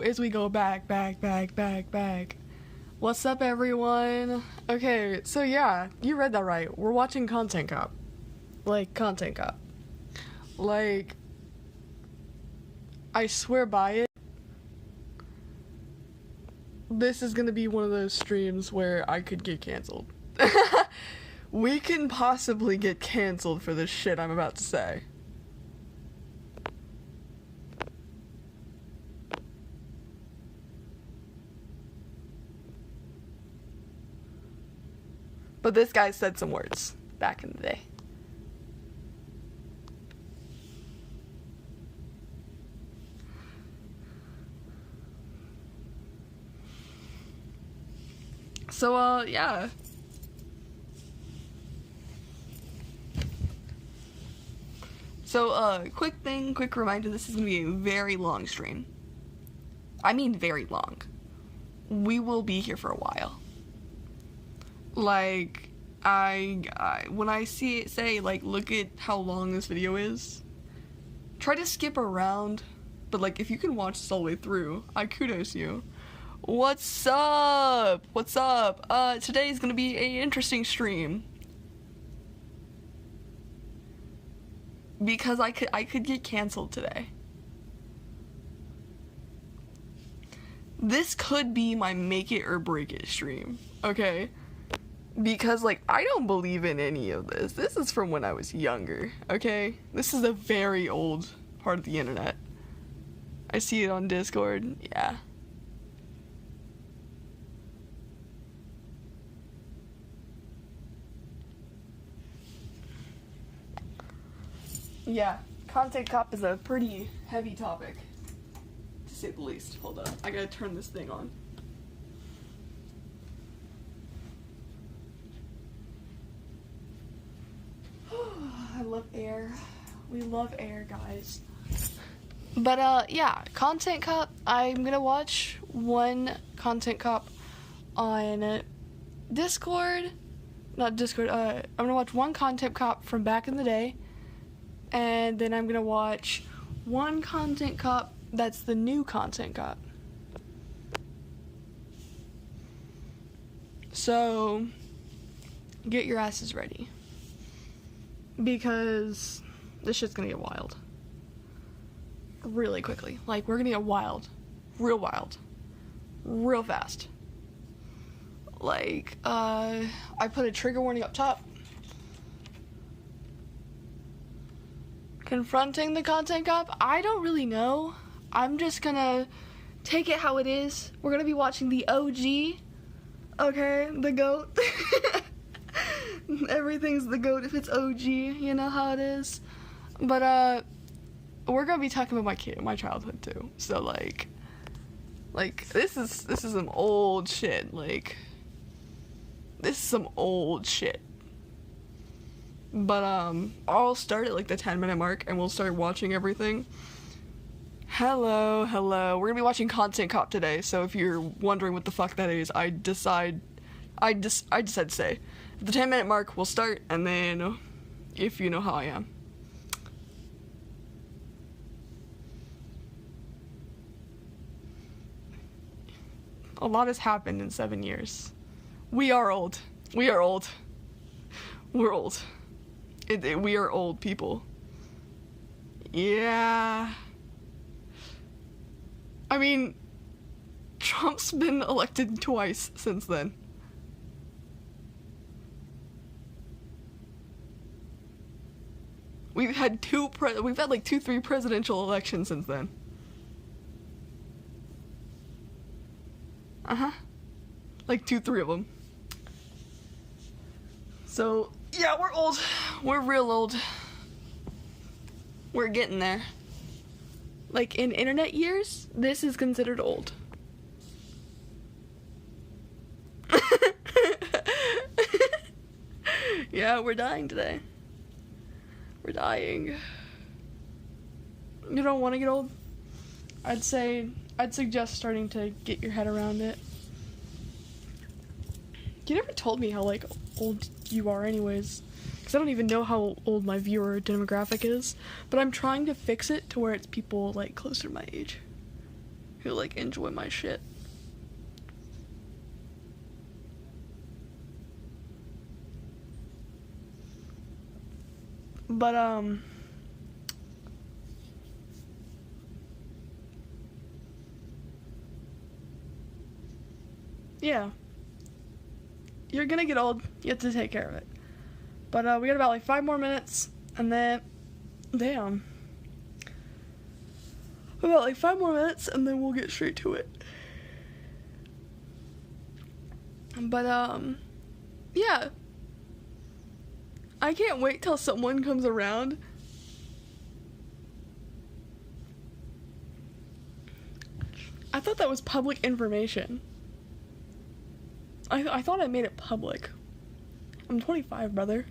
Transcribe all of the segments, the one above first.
as we go back. What's up, everyone? Okay, so yeah, you read that right. We're watching Content Cop. Content Cop. I swear by it. This is gonna be one of those streams where I could get canceled. We can possibly get canceled for this shit I'm about to say. But this guy said some words back in the day. So, yeah. So, quick reminder, this is gonna be a very long stream. I mean very long. We will be here for a while. When I see it say, look at how long this video is, try to skip around, but, if you can watch this all the way through, I kudos you. What's up? Today is gonna be a interesting stream. Because I could get canceled today. This could be my make it or break it stream, okay? Because, I don't believe in any of this. This is from when I was younger, okay? This is a very old part of the internet. I see it on Discord, yeah. Yeah, Content Cop is a pretty heavy topic, to say the least. Hold up, I gotta turn this thing on. I love air. We love air, guys. But, yeah, Content Cop, I'm gonna watch one Content Cop on Discord. Not Discord, I'm gonna watch one Content Cop from back in the day. And then I'm gonna watch one Content Cop that's the new Content Cop. So, get your asses ready. Because this shit's gonna get wild. Really quickly. We're gonna get wild. Real fast. I put a trigger warning up top. Confronting the Content Cop? I don't really know. I'm just gonna take it how it is. We're gonna be watching the OG. Okay, the GOAT. Everything's the GOAT if it's OG, you know how it is. But, we're gonna be talking about my childhood too. So, this is some old shit. This is some old shit. But, I'll start at, the 10-minute mark, and we'll start watching everything. Hello. We're gonna be watching Content Cop today, so if you're wondering what the fuck that is, I decided to say. At the 10-minute mark, we'll start, and then, if you know how I am. A lot has happened in 7 years. We are old. We're old. We are old people. Yeah. I mean, Trump's been elected twice since then. We've had 2, 3 presidential elections since then. Uh-huh. 2, 3 of them. So, yeah, we're old. We're real old. We're getting there. In internet years, this is considered old. Yeah, we're dying today. We're dying. You don't want to get old? I'd suggest starting to get your head around it. You never told me how, old you are anyways. Because I don't even know how old my viewer demographic is. But I'm trying to fix it to where it's people, closer to my age. who like enjoy my shit. But yeah. You're gonna get old. You have to take care of it. But we got about like 5 more minutes, and then, damn. About like 5 more minutes, and then we'll get straight to it. But yeah. I can't wait till someone comes around. I thought that was public information. I thought I made it public. I'm 25, brother.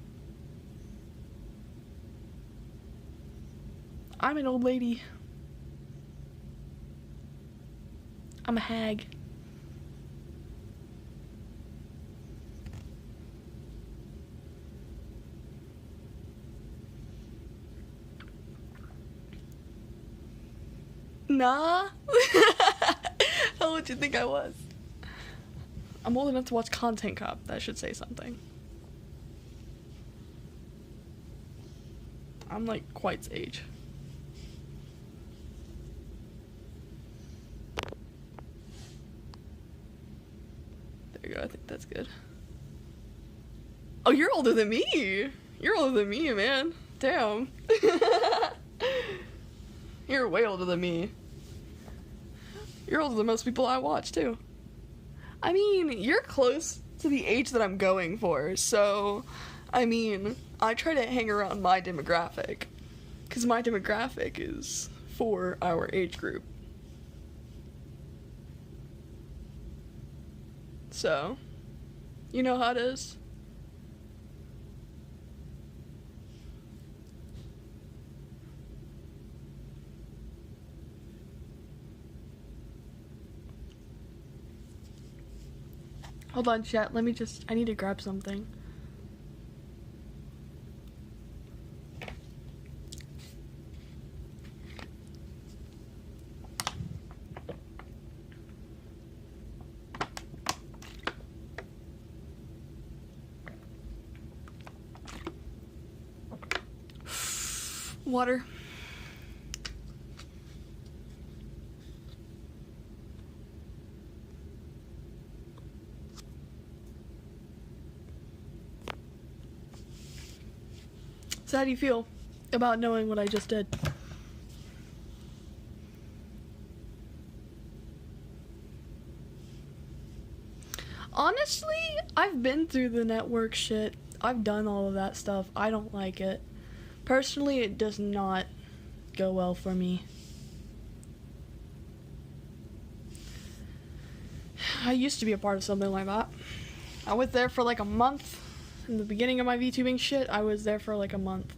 I'm an old lady. I'm a hag. Nah. How old do you think I was? I'm old enough to watch Content Cop. That should say something. I'm like Quite's age. There you go. I think that's good. Oh, you're older than me. You're older than me, man. Damn. You're way older than me. You're older than most people I watch, too. I mean, you're close to the age that I'm going for, so, I mean, I try to hang around my demographic, because my demographic is for our age group. So, you know how it is. Hold on, chat. I need to grab something. Water. So how do you feel about knowing what I just did? Honestly, I've been through the network shit. I've done all of that stuff. I don't like it. Personally, it does not go well for me. I used to be a part of something like that. I was there for like a month. In the beginning of my VTubing shit, I was there for like a month.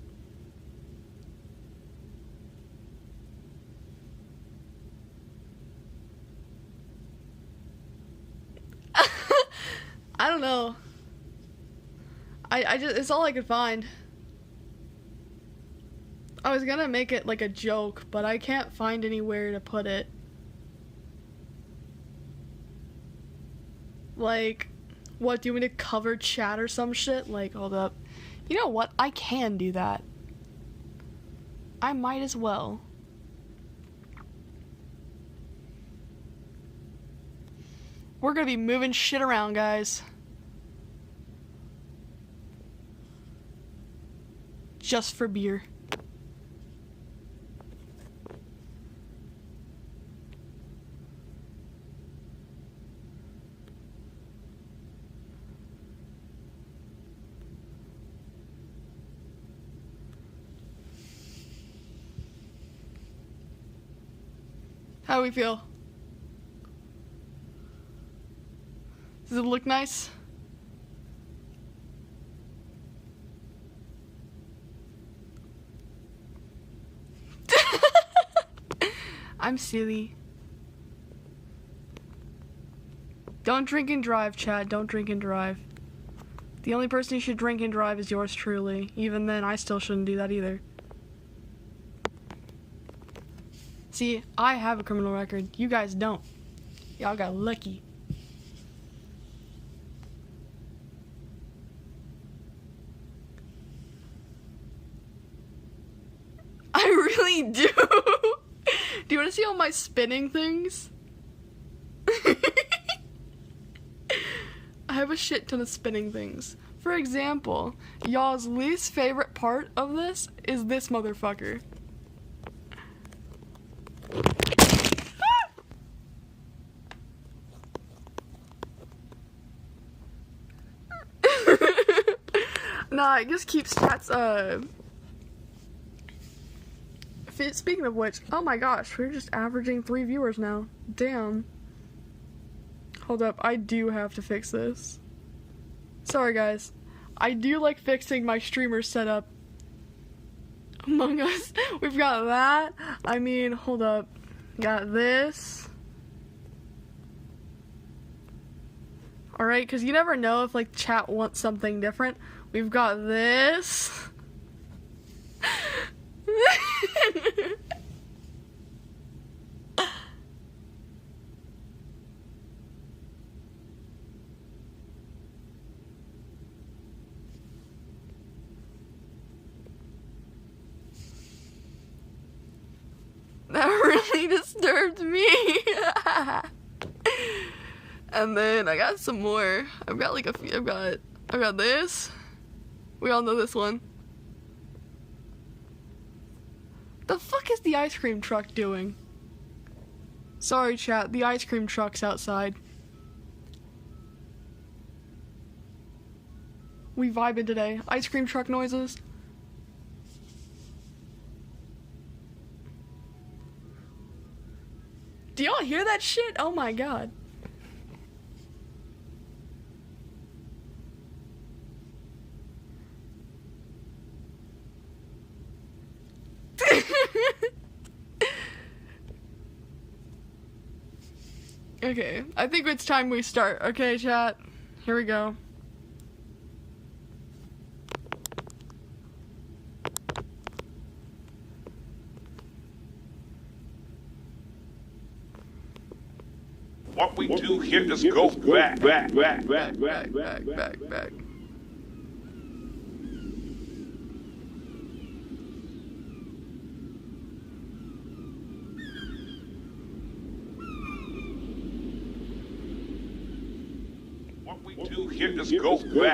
I don't know. I just, it's all I could find. I was gonna make it like a joke, but I can't find anywhere to put it. Like, what, do you want me to cover chat or some shit? Like, hold up. You know what? I can do that. I might as well. We're gonna be moving shit around, guys. Just for beer. How do we feel? Does it look nice? I'm silly. Don't drink and drive, Chad. Don't drink and drive. The only person who should drink and drive is yours truly. Even then, I still shouldn't do that either. See, I have a criminal record. You guys don't. Y'all got lucky. I really do. Do you want to see all my spinning things? I have a shit ton of spinning things. For example, y'all's least favorite part of this is this motherfucker. Nah, it just keeps chat's, speaking of which, oh my gosh, we're just averaging 3 viewers now. Damn. Hold up, I do have to fix this. Sorry guys. I do like fixing my streamer setup. Among Us. We've got that. I mean, hold up. Got this. Alright, because you never know if, like, chat wants something different. We've got this. That really disturbed me. And then I got some more. I've got like a few. I've got this. We all know this one. The fuck is the ice cream truck doing? Sorry chat, the ice cream truck's outside. We vibing today. Ice cream truck noises. Do y'all hear that shit? Oh my god. Okay, I think it's time we start. Okay, chat. Here we go. What we do here is go back. What we do here is go back.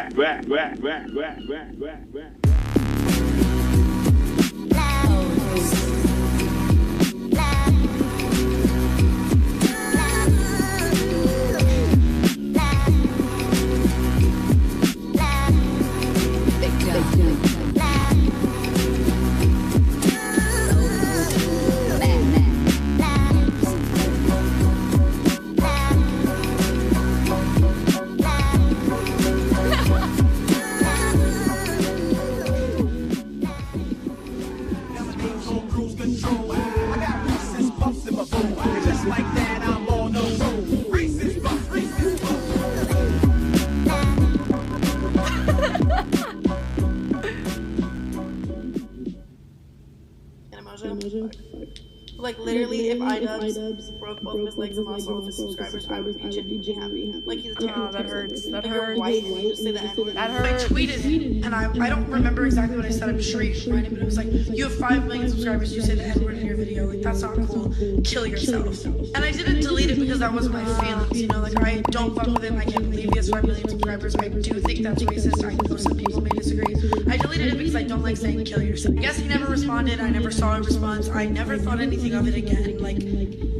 Like literally, if iDubbbz broke both his legs and lost all of his subscribers, I would be genuinely happy. Like he's a terrible that hurts. That If you're hurts. white and you just say the N-word. That I hurts. tweeted, and I don't remember exactly what I said. I'm sure you can find it, but it was like, you have 5 million subscribers, you say the N-word in your video. Like that's not cool. Kill yourself. And I didn't delete it because that wasn't my feelings. You know, like I don't fuck with him. I can't believe he has 5 million subscribers. I do think that's racist. I know some people may disagree. I deleted it because I don't like saying kill yourself. I guess he never responded. I never saw a response. I never thought anything of it again. Like,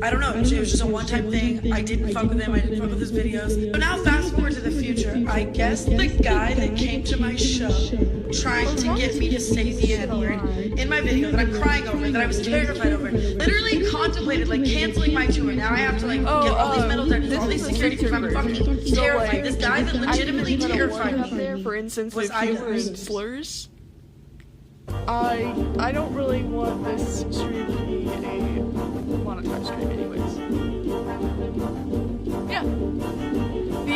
I don't know, it was just a one-time thing. I didn't fuck with him, I didn't fuck with his videos. So now fast forward to the future. I guess the guy that came to my show trying to get me to say the N-word in my video that I'm crying over, that I was terrified over, literally contemplated like canceling my tour. Now I have to like get all these medals and all these security because I'm fucking terrified. This guy that legitimately terrified me. For instance, was like humorous slurs. I don't really want this stream to be a monetized stream anyways. Yeah.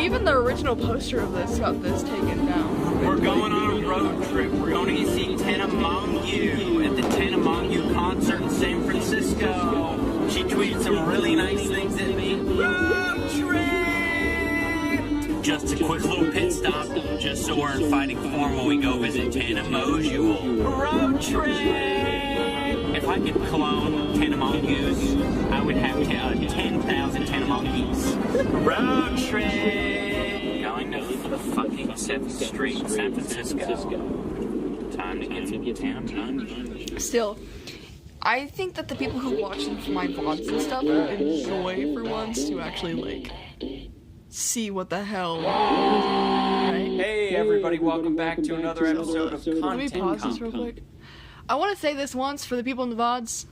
Even the original poster of this got this taken down. We're going on a road trip. We're going to see Ten Among You at the Ten Among You concert in San Francisco. She tweeted some really nice things at me. Road trip! Just a quick little pit stop, just so we're in fighting form when we go visit Tana Mosul. Road trip! If I could clone Tana Mongoose, I would have 10,000 Tana Mongoose. Road trip! Going to the fucking 7th Street, San Francisco. Time to get some Tana Mongoose. Still, I think that the people who watch them for my VODs and stuff enjoy for once to actually, like, see what the hell. Right? Hey everybody, welcome back to another episode of Content Let me pause this real quick. I want to say this once for the people in the VODs,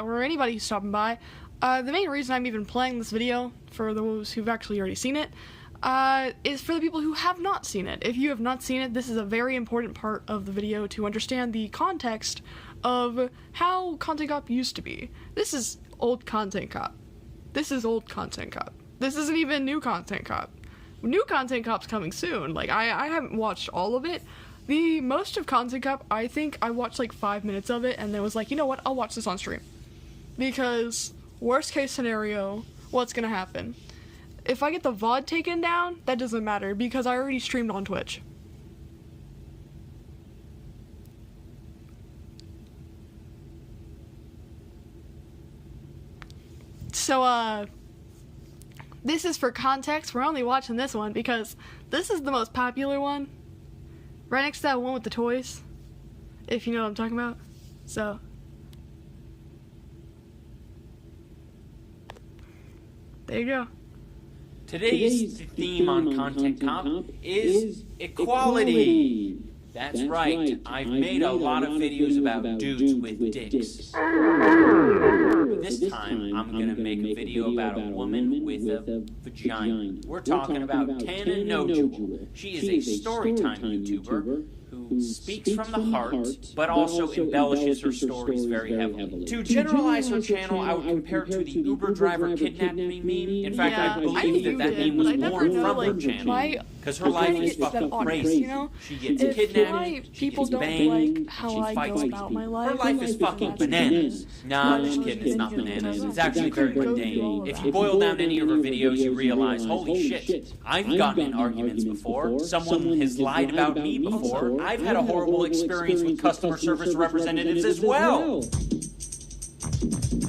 or anybody who's stopping by. The main reason I'm even playing this video, for those who've actually already seen it, is for the people who have not seen it. If you have not seen it, this is a very important part of the video to understand the context of how Content Cop used to be. This is old Content Cop. This is old Content Cop. This isn't even new Content Cop. New Content Cop's coming soon. Like, I haven't watched all of it. The most of Content Cop, I think I watched like 5 minutes of it and then was like, you know what, I'll watch this on stream. Because, worst case scenario, what's gonna happen? If I get the VOD taken down, that doesn't matter because I already streamed on Twitch. So, this is for context. We're only watching this one because this is the most popular one. Right next to that one with the toys. If you know what I'm talking about. So. There you go. Today's theme on Content Cop is equality. That's right, I've made a lot of videos about dudes with dicks. But this time, I'm gonna make a video about a woman with a vagina. We're talking about Tana Mosul. She is a storytime YouTuber who speaks from the heart, but also embellishes her stories very heavily. To generalize her channel, I would compare it to the Uber driver kidnapped me meme. In fact, I believe that meme was born from her channel. Because her life is fucking crazy. You know? She gets kidnapped, she gets banged, she fights people. Her life is fucking bananas. Nah, I'm just kidding, it's not bananas. It's actually very mundane. If you boil down any of her videos, you realize, holy shit, I've gotten in arguments before. Someone has lied about me before. I've had a horrible experience with customer service representatives as well.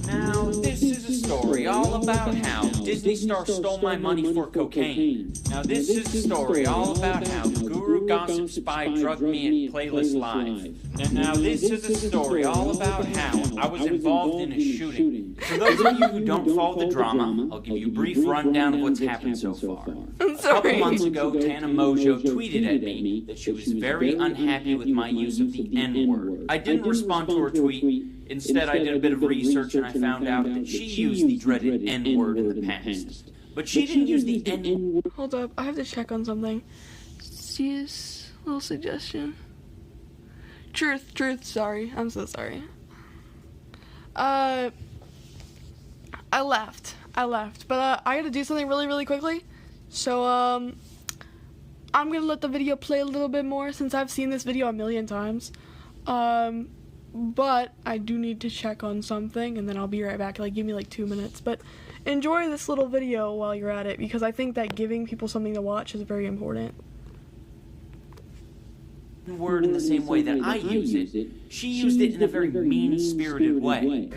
Now, this is a story all about how Disney Star stole my money for cocaine. Now, this is a story all about how Guru Gossip Spy drugged me at Playlist Live. And now, this is a story all about how I was involved in a shooting. For those of you who don't follow the drama, I'll give you a brief rundown of what's happened so far. A couple months ago, Tana Mosul tweeted at me that she was very unhappy with my use of the N-word. I didn't respond to her tweet. Instead, I did a bit of research and I found out that she used the dreaded N-word in the past. But she didn't use the N-word. Hold up, I have to check on something. Just a little suggestion. Truth, sorry. I'm so sorry. I left. But I gotta do something really quickly. So, I'm gonna let the video play a little bit more since I've seen this video a million times. But I do need to check on something and then I'll be right back. Like, give me like 2 minutes. But enjoy this little video while you're at it because I think that giving people something to watch is very important. Word in the same way that I use it. She used it in a very mean-spirited way.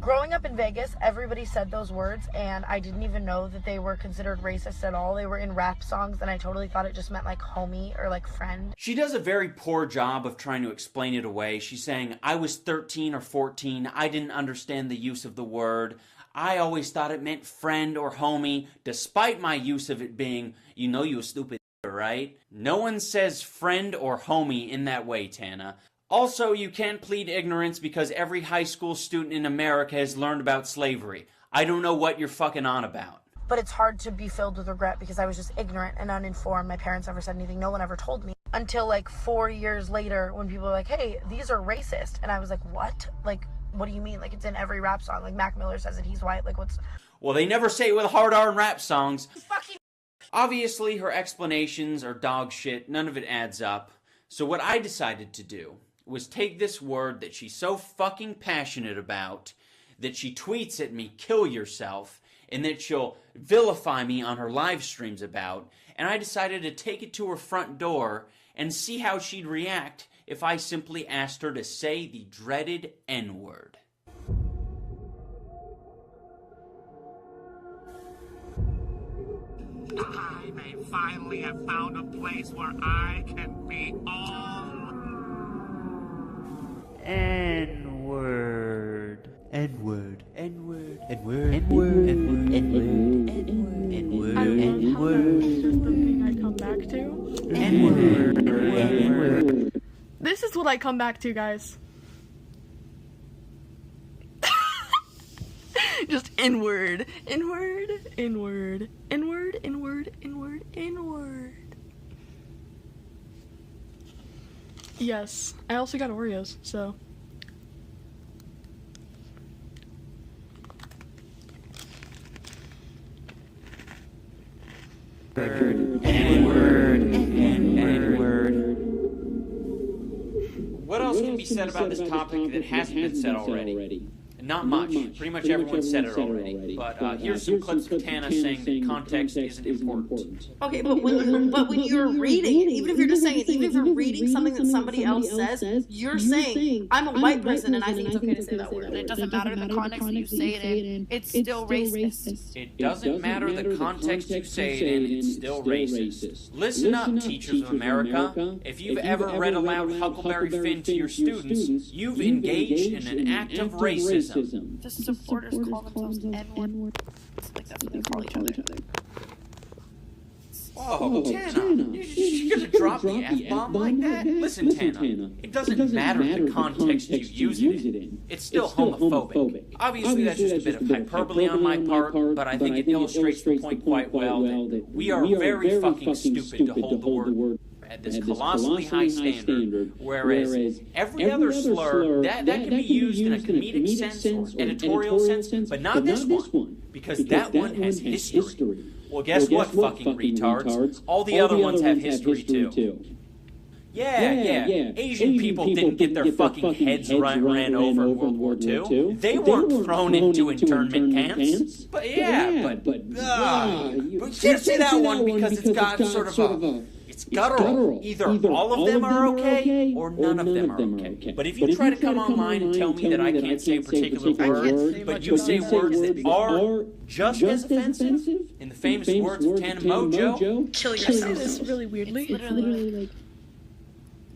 Growing up in Vegas, everybody said those words, and I didn't even know that they were considered racist at all. They were in rap songs, and I totally thought it just meant like homie or like friend. She does a very poor job of trying to explain it away. She's saying, I was 13 or 14, I didn't understand the use of the word. I always thought it meant friend or homie, despite my use of it being, you know you a stupid right? No one says friend or homie in that way, Tana. Also, you can't plead ignorance because every high school student in America has learned about slavery. I don't know what you're fucking on about. But it's hard to be filled with regret because I was just ignorant and uninformed. My parents never said anything. No one ever told me. Until like 4 years later when people were like, hey, these are racist. And I was like, what? Like, what do you mean? Like, it's in every rap song. Like, Mac Miller says that he's white. Like, what's... Well, they never say it with a hard R in rap songs. Obviously, her explanations are dog shit. None of it adds up. So what I decided to do was take this word that she's so fucking passionate about that she tweets at me, kill yourself, and that she'll vilify me on her live streams about, and I decided to take it to her front door and see how she'd react if I simply asked her to say the dreaded N-word. I may finally have found a place where I can be home. N-word. N-word. N-word. N-word. N-word. N-word. N-word. N-word. I love how N-word. that's just the thing I come back to. N-word. N-word. This is what I come back to, guys. Just N-word. N-word. N-word. N-word. N-word. N-word. N-word. Yes. I also got Oreos, so. N-word. N-word. What else can be said about this topic that hasn't been said already? Not much. Pretty much everyone said it already. But here's some clips of Tana saying that context isn't important. Okay, but when you're reading it, even if you're just saying it, even if you're reading something that somebody else says, you're saying, I'm a white person and I think it's okay to say that word. It doesn't matter the context that you say it in, it's still racist. It doesn't matter the context you say it in, it's still racist. Listen up, teachers of America. If you've ever read aloud Huckleberry Finn to your students, you've engaged in an act of racism. The supporters call themselves N-word. Like that's what they call each other. Oh, Tana, you're gonna drop the F-bomb like that? Listen, Tana, it doesn't matter the context you use it in. It's still homophobic. Obviously, that's just a bit of hyperbole on my part, but I think it illustrates the point quite well that we are very fucking stupid to hold the word at this colossally high standard, whereas every other slur, that can be used in a comedic sense or editorial sense, but not this one, because that one has history. Well, guess what, fucking retards? All the other ones have history too. Yeah. Asian people didn't get their fucking heads ran over in World War II. They weren't thrown into internment camps. But you can't say that one because it's got sort of a... It's guttural. Either all of them are okay, or none of them are okay. But if you try to come online and tell me that I can't say a particular word, but you say words that are just as offensive, in the famous words of Tana Mojo, Kill I say yourself. this really weirdly. It's literally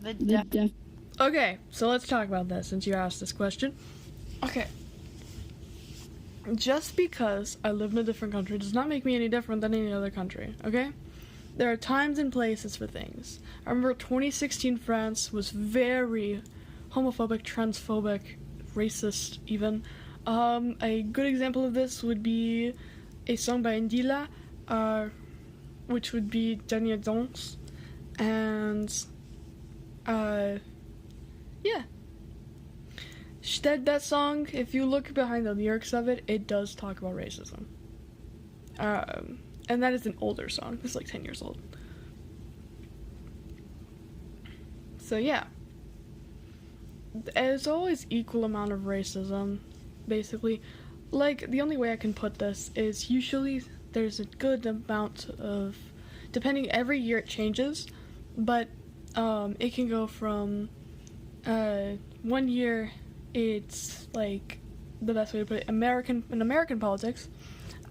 like the death. Okay, so let's talk about this since you asked this question. Okay. Just because I live in a different country does not make me any different than any other country, okay? There are times and places for things. I remember 2016 France was very homophobic, transphobic, racist even. A good example of this would be a song by Ndila, which would be Dernier Danse. And, yeah. That song, if you look behind the lyrics of it, it does talk about racism. And that is an older song. It's like 10 years old. So yeah. There's always equal amount of racism, basically. Like, the only way I can put this is usually there's a good amount of... Depending, every year it changes, but it can go from... 1 year, it's like... The best way to put it, in American politics,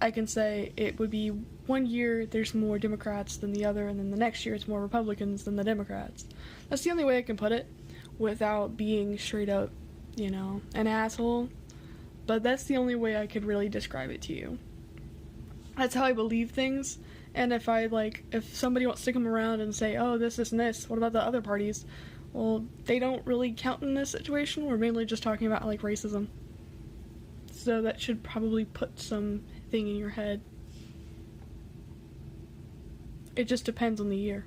I can say it would be 1 year there's more Democrats than the other, and then the next year it's more Republicans than the Democrats. That's the only way I can put it without being straight up, an asshole. But that's the only way I could really describe it to you. That's how I believe things, and if somebody wants to come around and say, oh, this and this, what about the other parties? Well, they don't really count in this situation. We're mainly just talking about, racism. So that should probably put some thing in your head. It just depends on the year.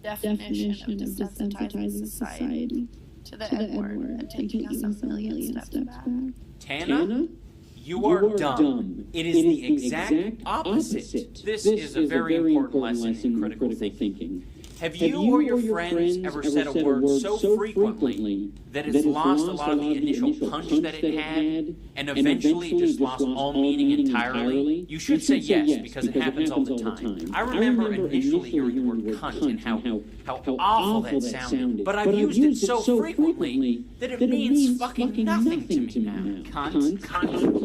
Definition of desensitizing society to the N-word and taking us a million steps back. Tana, you are dumb. It is the exact opposite. This is a very important lesson in critical thinking. Have you or your friends ever said a word so frequently that it's lost a lot of the initial punch that it had, and eventually it just lost all meaning entirely? You should say yes, because it happens all the time. I remember initially hearing the word cunt and how awful that sounded, but I've used it so frequently that it means fucking nothing to me now. Cunt,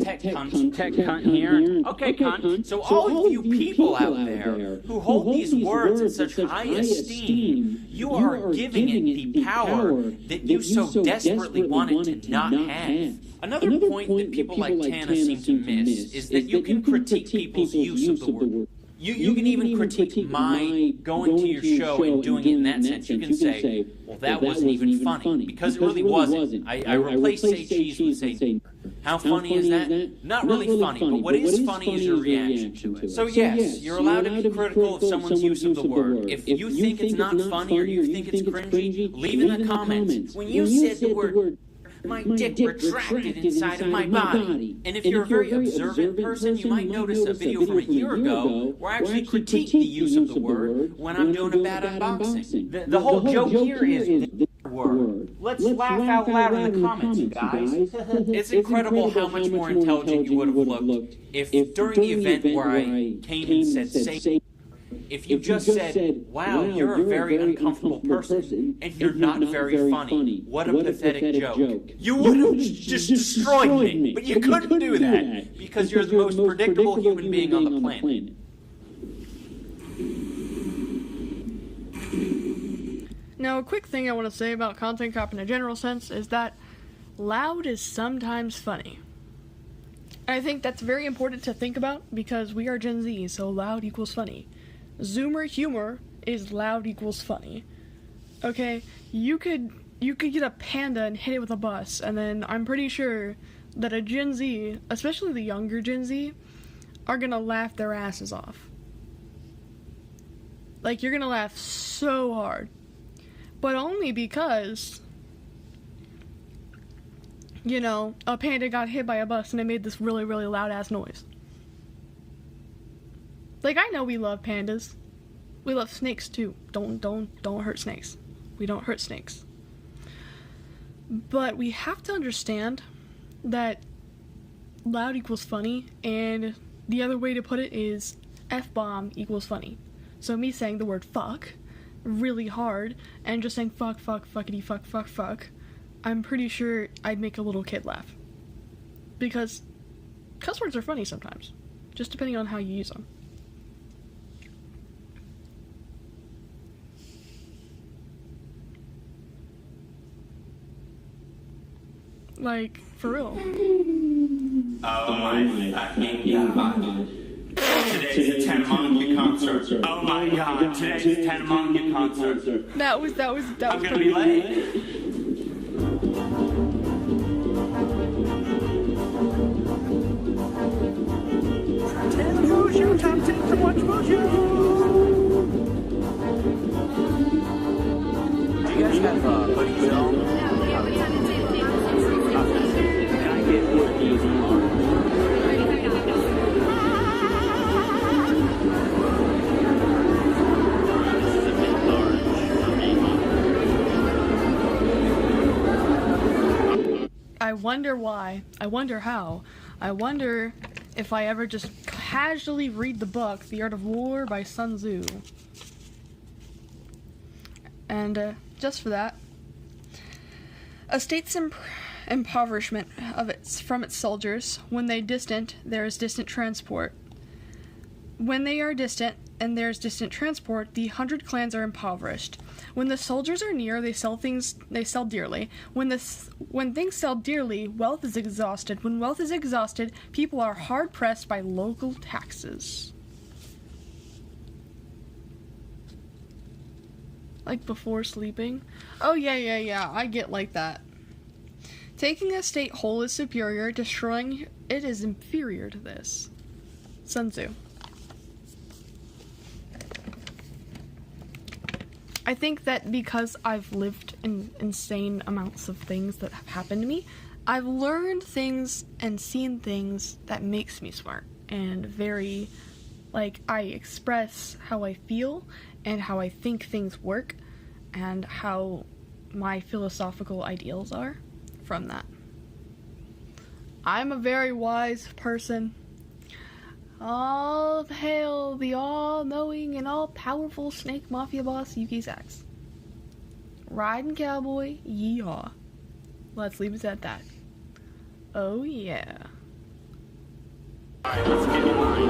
tech cunt here. Okay, cunt. So all of you people out there who hold these words in such high esteem, you are giving it the power that you so desperately wanted to not have. Another point that people like Tana seem to miss is that you can critique people's use of the word. You can even critique my going to your show and doing it in that sense. You can say, well, that wasn't even funny, because it really wasn't. I replaced say cheese with say. How funny is that? Not really funny, but what is funny is your reaction to it. So yes, you're allowed to be critical of someone's use of the word. If you think it's not funny or you think it's cringy, leave in the comments. When you said the word, my dick retracted inside of my body. And if you're a very observant person, you might notice a video from a year ago where I actually critique the use of the word when I'm doing a bad unboxing. The whole joke here is the word. Let's laugh out loud in the comments, guys. It's incredible how much more intelligent you would have looked if during the event where I came and said say, if you just said, wow, you're a very uncomfortable person, and you're not very funny. What a pathetic joke. You would have just destroyed me, but you couldn't do that, because you're the most predictable human being on the planet. Now, a quick thing I want to say about Content Cop in a general sense is that loud is sometimes funny. And I think that's very important to think about, because we are Gen Z, so loud equals funny. Zoomer humor is loud equals funny. Okay, you could get a panda and hit it with a bus, and then I'm pretty sure that a Gen Z, especially the younger Gen Z, are gonna laugh their asses off. Like, you're gonna laugh so hard. But only because, you know, a panda got hit by a bus and it made this really, really loud ass noise. Like, I know we love pandas. We love snakes too. Don't hurt snakes. We don't hurt snakes. But we have to understand that loud equals funny, and the other way to put it is F-bomb equals funny. So me saying the word fuck really hard and just saying fuck, fuckity, fuck, I'm pretty sure I'd make a little kid laugh. Because cuss words are funny sometimes, just depending on how you use them. Like, for real. Oh my fucking god. Today's a Tanamanga concert. Oh my god, today's a Tanamanga concert. That was I'm gonna pretty be late. Time to watch Mojo. Do you guys have hoodies on? Can I get one of these on? I wonder why. I wonder how. I wonder if I ever just casually read the book, The Art of War by Sun Tzu. And just for that, a state's impoverishment from its soldiers. When they distant, there is distant transport. When they are distant and there is distant transport, the 100 clans are impoverished. When the soldiers are near, they sell dearly. When things sell dearly, wealth is exhausted. When wealth is exhausted, people are hard pressed by local taxes. Like before sleeping? Oh yeah, I get like that. Taking a state whole is superior, destroying it is inferior to this. Sun Tzu. I think that because I've lived in insane amounts of things that have happened to me, I've learned things and seen things that makes me smart and very, like, I express how I feel and how I think things work and how my philosophical ideals are from that. I'm a very wise person. All hail the all-knowing and all-powerful snake mafia boss Yuki Sachs. Riding cowboy, yeehaw. Let's leave it at that. Oh yeah. Alright, let's get in line.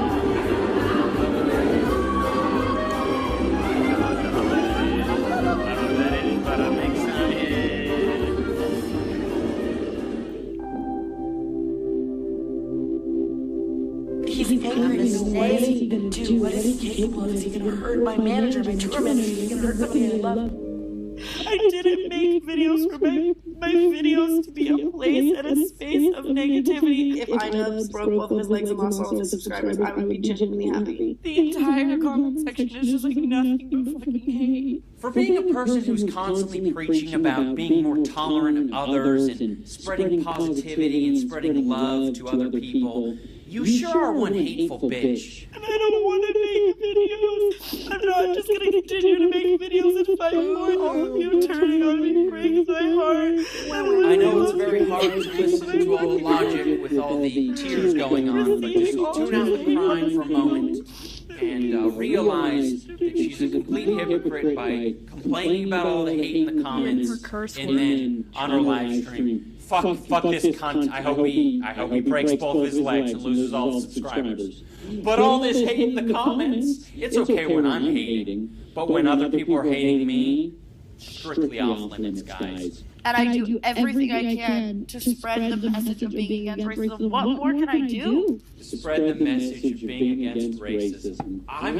But I'm excited. He's angry. What is he gonna do? What is he capable of? Is he gonna hurt my manager, my tour manager? Is he gonna hurt somebody I love? I didn't make videos for my videos to be a place and a space of negativity. If I just broke both of his legs and lost all of his subscribers, I would be genuinely happy. The entire comment section is just like nothing but fucking hate. For being a person who's constantly preaching about being more tolerant of others and spreading positivity and spreading love to other people, you sure are one hateful bitch. And I don't want to make videos. I'm not just gonna continue to make videos and fight more. All of you turning on me breaks my heart. I know it's very hard to listen to all the logic with all the tears going on, but just tune out the crying for a moment and realize that she's a complete hypocrite by complaining about all the hate in the comments and then on her live stream. Fuck this cunt. I hope he breaks both his legs and loses all his subscribers. But all this hate in the comments, it's okay when I'm hating, but when other people are hating me, strictly off limits, guys. And I do everything I can to spread the message of being against racism. What more can I do? Spread the message of being against racism. I'm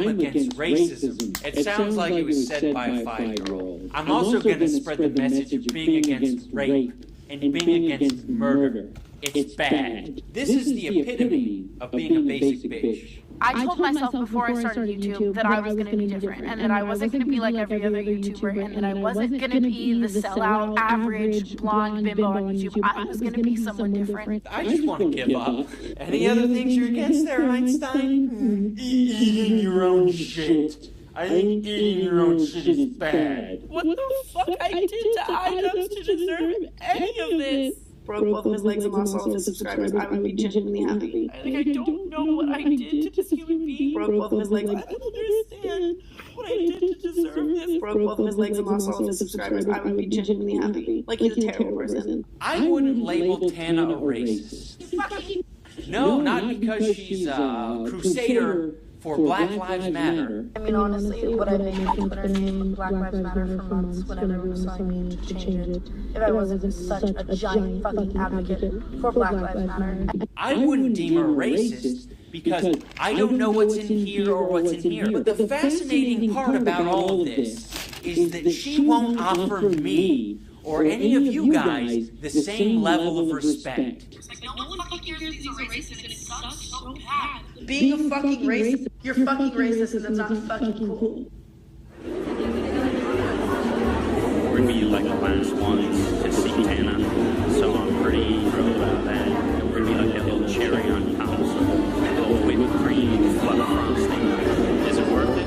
against racism. It sounds like it was said by a 5-year-old. I'm also going to spread the message of being against rape and being against murder. It's bad. This is the epitome of being a basic bitch. I told myself before I started YouTube that I was going to be different and that I wasn't going to be like every other YouTuber and that I wasn't going to be the sellout, average, blonde bimbo on YouTube. I was going to be someone different. I just want to give up. Any other things you're against there, Einstein? Eating your own shit. I think eating your own shit is bad. What the fuck I did to items to deserve any of this? Broke both of his legs and lost all of his subscribers, I would be genuinely happy. I don't know what I did to this human being. Broke both of his legs. I don't understand what I did to deserve this. Broke both of his legs and lost all of his subscribers, I would be genuinely happy. Like he's a terrible person. I wouldn't label Tana a racist. No, not because she's a crusader for Black Lives Matter. I mean, honestly, what I made my Twitter name Black Lives Matter for months when everyone was telling me to change it. If I wasn't such a giant fucking advocate for Black Lives Matter. I wouldn't deem her racist because I don't know what's in here or what's in here. But the fascinating part about all of this is that she won't offer me or any of you guys the same level of respect. No one fucking cares if he's a racist. It sucks so bad. Being a fucking racist, you're fucking racist and that's not fucking cool. We're gonna be like the last ones to see Tana, so I'm pretty thrilled about that. And we're gonna be like that little cherry on top, so a little whipped cream, fluff frosting. Is it worth it?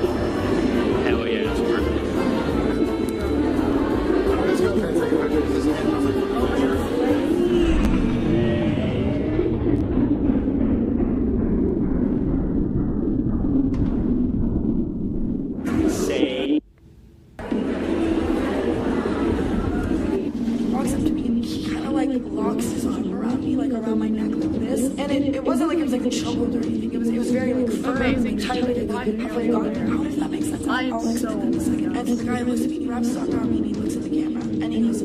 Hell yeah, it's worth it. Walks up to me and he kind of like locks his arm around me, like around my neck like this. And it wasn't like it was like a chokehold or anything. It was very like firm and tight, like I really got it out, if that makes sense. I'll explain that in a second. And then the guy looks at me, he wraps his arm around me and he looks at the camera and he goes,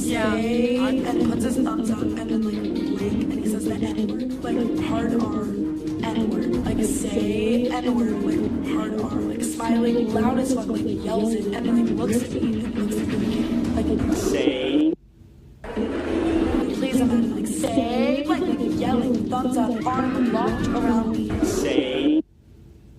say, and puts his thumbs up and then like blink and he says the N-word, like hard R N-word, like say N-word, like hard R, like smiling loud as fuck, like yells it and then he looks at me and looks at the camera, like say. Please, I'm like say, like yelling, thumbs up, arm locked around me. Say.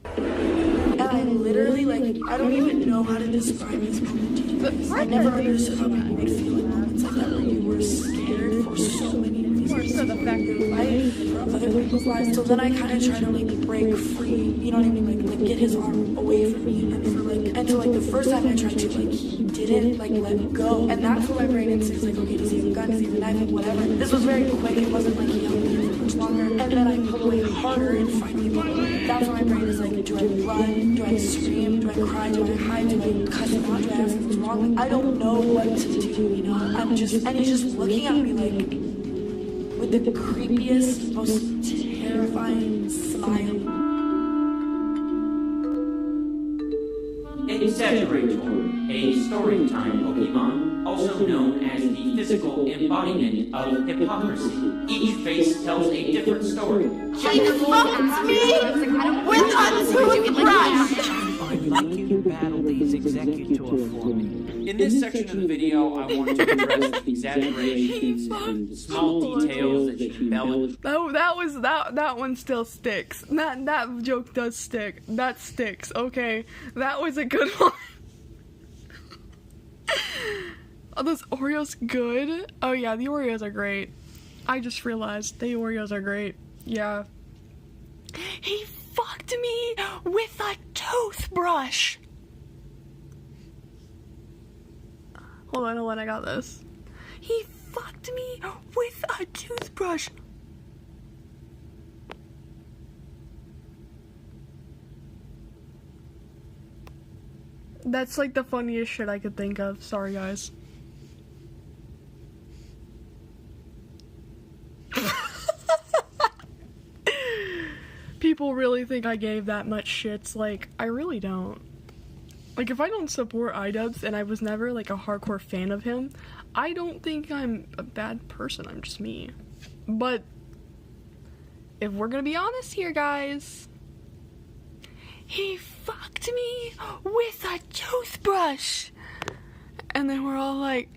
And I literally, like, I don't even know how to describe this moment to you. But I never understood how people would feel in moments like that where you were scared for so many reasons. or the fact that life from other people's lives. So then I kind of try to like break free, you know what I mean? Like get his arm away from me, and so like the first time I tried to, like he didn't like let go, and that's where my brain instincts like, okay, does he have a gun? Does he have a knife? Like, whatever. This was very quick. It wasn't like he held me for much longer, and then I pull away harder and finally pull away. That's where my brain is like, do I run? Do I scream? Do I cry? Do I hide? Do I cuss him out? Do I ask him what's wrong? Like, I don't know what to do, you know? And he's just looking at me like with the creepiest, most terrifying smile. Exaggerator, a storytime Pokemon, also known as the physical embodiment of hypocrisy. Each face tells a different story. She fucked me with a toothbrush! I'd like you to battle these executors for me. In this section of the video, I want to address exaggerations and small details that she embellished. That one still sticks. That joke does stick. That sticks. Okay, that was a good one. Are those Oreos good? Oh yeah, the Oreos are great. I just realized the Oreos are great. Yeah. He fucked me with a toothbrush. Hold on, I got this. He fucked me with a toothbrush. That's like the funniest shit I could think of. Sorry, guys. People really think I gave that much shits. Like, I really don't. Like, if I don't support iDubbbz and I was never, like, a hardcore fan of him, I don't think I'm a bad person. I'm just me. But if we're gonna be honest here, guys, he fucked me with a toothbrush. And then we're all like...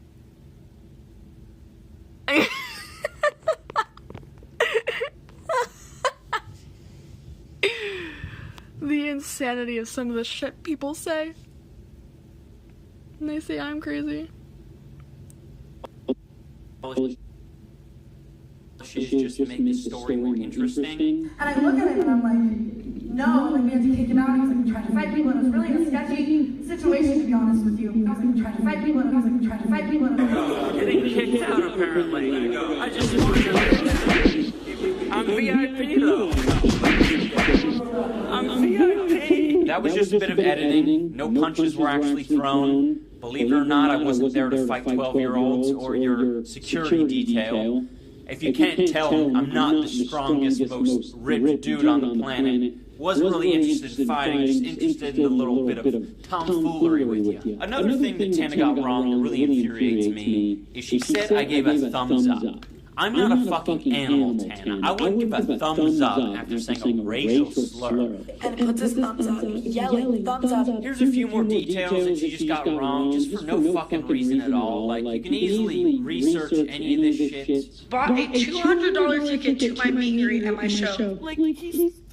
The insanity of some of the shit people say. And they say I'm crazy. She's just to make the story more interesting. And I look at him and I'm like, no, like we had to kick him out. He was like trying to fight people, and it was really a sketchy situation, to be honest with you. I was like trying to fight people, and I was like trying to fight people, and I was like Getting kicked out, apparently. I just wanted to... I'm VIP, though. I'm VIP. That was just a bit of editing. No punches were actually thrown. Believe it or not, I wasn't there to fight 12-year-olds or your security detail. If you can't tell, I'm not the strongest, most ripped dude on the planet. Wasn't really interested in fighting, just interested in a little bit of tomfoolery with you. Another thing that Tana got wrong that really infuriates me is she said I gave a thumbs up. I'm not a fucking animal, Tana. I wouldn't give a thumbs up after saying a racial slur. and puts his thumbs up, yelling, thumbs up. Here's a few more details that she just got wrong, just for no fucking reason at all. Like, you can easily research any of this shit. Bought a $200 ticket to my meet and greet at my show. Like,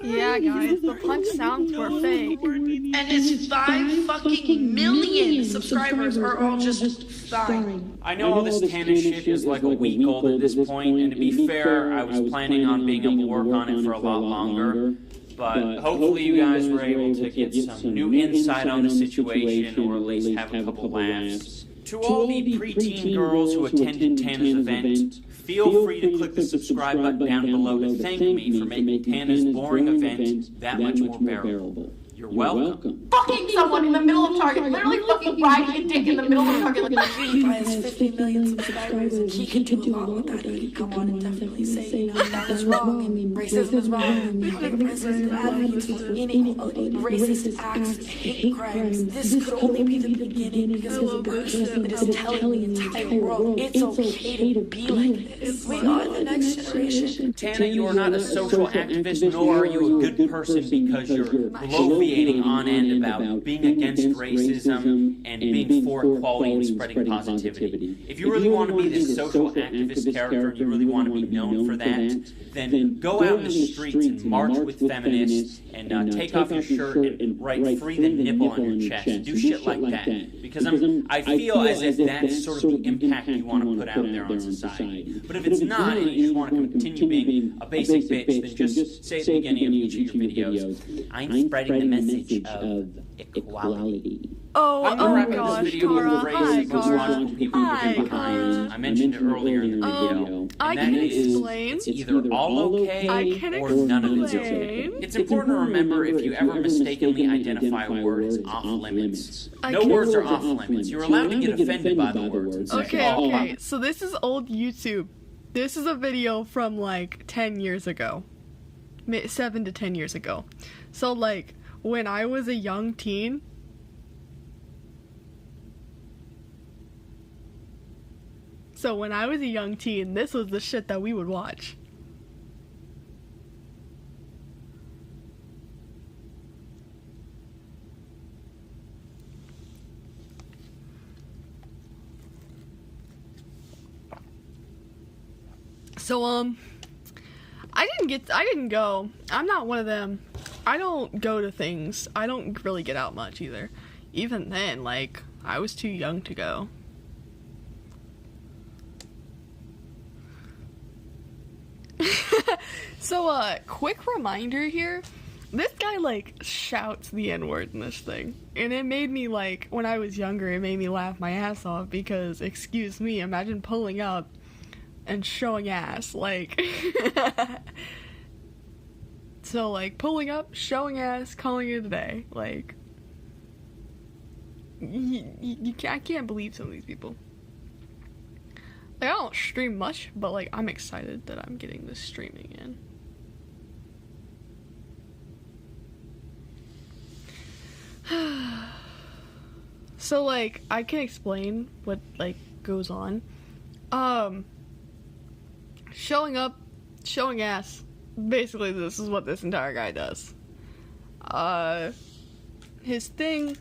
yeah, guys, the punch sounds were fake. And his 5 fucking million subscribers are all just fine. I know all this Tana shit is like a week old at this point, and to be fair, I was planning on being able to work on it for a lot longer. But hopefully you guys were able to get some new insight on the situation, or at least have a couple laughs. To all the preteen girls who attended Tana's event, feel free to click the subscribe button down below to thank me for making Tana's boring event that much more bearable. You're welcome. Fucking someone in the middle of Target, literally fucking riding a dick in the middle of Target like He has 50 million subscribers, and he can do a lot with that. He can come on and definitely say, you know, that is wrong, and racism is wrong, and racism advocates for inequality, racist acts, hate crimes. This could only be the beginning, because of a person that is telling the entire world it's okay to be like this. We are the next generation. Tana, you are not a social activist, nor are you a good person because you're low infuriating on end about being against racism and being for equality and spreading positivity. If you really want to be this social activist character and you really want to be known for that, then go out in the streets and march with feminists and take off your shirt and write "free the nipple" on your chest. Do shit like that. Because I feel as if that's sort of the impact you want to put out there on society. But if it's not, and you just want to continue being a basic bitch, then just say at the beginning of each of your videos, I'm spreading the message of equality. I'm gonna wrap up this video with a phrase that most logical people would get behind. I mentioned it earlier in the video. I can explain. It's either all okay or none of it's okay. It's important to remember if you ever mistakenly identify a word as off limits. No words are off limits. You're allowed to get offended by the words. Okay, so this is old YouTube. This is a video from like 10 years ago. 7 to 10 years ago. So like, when I was a young teen, this was the shit that we would watch. So, I didn't go. I'm not one of them. I don't go to things. I don't really get out much either. Even then, like, I was too young to go. So, quick reminder here. This guy, like, shouts the N-word in this thing. And it made me, like, when I was younger, it made me laugh my ass off because, excuse me, imagine pulling up and showing ass, like... So, like, pulling up, showing ass, calling it a day. Like, I can't believe some of these people. Like, I don't stream much, but, like, I'm excited that I'm getting this streaming in. So, like, I can explain what, like, goes on. Showing up, showing ass. Basically, this is what this entire guy does. His thing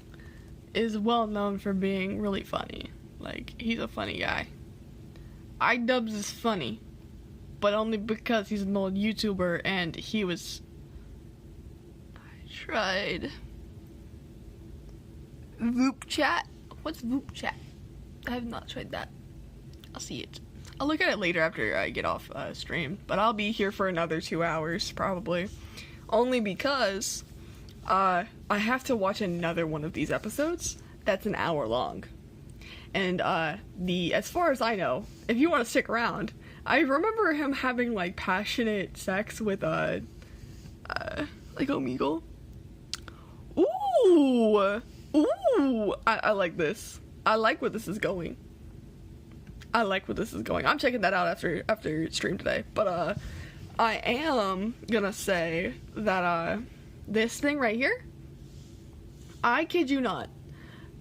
is well known for being really funny. Like, he's a funny guy. I dubs is funny, but only because he's an old YouTuber and he was... I tried... Voop chat? What's Voop chat? I have not tried that. I'll see it. I'll look at it later after I get off stream, but I'll be here for another 2 hours, probably. Only because, I have to watch another one of these episodes that's an hour long. And, as far as I know, if you want to stick around, I remember him having, like, passionate sex with, like, Omegle. Ooh! Ooh! I like this. I like where this is going. I'm checking that out after stream today. But, I am gonna say that, this thing right here, I kid you not,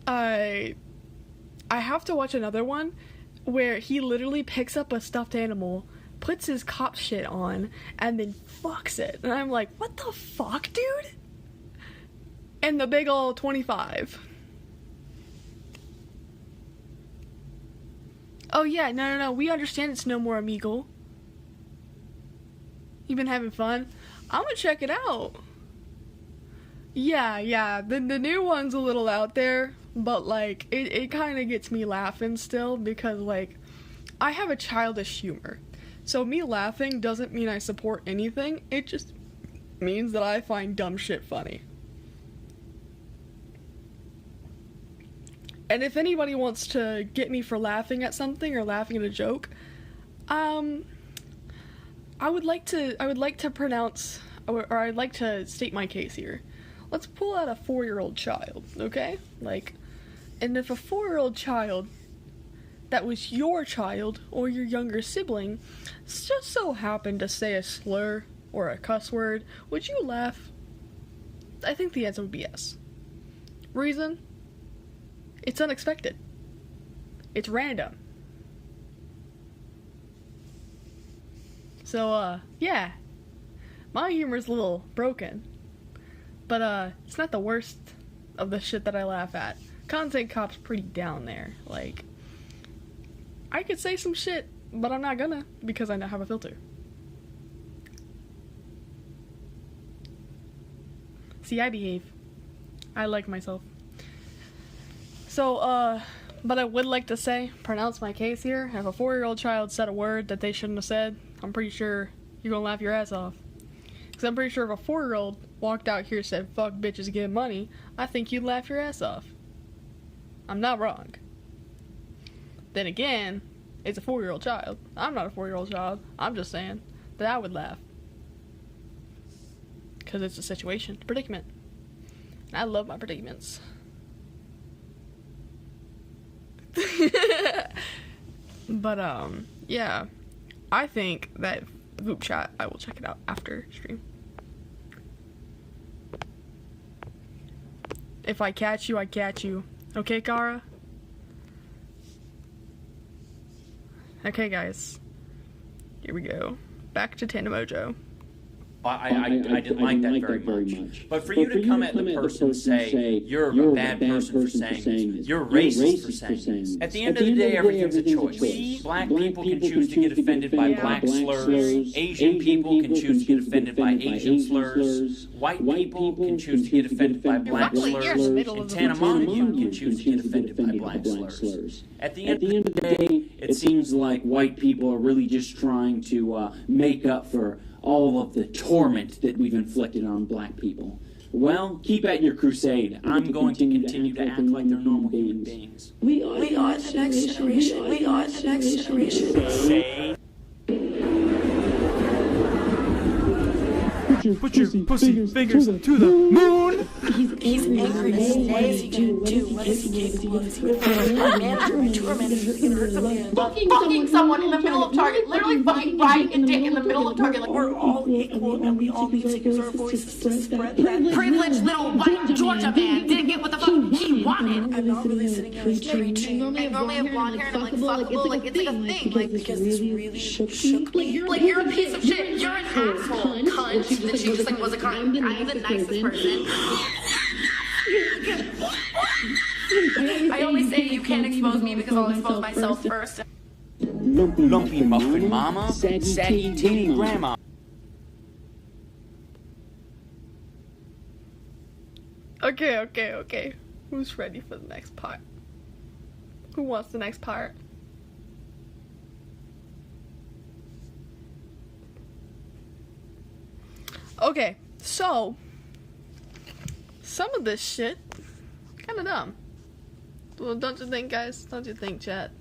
I have to watch another one where he literally picks up a stuffed animal, puts his cop shit on, and then fucks it. And I'm like, what the fuck, dude? And the big ol' 25. Oh yeah, no, we understand it's no more Omegle. You've been having fun? I'm gonna check it out. Yeah, the new one's a little out there, but like, it kinda gets me laughing still, because like, I have a childish humor. So me laughing doesn't mean I support anything, it just means that I find dumb shit funny. And if anybody wants to get me for laughing at something or laughing at a joke, I would like to pronounce, or I'd like to state my case here. Let's pull out a 4-year-old child, okay? Like, and if a 4-year-old child that was your child or your younger sibling just so happened to say a slur or a cuss word, would you laugh? I think the answer would be yes. Reason? It's unexpected. It's random. So, yeah. My humor's a little broken. But it's not the worst of the shit that I laugh at. Content Cop's pretty down there. Like, I could say some shit, but I'm not gonna because I don't have a filter. See, I behave. I like myself. So, but I would like to say, pronounce my case here. If a 4-year-old child said a word that they shouldn't have said, I'm pretty sure you're gonna laugh your ass off. Because I'm pretty sure if a 4-year-old walked out here and said, fuck bitches, get money, I think you'd laugh your ass off. I'm not wrong. Then again, it's a 4-year-old child. I'm not a 4-year-old child. I'm just saying that I would laugh. Because it's a situation, a predicament. And I love my predicaments. But, yeah. I think that Voop Chat, I will check it out after stream. If I catch you, I catch you. Okay, Kara? Okay, guys. Here we go. Back to Tandem Mojo. I didn't like that very much. But for you to come at the person and say, you're a bad person for saying this, you're racist for saying this. At the end of the day, everything's a choice. Black people can choose to get offended by black slurs. Asian people can choose to get offended by Asian slurs. White people can choose to get offended by black slurs. And Tanamonian can choose to get offended by black slurs. At the end of the day, it seems like white people are really just trying to make up for all of the torment that we've inflicted on black people. Well, keep at your crusade. I'm going to continue to act like they're normal human beings. We are the next generation. We are the next generation. Say. Put your pussy fingers to the moon! He's angry. What is he gonna do? What is he capable of? My tour manager is gonna hurt someone. Fucking someone in the middle of Target. Literally fucking riding a dick in the middle of Target. Like, We're all equal and we all need to use our voices to spread that. privileged little white Georgia man didn't get what the fuck he wanted. I'm not really sitting here like preaching. I normally have blonde hair and I'm like, fuckable. Like, it's like a thing. Like, Because this really shook me. like, you're a piece of shit. You're an asshole. Cunt. Then she just like was a cunt. I'm the nicest person. I always say you can't expose me because I'll expose myself first. Lumpy muffin mama, saggy teeny grandma. Okay. Who's ready for the next part? Who wants the next part? Okay, so some of this shit kind of dumb. Well, don't you think, guys? Don't you think, chat?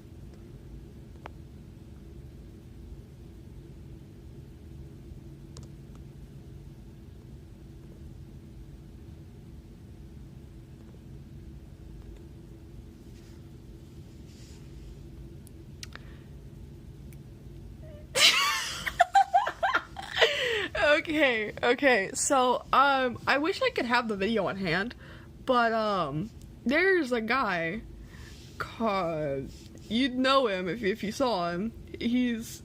Okay, so, I wish I could have the video on hand, but, there's a guy called, you'd know him if you saw him, he's,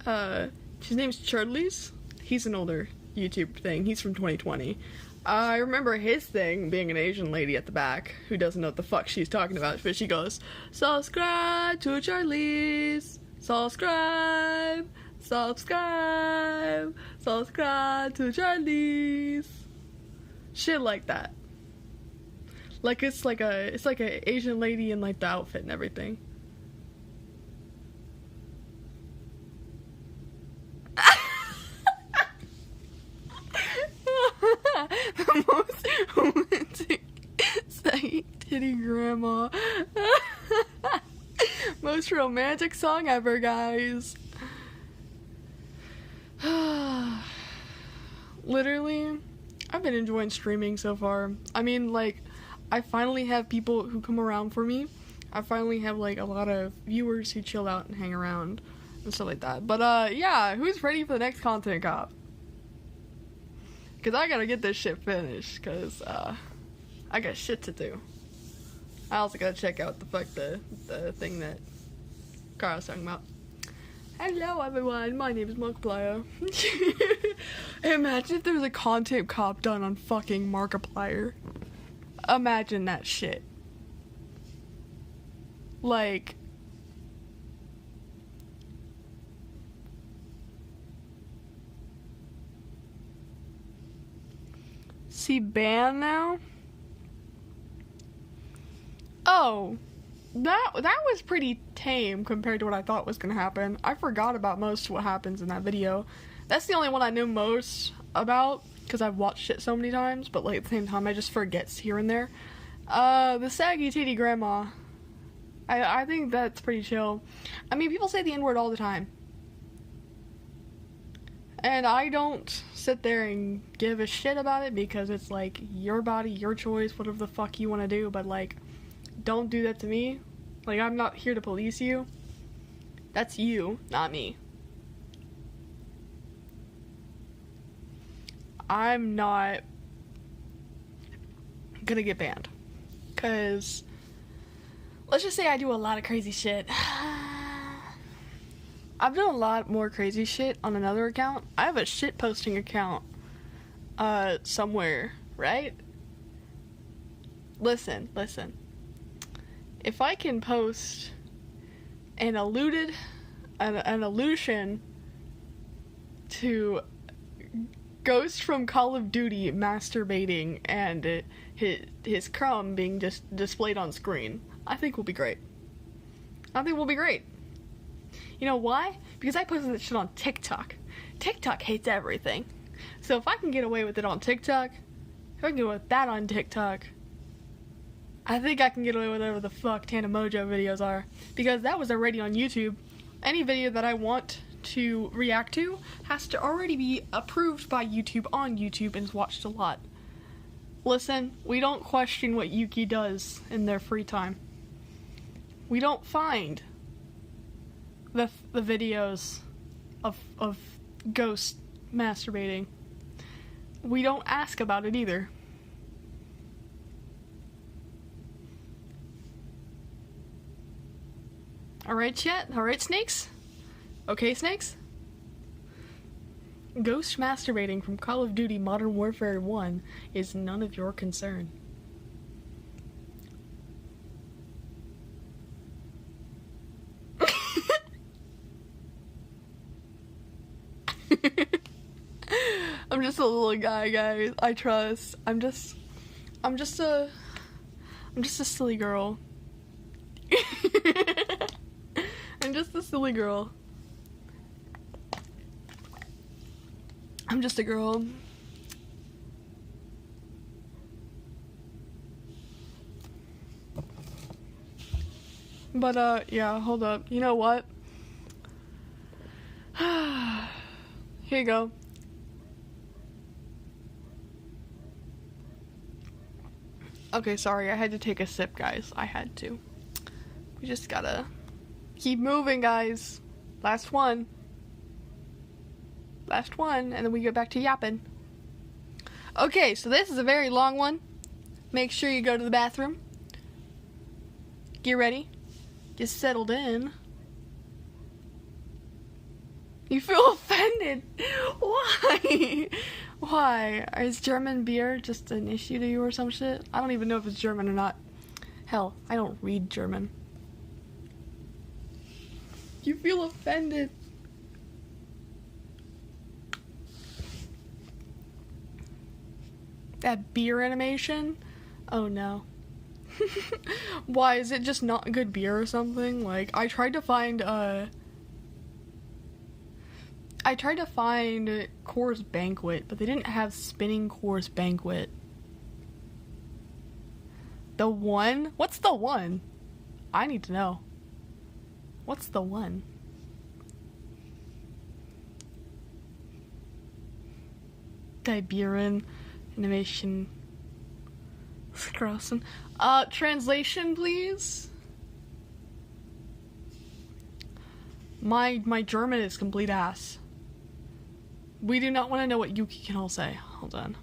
his name's Chudley's, he's an older YouTube thing, he's from 2020, I remember his thing being an Asian lady at the back, who doesn't know what the fuck she's talking about, but she goes, subscribe to Chudley's, subscribe to Charlie's. Shit like that. Like it's like a Asian lady in like the outfit and everything. The most romantic saggy titty grandma. Most romantic song ever, guys. Literally, I've been enjoying streaming so far. I mean, like, I finally have people who come around for me. I finally have, like, a lot of viewers who chill out and hang around and stuff like that. But, yeah, who's ready for the next content cop? Because I gotta get this shit finished, because, I got shit to do. I also gotta check out the thing that Kara's talking about. Hello everyone, my name is Markiplier. Imagine if there was a content cop done on fucking Markiplier. Imagine that shit. Like... See, banned now? Oh, that was pretty tame compared to what I thought was gonna happen. I forgot about most of what happens in that video. That's the only one I know most about, because I've watched it so many times, but like at the same time I just forget here and there. The saggy titty grandma. I think that's pretty chill. I mean, people say the N-word all the time. And I don't sit there and give a shit about it because it's like your body, your choice, whatever the fuck you want to do, but like, don't do that to me. Like, I'm not here to police you. That's you, not me. I'm not gonna get banned. Cause, let's just say I do a lot of crazy shit. I've done a lot more crazy shit on another account. I have a shit posting account, somewhere, right? Listen. If I can post an allusion to Ghost from Call of Duty masturbating and his crumb being just displayed on screen, I think will be great. You know why? Because I posted that shit on TikTok. TikTok hates everything. So if I can get away with it on TikTok, if I can get away with that on TikTok, I think I can get away with whatever the fuck Tandem Mojo videos are. Because that was already on YouTube. Any video that I want to react to has to already be approved by YouTube on YouTube and is watched a lot. Listen, we don't question what Yuki does in their free time. We don't find the videos of Ghost masturbating. We don't ask about it either. Alright, chat? Alright, snakes? Okay, snakes? Ghost masturbating from Call of Duty Modern Warfare 1 is none of your concern. I'm just a little guy, guys. I trust. I'm just a silly girl. I'm just a silly girl. I'm just a girl. But, yeah, hold up. You know what? Here you go. Okay, sorry, I had to take a sip, guys. I had to. We just gotta keep moving, guys. Last one. Last one, and then we go back to yapping. Okay, so this is a very long one. Make sure you go to the bathroom. Get ready. Get settled in. You feel offended. Why? Why? Is German beer just an issue to you or some shit? I don't even know if it's German or not. Hell, I don't read German. You feel offended. That beer animation? Oh no. Why, is it just not good beer or something? Like, I tried to find Coors Banquet, but they didn't have spinning Coors Banquet. The one? What's the one? I need to know. What's the one? Tiberan animation. Grossen. Translation, please? My German is complete ass. We do not want to know what Yuki can all say. Hold on.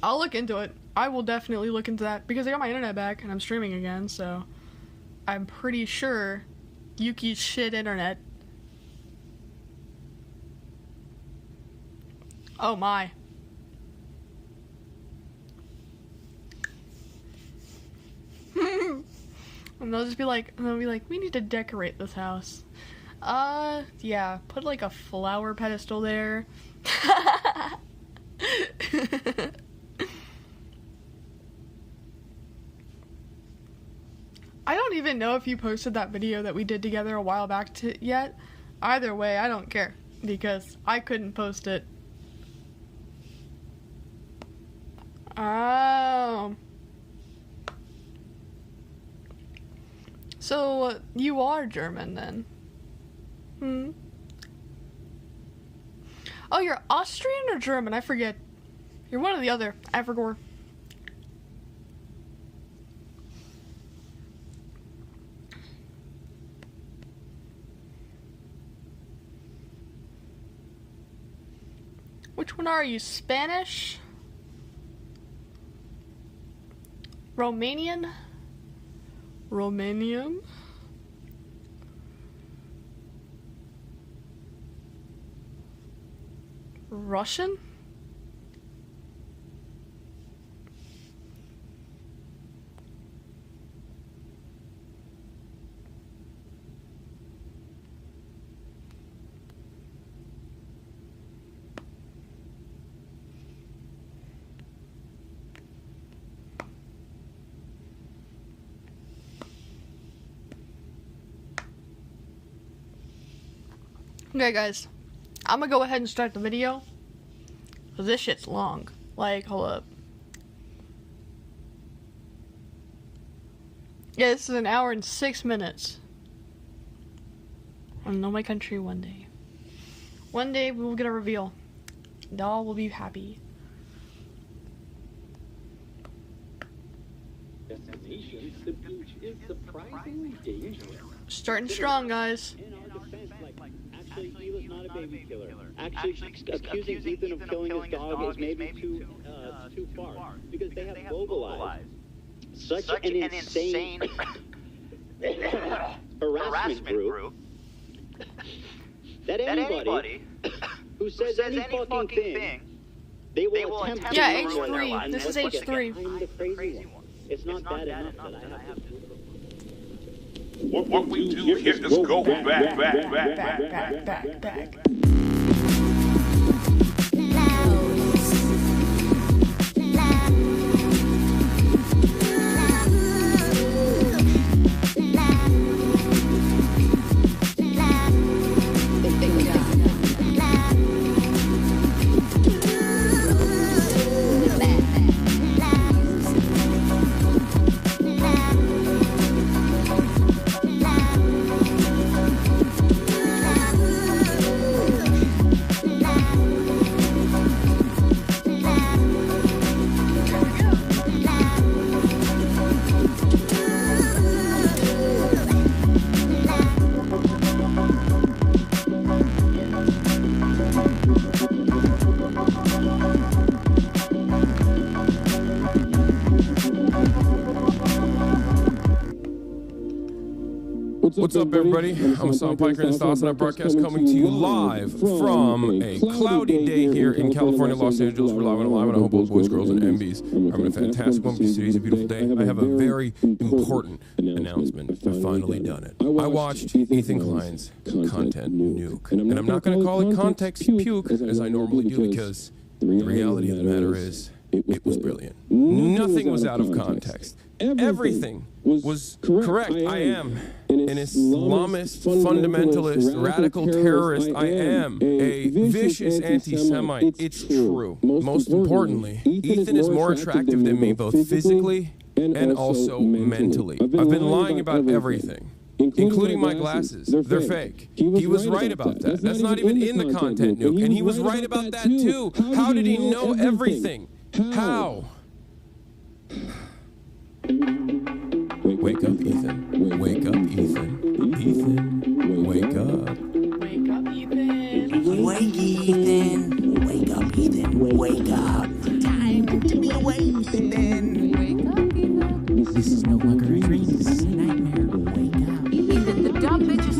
I'll look into it. I will definitely look into that because I got my internet back and I'm streaming again, so I'm pretty sure Yuki's shit internet. Oh my. And they'll just be like, we need to decorate this house. Yeah, put like a flower pedestal there. I don't even know if you posted that video that we did together a while back yet. Either way, I don't care, because I couldn't post it. Oh. So, you are German then? Hmm? Oh, you're Austrian or German? I forget. You're one or the other. I forgot. Which one are you? Spanish? Romanian? Romanian? Russian? Okay, guys, I'm gonna go ahead and start the video, because this shit's long. Like, hold up. Yeah, this is 1 hour and 6 minutes. I'll know my country one day. One day we will get a reveal, and all will be happy. The beach is surprisingly dangerous. Starting strong, guys. Actually, he was not a baby killer. Actually, accusing Ethan of killing his dog is maybe too far, because they have mobilized such an insane harassment group that anybody who says any fucking thing, they will attempt to yeah, ruin their life. H3. This is H3. I'm the crazy one. It's not bad enough that I have to. What we do here is go back. What's up, everybody? I'm Hassan Piker in the Stars, and I broadcast coming to you live from a cloudy day here in California, Los Angeles. We're live and alive, and I hope all boys, girls, and MBs are having a fantastic one because today's a beautiful day. I have a very important announcement. I've finally done it. I watched Ethan Klein's Content Nuke, and I'm not going to call it Context Puke, as I normally do, because the reality of the matter is, it was brilliant. Nothing was out of context. Everything was correct. I am an Islamist, fundamentalist, radical terrorist. I am a vicious anti-Semite. It's true. Most importantly, Ethan is more attractive than me, both physically and also mentally. I've been lying about everything, including my glasses. They're fake. He was right about that. That's not even in the Content Nuke, and he was right about that too. How did he know everything? How? Wake up, Ethan. Wake up, Ethan. Ethan, wake up. Wake up, Ethan. Wake, Ethan. Wake up, Ethan. Wake up. Time to be awake, Ethan. Wake up, Ethan. This is no longer a dream. This is a nightmare. Wake up. Ethan, the dumb bitch is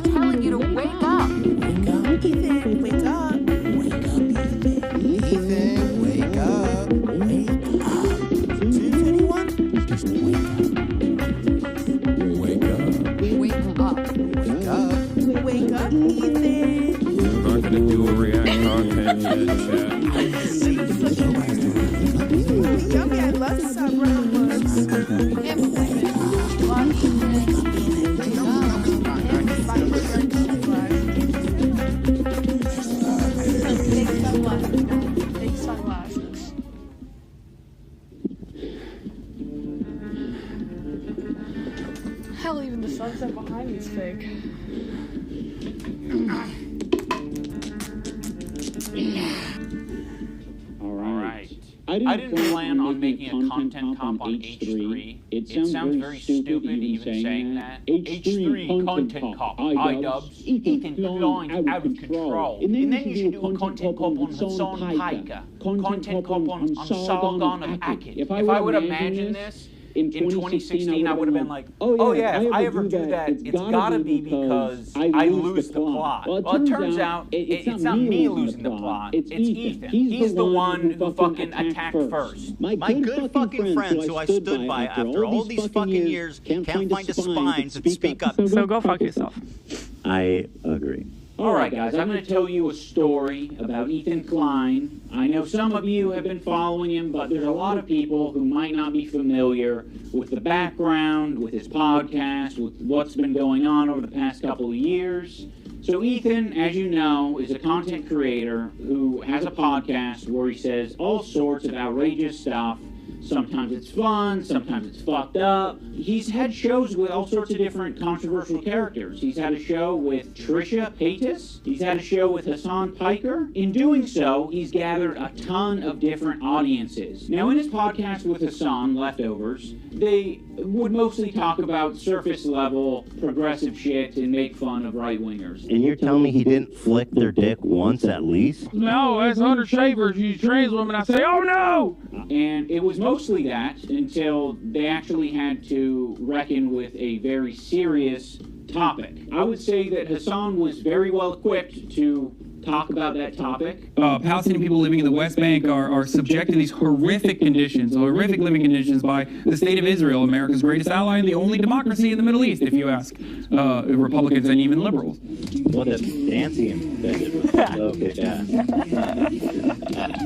Yummy, I love to sound brown Take sunglasses. Hell, even the sunset behind me is fake. Alright. I didn't plan on making a content comp on H3. It sounds very stupid even saying that. H3 content comp, iDubbbz, Ethan flying out of control. And then you should do a content comp on Hassan Piker, content comp on Sargon of Akkad. If I would imagine this, in 2016, I would have been like, oh yeah, if I ever do that, it's gotta be because I lose the plot. Well, it turns out it's not me losing the plot, it's Ethan. He's the one who fucking attacked first. My good fucking friends who I stood by after all these fucking years can't find a spine to speak up. So go fuck yourself. I agree. Alright guys, I'm going to tell you a story about Ethan Klein. I know some of you have been following him, but there's a lot of people who might not be familiar with the background, with his podcast, with what's been going on over the past couple of years. So Ethan, as you know, is a content creator who has a podcast where he says all sorts of outrageous stuff. Sometimes it's fun, sometimes it's fucked up. He's had shows with all sorts of different controversial characters. He's had a show with Trisha Paytas. He's had a show with Hassan Piker. In doing so, he's gathered a ton of different audiences. Now, in his podcast with Hassan, Leftovers, they would mostly talk about surface-level progressive shit and make fun of right-wingers. And you're telling me he didn't flick their dick once at least? No, as 100 shavers use trans women, I say, oh no! And it was mostly that until they actually had to reckon with a very serious topic. I would say that Hassan was very well equipped to talk about that topic. Palestinian people living in the West Bank are subject to these horrific conditions, horrific living conditions by the state of Israel, America's greatest ally and the only democracy in the Middle East, if you ask Republicans and even liberals. What a fancy invented. Okay, yeah.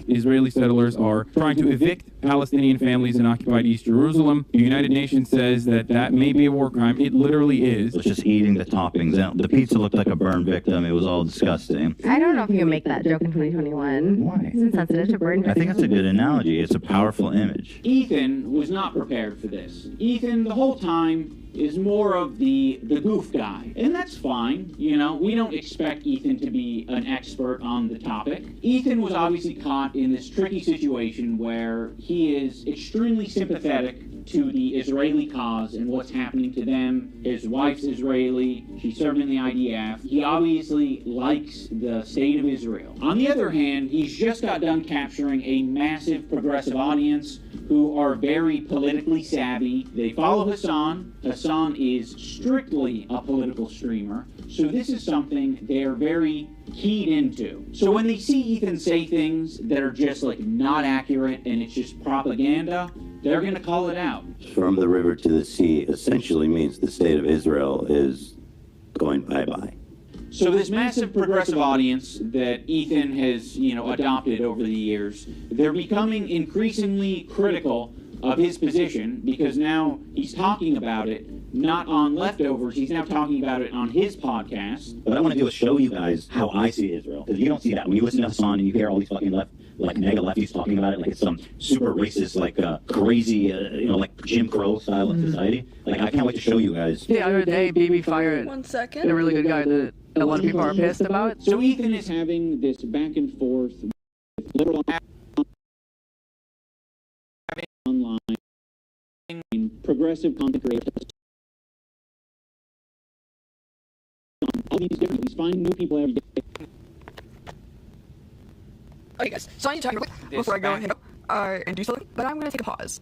Israeli settlers are trying to evict Palestinian families in occupied East Jerusalem. The United Nations says that that may be a war crime. It literally is. It was just eating the toppings out. The pizza looked like a burn victim. It was all disgusting. I don't know if you can make that joke in 2021. Why? It's insensitive to burn. I think that's a good analogy. It's a powerful image. Ethan was not prepared for this. Ethan, the whole time, is more of the goof guy. And that's fine, you know. We don't expect Ethan to be an expert on the topic. Ethan was obviously caught in this tricky situation where he is extremely sympathetic to the Israeli cause and what's happening to them. His wife's Israeli. She served in the IDF. He obviously likes the state of Israel. On the other hand, he's just got done capturing a massive progressive audience who are very politically savvy. They follow Hassan. Hassan is strictly a political streamer. So this is something they're very keyed into. So when they see Ethan say things that are just like not accurate and it's just propaganda, they're going to call it out. From the river to the sea essentially means the state of Israel is going bye-bye. So this massive progressive audience that Ethan has, adopted over the years, they're becoming increasingly critical of his position because now he's talking about it not on Leftovers, he's now talking about it on his podcast. What I want to do is show you guys how I see Israel, because you don't see that. When you listen to Hassan and you hear all these fucking mega lefties talking about it like it's some super racist, crazy, like Jim Crow style of society. Like, I can't wait to show you guys. The other day, BB fired 1 second. a really good guy that a lot of people are pissed about. So Ethan is having this back and forth with liberal online progressive content creators. All these different, he's finding new people every day. Okay guys, so I need to talk real quick before I go and do something, but I'm going to take a pause.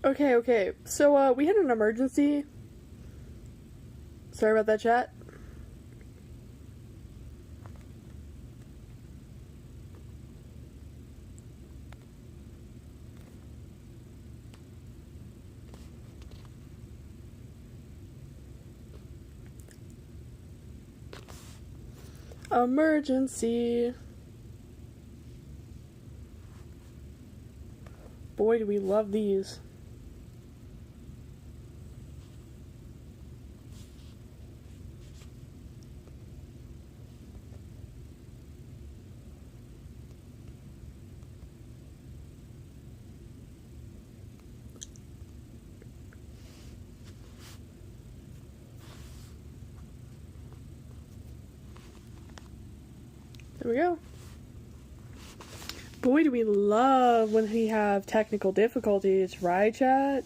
Okay, so we had an emergency. Sorry about that, chat. Emergency. Boy, do we love these. There we go. Boy, do we love when we have technical difficulties, right, chat?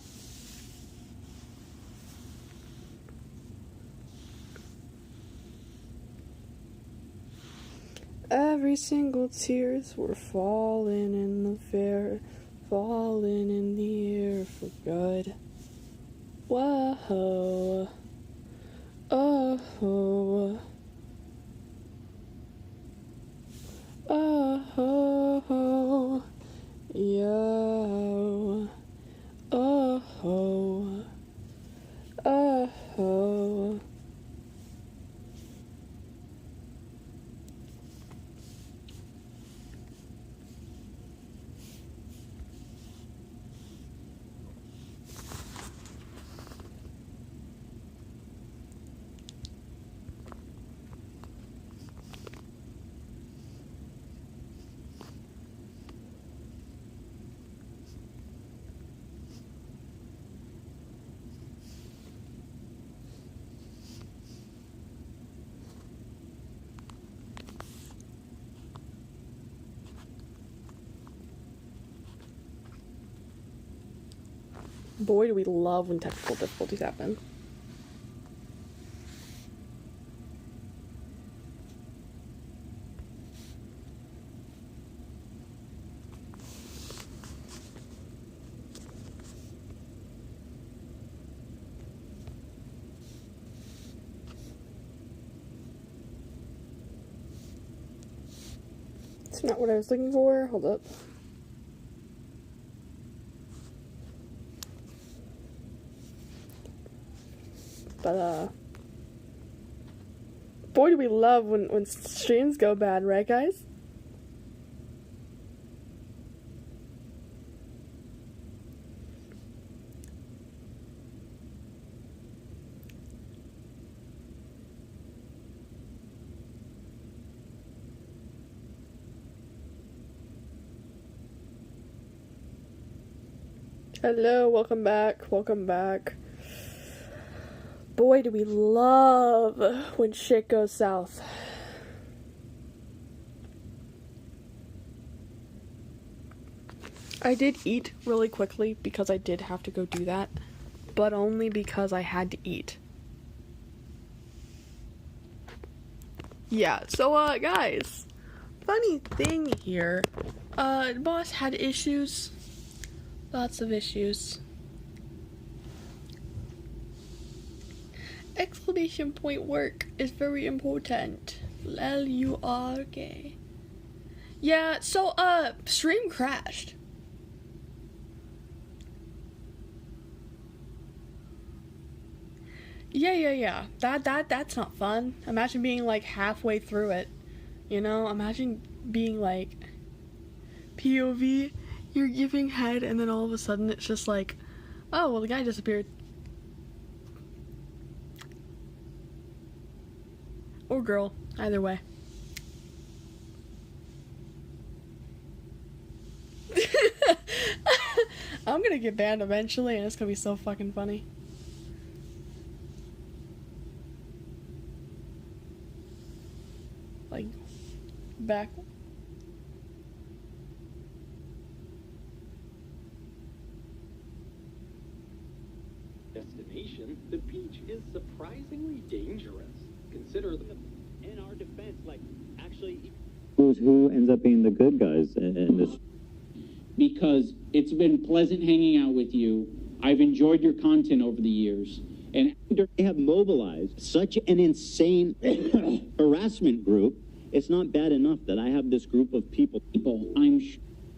Every single tears were falling in the fair, falling in the air for good. Whoa. Oh. Oh, yo, oh, oh. Boy, do we love when technical difficulties happen. It's not what I was looking for. Hold up. But, boy, do we love when streams go bad, right, guys? Hello, welcome back, welcome back. Boy, do we love when shit goes south. I did eat really quickly because I did have to go do that, but only because I had to eat. Yeah, so, guys, funny thing here, boss had issues, lots of issues. Exclamation point work is very important. L-U-R-K. Yeah, so, stream crashed. Yeah. That's not fun. Imagine being, like, halfway through it. You know? Imagine being, like, POV, you're giving head, and then all of a sudden it's just like, oh, well, the guy disappeared. Or girl, either way. I'm gonna get banned eventually, and it's gonna be so fucking funny. Like, back. Destination, the beach is surprisingly dangerous. Consider them in our defense, like, actually... Who ends up being the good guys in this? Because it's been pleasant hanging out with you. I've enjoyed your content over the years. And they have mobilized such an insane harassment group. It's not bad enough that I have this group of people. I'm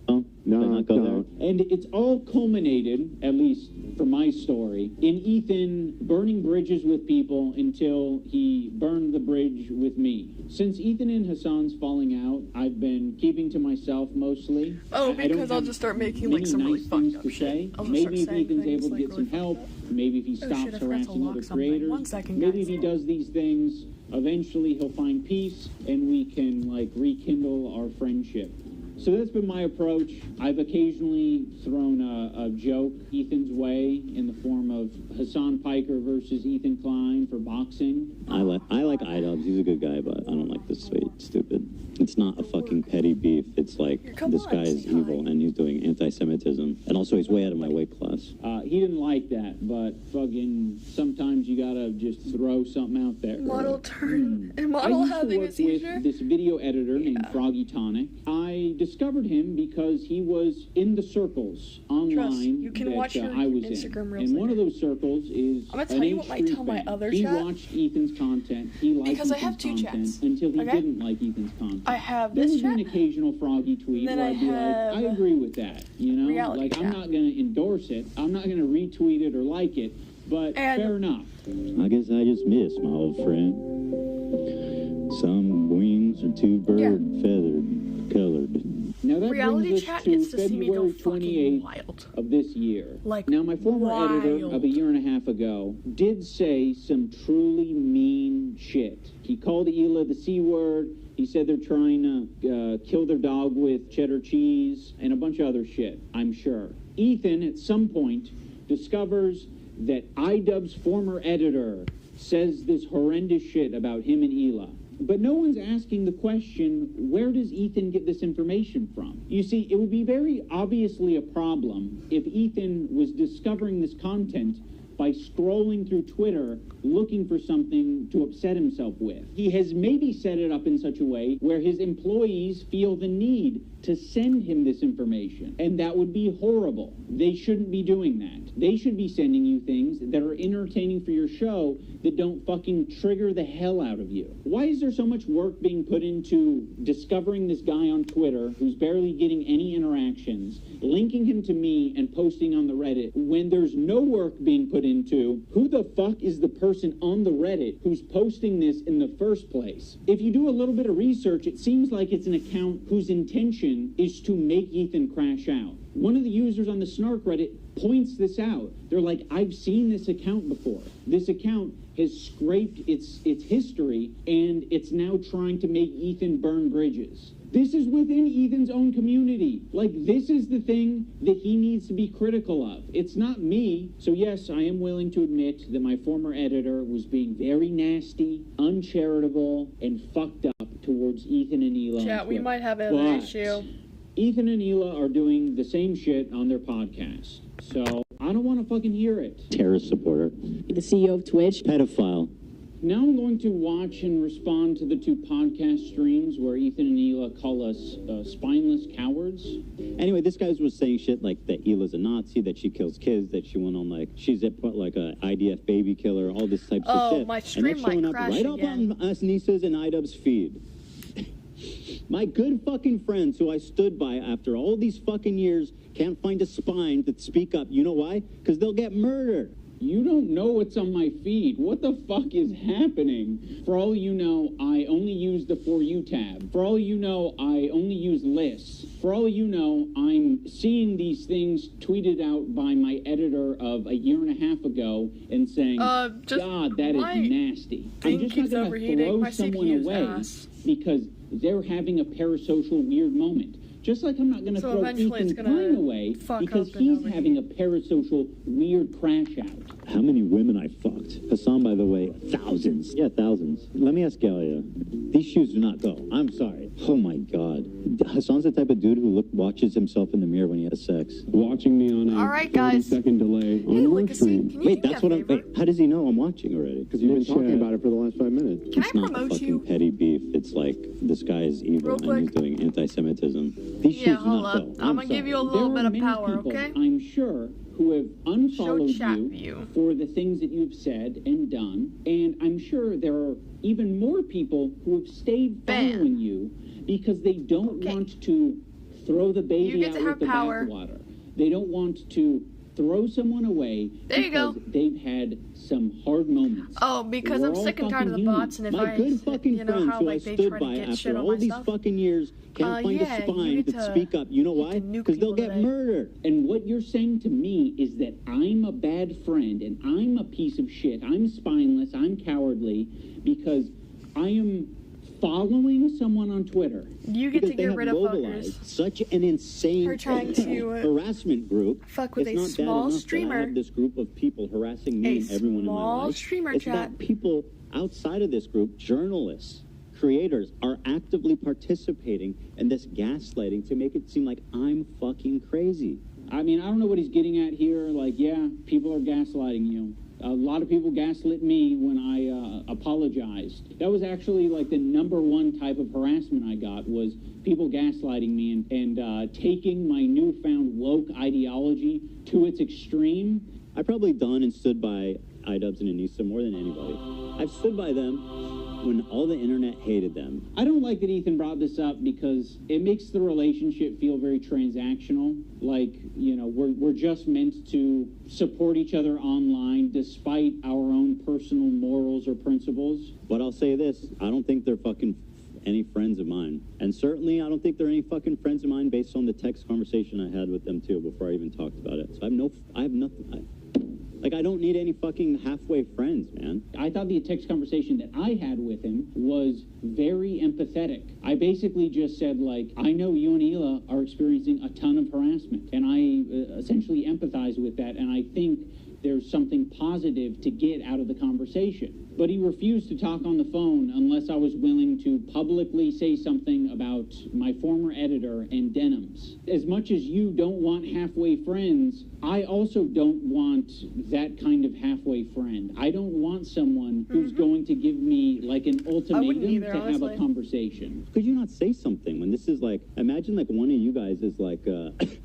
No, not go there. And it's all culminated, at least for my story, in Ethan burning bridges with people until he burned the bridge with me. Since Ethan and Hassan's falling out, I've been keeping to myself mostly. Oh, I don't because I'll have just start making many like some really nice fucked things up to shit. say. I'll just Maybe if start saying Ethan's things able to like get really some help, fucked up. maybe if he Oh, shit, stops I forgot to harassing lock other something. creators, 1 second, maybe guys. if he does these things, eventually he'll find peace and we can like rekindle our friendship. So that's been my approach. I've occasionally thrown a joke Ethan's way in the form of Hassan Piker versus Ethan Klein for boxing. I like iDubbbz. He's a good guy, but I don't like this stupid. It's not a fucking petty beef. It's like this guy is evil and he's doing anti-Semitism, and also he's way out of my weight class. He didn't like that, but fucking sometimes you gotta just throw something out there. Model turn and I model used to having a work seizure. with this video editor named Froggy Tonic. I discovered him because he was in the circles online you can that watch your I was Instagram in. reels And one of those circles is I'm gonna tell you what I tell my other He chat. watched Ethan's content. He liked Because I Ethan's have two content chats, until he okay? didn't like Ethan's content. I have There this would be an chat. occasional Froggy tweet Then where I I'd be have like, I agree with that. You know, reality like I'm chat. not gonna endorse it. I'm not gonna retweet it or like it. But fair enough. I guess I just missed my old friend. Some wings are too feathered, colored. Now that Reality brings us chat to gets to see me go February fucking 28th wild. of this year. Like, now, my former editor wild. of a year and a half ago did say some truly mean shit. He called Hila the C word. He said they're trying to kill their dog with cheddar cheese and a bunch of other shit, I'm sure. Ethan, at some point, discovers that iDubbbz's former editor says this horrendous shit about him and Hila. But no one's asking the question, where does Ethan get this information from? You see, it would be very obviously a problem if Ethan was discovering this content by scrolling through Twitter looking for something to upset himself with. He has maybe set it up in such a way where his employees feel the need to send him this information, and that would be horrible. They shouldn't be doing that. They should be sending you things that are entertaining for your show that don't fucking trigger the hell out of you. Why is there so much work being put into discovering this guy on Twitter who's barely getting any interactions, linking him to me and posting on the Reddit, when there's no work being put into who the fuck is the person on the Reddit who's posting this in the first place? If you do a little bit of research, it seems like it's an account whose intention is to make Ethan crash out. One of the users on the Snark Reddit points this out. They're like, I've seen this account before. This account has scraped its history, and it's now trying to make Ethan burn bridges. This is within Ethan's own community. Like, this is the thing that he needs to be critical of. It's not me. So yes, I am willing to admit that my former editor was being very nasty, uncharitable, and fucked up towards Ethan and Hila. Chat, we might have an But issue. Ethan and Hila are doing the same shit on their podcast. So I don't want to fucking hear it. Terrorist supporter. The CEO of Twitch. Pedophile. Now I'm going to watch and respond to the two podcast streams where Ethan and Hila call us spineless cowards. Anyway, this guy was saying shit like that Hila's a Nazi, that she kills kids, that she went on like, she's a IDF baby killer, all this types of shit. My and stream that's showing might up crash right again. up on us Nisa's and iDubbbz's feed. My good fucking friends who I stood by after all these fucking years can't find a spine to speak up. You know why? Because they'll get murdered. You don't know what's on my feed. What the fuck is happening? For all you know, I only use the For You tab. For all you know, I only use lists. For all you know, I'm seeing these things tweeted out by my editor of a year and a half ago and saying, God, that is nasty. I'm just not going to throw someone away because they're having a parasocial weird moment. Just like I'm not going to throw Ethan Klein away because he's having a parasocial weird crash out. How many women I fucked? Hassan, by the way, thousands. Yeah, thousands. Let me ask Galia. These shoes do not go. I'm sorry. Oh my God. Hassan's the type of dude who watches himself in the mirror when he has sex. Watching me on a All right, guys. 30-second delay on a work stream. Wait, that's what I'm. Wait, how does he know I'm watching already? Because you've been talking about it for the last 5 minutes. Can it's I not promote fucking you? petty beef. It's like this guy is evil Real and he's doing anti-Semitism. These shoes do hold not up. go. I'm gonna give you a little bit of power, people, okay? I'm sure, who have unfollowed chat you for the things that you've said and done, and I'm sure there are even more people who have stayed following you because they don't want to throw the You baby get out to with have the power. bathwater. They don't want to throw someone away There you go. because they've had some hard moments. Oh, because We're I'm all sick and tired of the fucking bots, and if human. My good fucking you know friends how who like I they stood try by to get after shit on all my these stuff. fucking years can't find yeah, a you spine get to to- speak up. You know why? to nuke Because they'll people get today. murdered. And what you're saying to me is that I'm a bad friend and I'm a piece of shit. I'm spineless. I'm cowardly because I am following someone on Twitter. You get because to they get have rid of mobilized fuckers. such an insane For trying to, harassment group. fuck with It's a not small bad enough streamer. that I have this group of people harassing me A and everyone in my small life. streamer It's chat. that people outside of this group, journalists, creators, are actively participating in this gaslighting to make it seem like I'm fucking crazy. I mean, I don't know what he's getting at here. Like, yeah, people are gaslighting you. A lot of people gaslit me when I apologized. That was actually like the #1 type of harassment I got was people gaslighting me and taking my newfound woke ideology to its extreme. I've probably done and stood by iDubbbz and Anissa more than anybody. I've stood by them when all the internet hated them. I don't like that Ethan brought this up because it makes the relationship feel very transactional. Like, you know, we're just meant to support each other online despite our own personal morals or principles. But I'll say this, I don't think they're fucking any friends of mine. And certainly I don't think they're any fucking friends of mine based on the text conversation I had with them too before I even talked about it. So I have nothing. I don't need any fucking halfway friends, man. I thought the text conversation that I had with him was very empathetic. I basically just said, like, I know you and Hila are experiencing a ton of harassment, and I essentially empathize with that, and I think there's something positive to get out of the conversation. But he refused to talk on the phone unless I was willing to publicly say something about my former editor and denims. As much as you don't want halfway friends, I also don't want that kind of halfway friend. I don't want someone who's going to give me like an ultimatum either, to have honestly. a conversation. Could you not say something when this is like, imagine like one of you guys is like,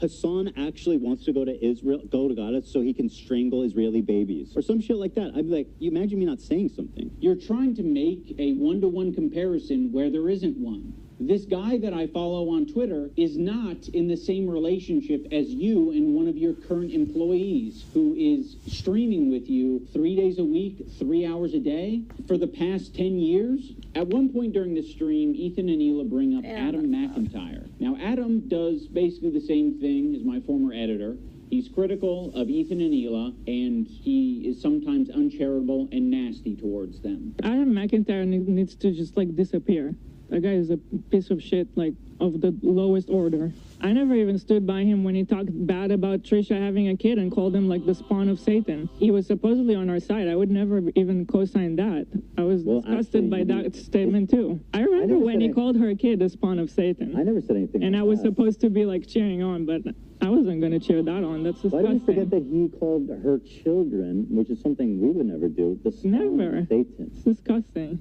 Hassan actually wants to go to Israel, go to Gaza so he can strangle Israeli babies or some shit like that. I'd be like, you imagine me not saying something. You're trying to make a one-to-one comparison where there isn't one. This guy that I follow on Twitter is not in the same relationship as you and one of your current employees who is streaming with you 3 days a week, 3 hours a day for the past 10 years. At one point during the stream, Ethan and Hila bring up Adam McIntyre. Now, Adam does basically the same thing as my former editor. He's critical of Ethan and Hila, and he is sometimes uncharitable and nasty towards them. Adam McIntyre needs to just like disappear. That guy is a piece of shit, like of the lowest order. I never even stood by him when he talked bad about Trisha having a kid and called him like the spawn of Satan. He was supposedly on our side. I would never even co-sign that. I was disgusted by that statement too. I remember when he called her kid the spawn of Satan. I never said anything. And like I was that. supposed to be like cheering on, but I wasn't going to cheer that on. That's Why disgusting. do you forget that he called her children, which is something we would never do, the spawn Never. of Satan? It's disgusting.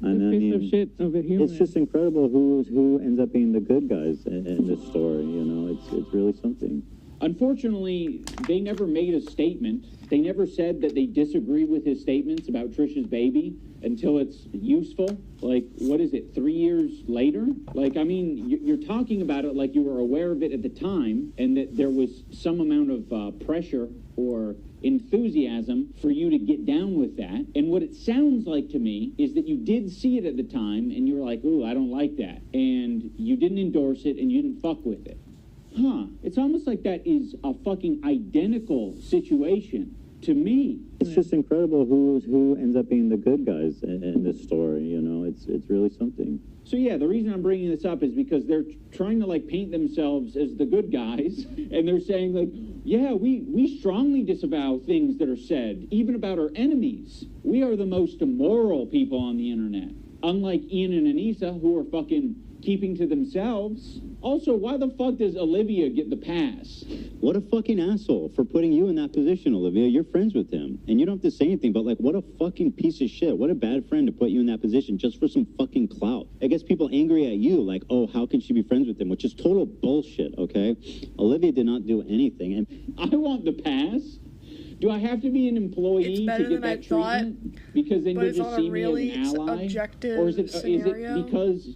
And I piece of mean, shit of a human. it's just incredible who ends up being the good guys in this story. You know, it's really something. Unfortunately, they never made a statement. They never said that they disagree with his statements about Trisha's baby until it's useful. Like, what is it, 3 years later? Like, I mean, you're talking about it like you were aware of it at the time and that there was some amount of pressure or enthusiasm for you to get down with that. And what it sounds like to me is that you did see it at the time and you were like, ooh, I don't like that. And you didn't endorse it and you didn't fuck with it. Huh. It's almost like that is a fucking identical situation to me. It's just incredible who ends up being the good guys in this story. You know, it's really something. So yeah, the reason I'm bringing this up is because they're trying to like paint themselves as the good guys, and they're saying like, yeah, we strongly disavow things that are said, even about our enemies. We are the most immoral people on the internet. Unlike Ian and Anissa, who are fucking keeping to themselves. Also, why the fuck does Olivia get the pass? What a fucking asshole for putting you in that position, Olivia. You're friends with him. And you don't have to say anything, but like, what a fucking piece of shit. What a bad friend to put you in that position just for some fucking clout. It gets people angry at you, like, oh, how can she be friends with him? Which is total bullshit, okay? Olivia did not do anything. And I want the pass. Do I have to be an employee to better get than that I thought, treatment? Because then but you'll it's just on a see really me as an ally? objective Or is it scenario. because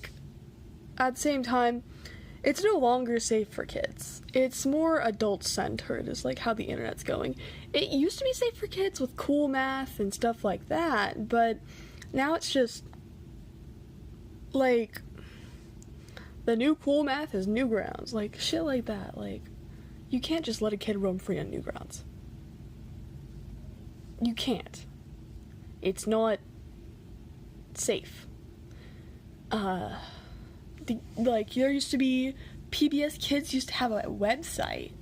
like, at the same time, it's no longer safe for kids. It's more adult-centered, is like how the internet's going. It used to be safe for kids with cool math and stuff like that, but now it's just, like, the new cool math is Newgrounds. Like, shit like that. Like, you can't just let a kid roam free on Newgrounds. You can't. It's not safe. Like, there used to be, PBS Kids used to have a website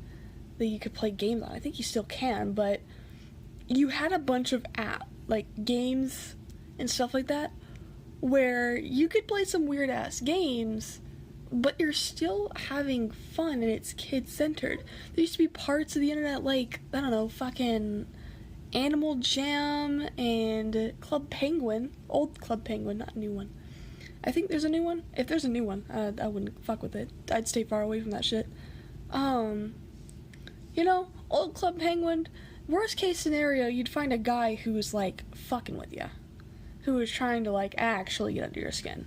that you could play games on. I think you still can, but you had a bunch of games and stuff like that, where you could play some weird-ass games, but you're still having fun and it's kid-centered. There used to be parts of the internet like, I don't know, fucking Animal Jam and Club Penguin. Old Club Penguin, not a new one. I think there's a new one. If there's a new one, I wouldn't fuck with it. I'd stay far away from that shit. You know, old Club Penguin. Worst case scenario, you'd find a guy who was, like, fucking with you. Who was trying to, like, actually get under your skin.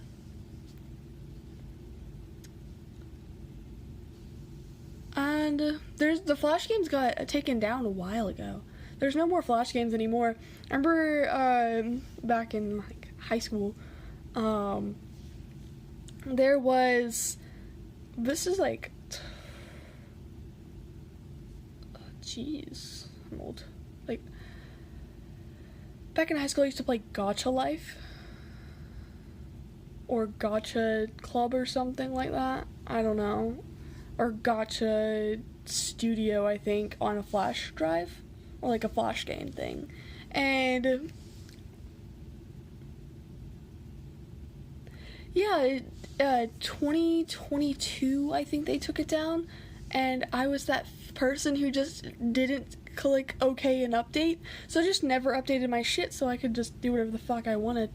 And the Flash games got taken down a while ago. There's no more Flash games anymore. I remember back in, like, high school, there was, this is like, jeez, I'm old. Like, back in high school I used to play Gacha Life, or Gacha Club or something like that, I don't know, or Gacha Studio, I think, on a flash drive, or like a flash game thing, and yeah, 2022, I think they took it down, and I was that person who just didn't click OK and update, so I just never updated my shit so I could just do whatever the fuck I wanted.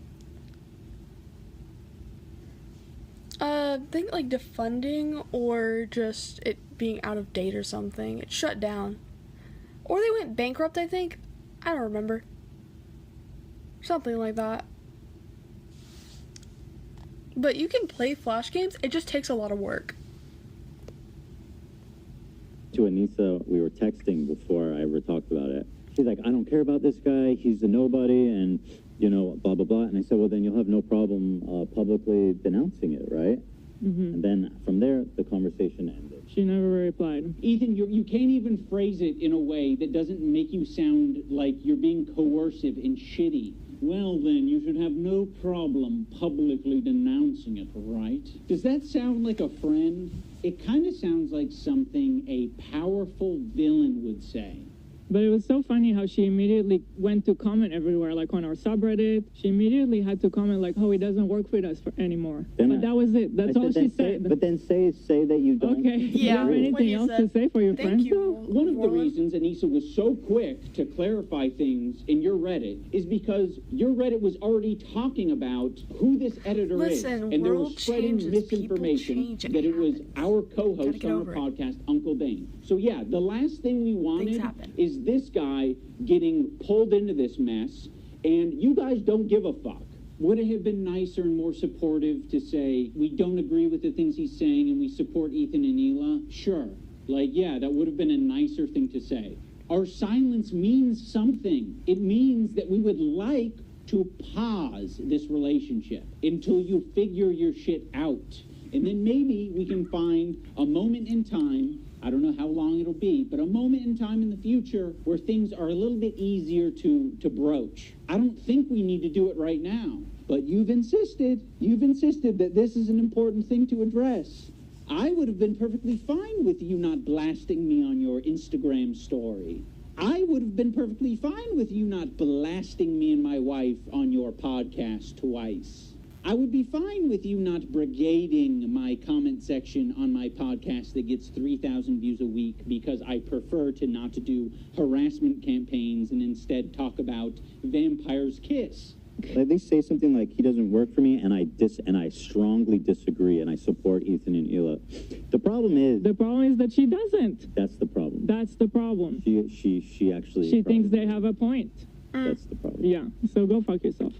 I think like defunding or just it being out of date or something. It shut down. Or they went bankrupt, I think. I don't remember. Something like that. But you can play Flash games, it just takes a lot of work. To Anissa, we were texting before I ever talked about it. She's like, I don't care about this guy, he's a nobody, and, you know, blah, blah, blah. And I said, well, then you'll have no problem publicly denouncing it, right? Mm-hmm. And then from there, the conversation ended. She never replied. Ethan, you can't even phrase it in a way that doesn't make you sound like you're being coercive and shitty. Well, then, you should have no problem publicly denouncing it, right? Does that sound like a friend? It kind of sounds like something a powerful villain would say. But it was so funny how she immediately went to comment everywhere, like on our subreddit. She immediately had to comment like, oh, it doesn't work with us anymore. But that was it. That's all she said. But then say that you don't. Okay. Yeah. Do you have anything else to say for your friends? One of the reasons Anissa was so quick to clarify things in your Reddit is because your Reddit was already talking about who this editor is. And there was spreading misinformation that it was our co-host on our podcast, Uncle Dane. So yeah, the last thing we wanted is this guy getting pulled into this mess, and you guys don't give a fuck. Would it have been nicer and more supportive to say, we don't agree with the things he's saying and we support Ethan and Hila? Sure. Like, yeah, that would have been a nicer thing to say. Our silence means something. It means that we would like to pause this relationship until you figure your shit out. And then maybe we can find a moment in time, I don't know how long it'll be, but a moment in time in the future where things are a little bit easier to broach. I don't think we need to do it right now, but you've insisted that this is an important thing to address. I would have been perfectly fine with you not blasting me on your Instagram story. I would have been perfectly fine with you not blasting me and my wife on your podcast twice. I would be fine with you not brigading my comment section on my podcast that gets 3,000 views a week because I prefer to not do harassment campaigns and instead talk about Vampire's Kiss. At least say something like he doesn't work for me, and I strongly disagree, and I support Ethan and Hila. The problem is that she doesn't. That's the problem. That's the problem. She actually. She thinks they have a point. That's the problem. Yeah. So go fuck yourself.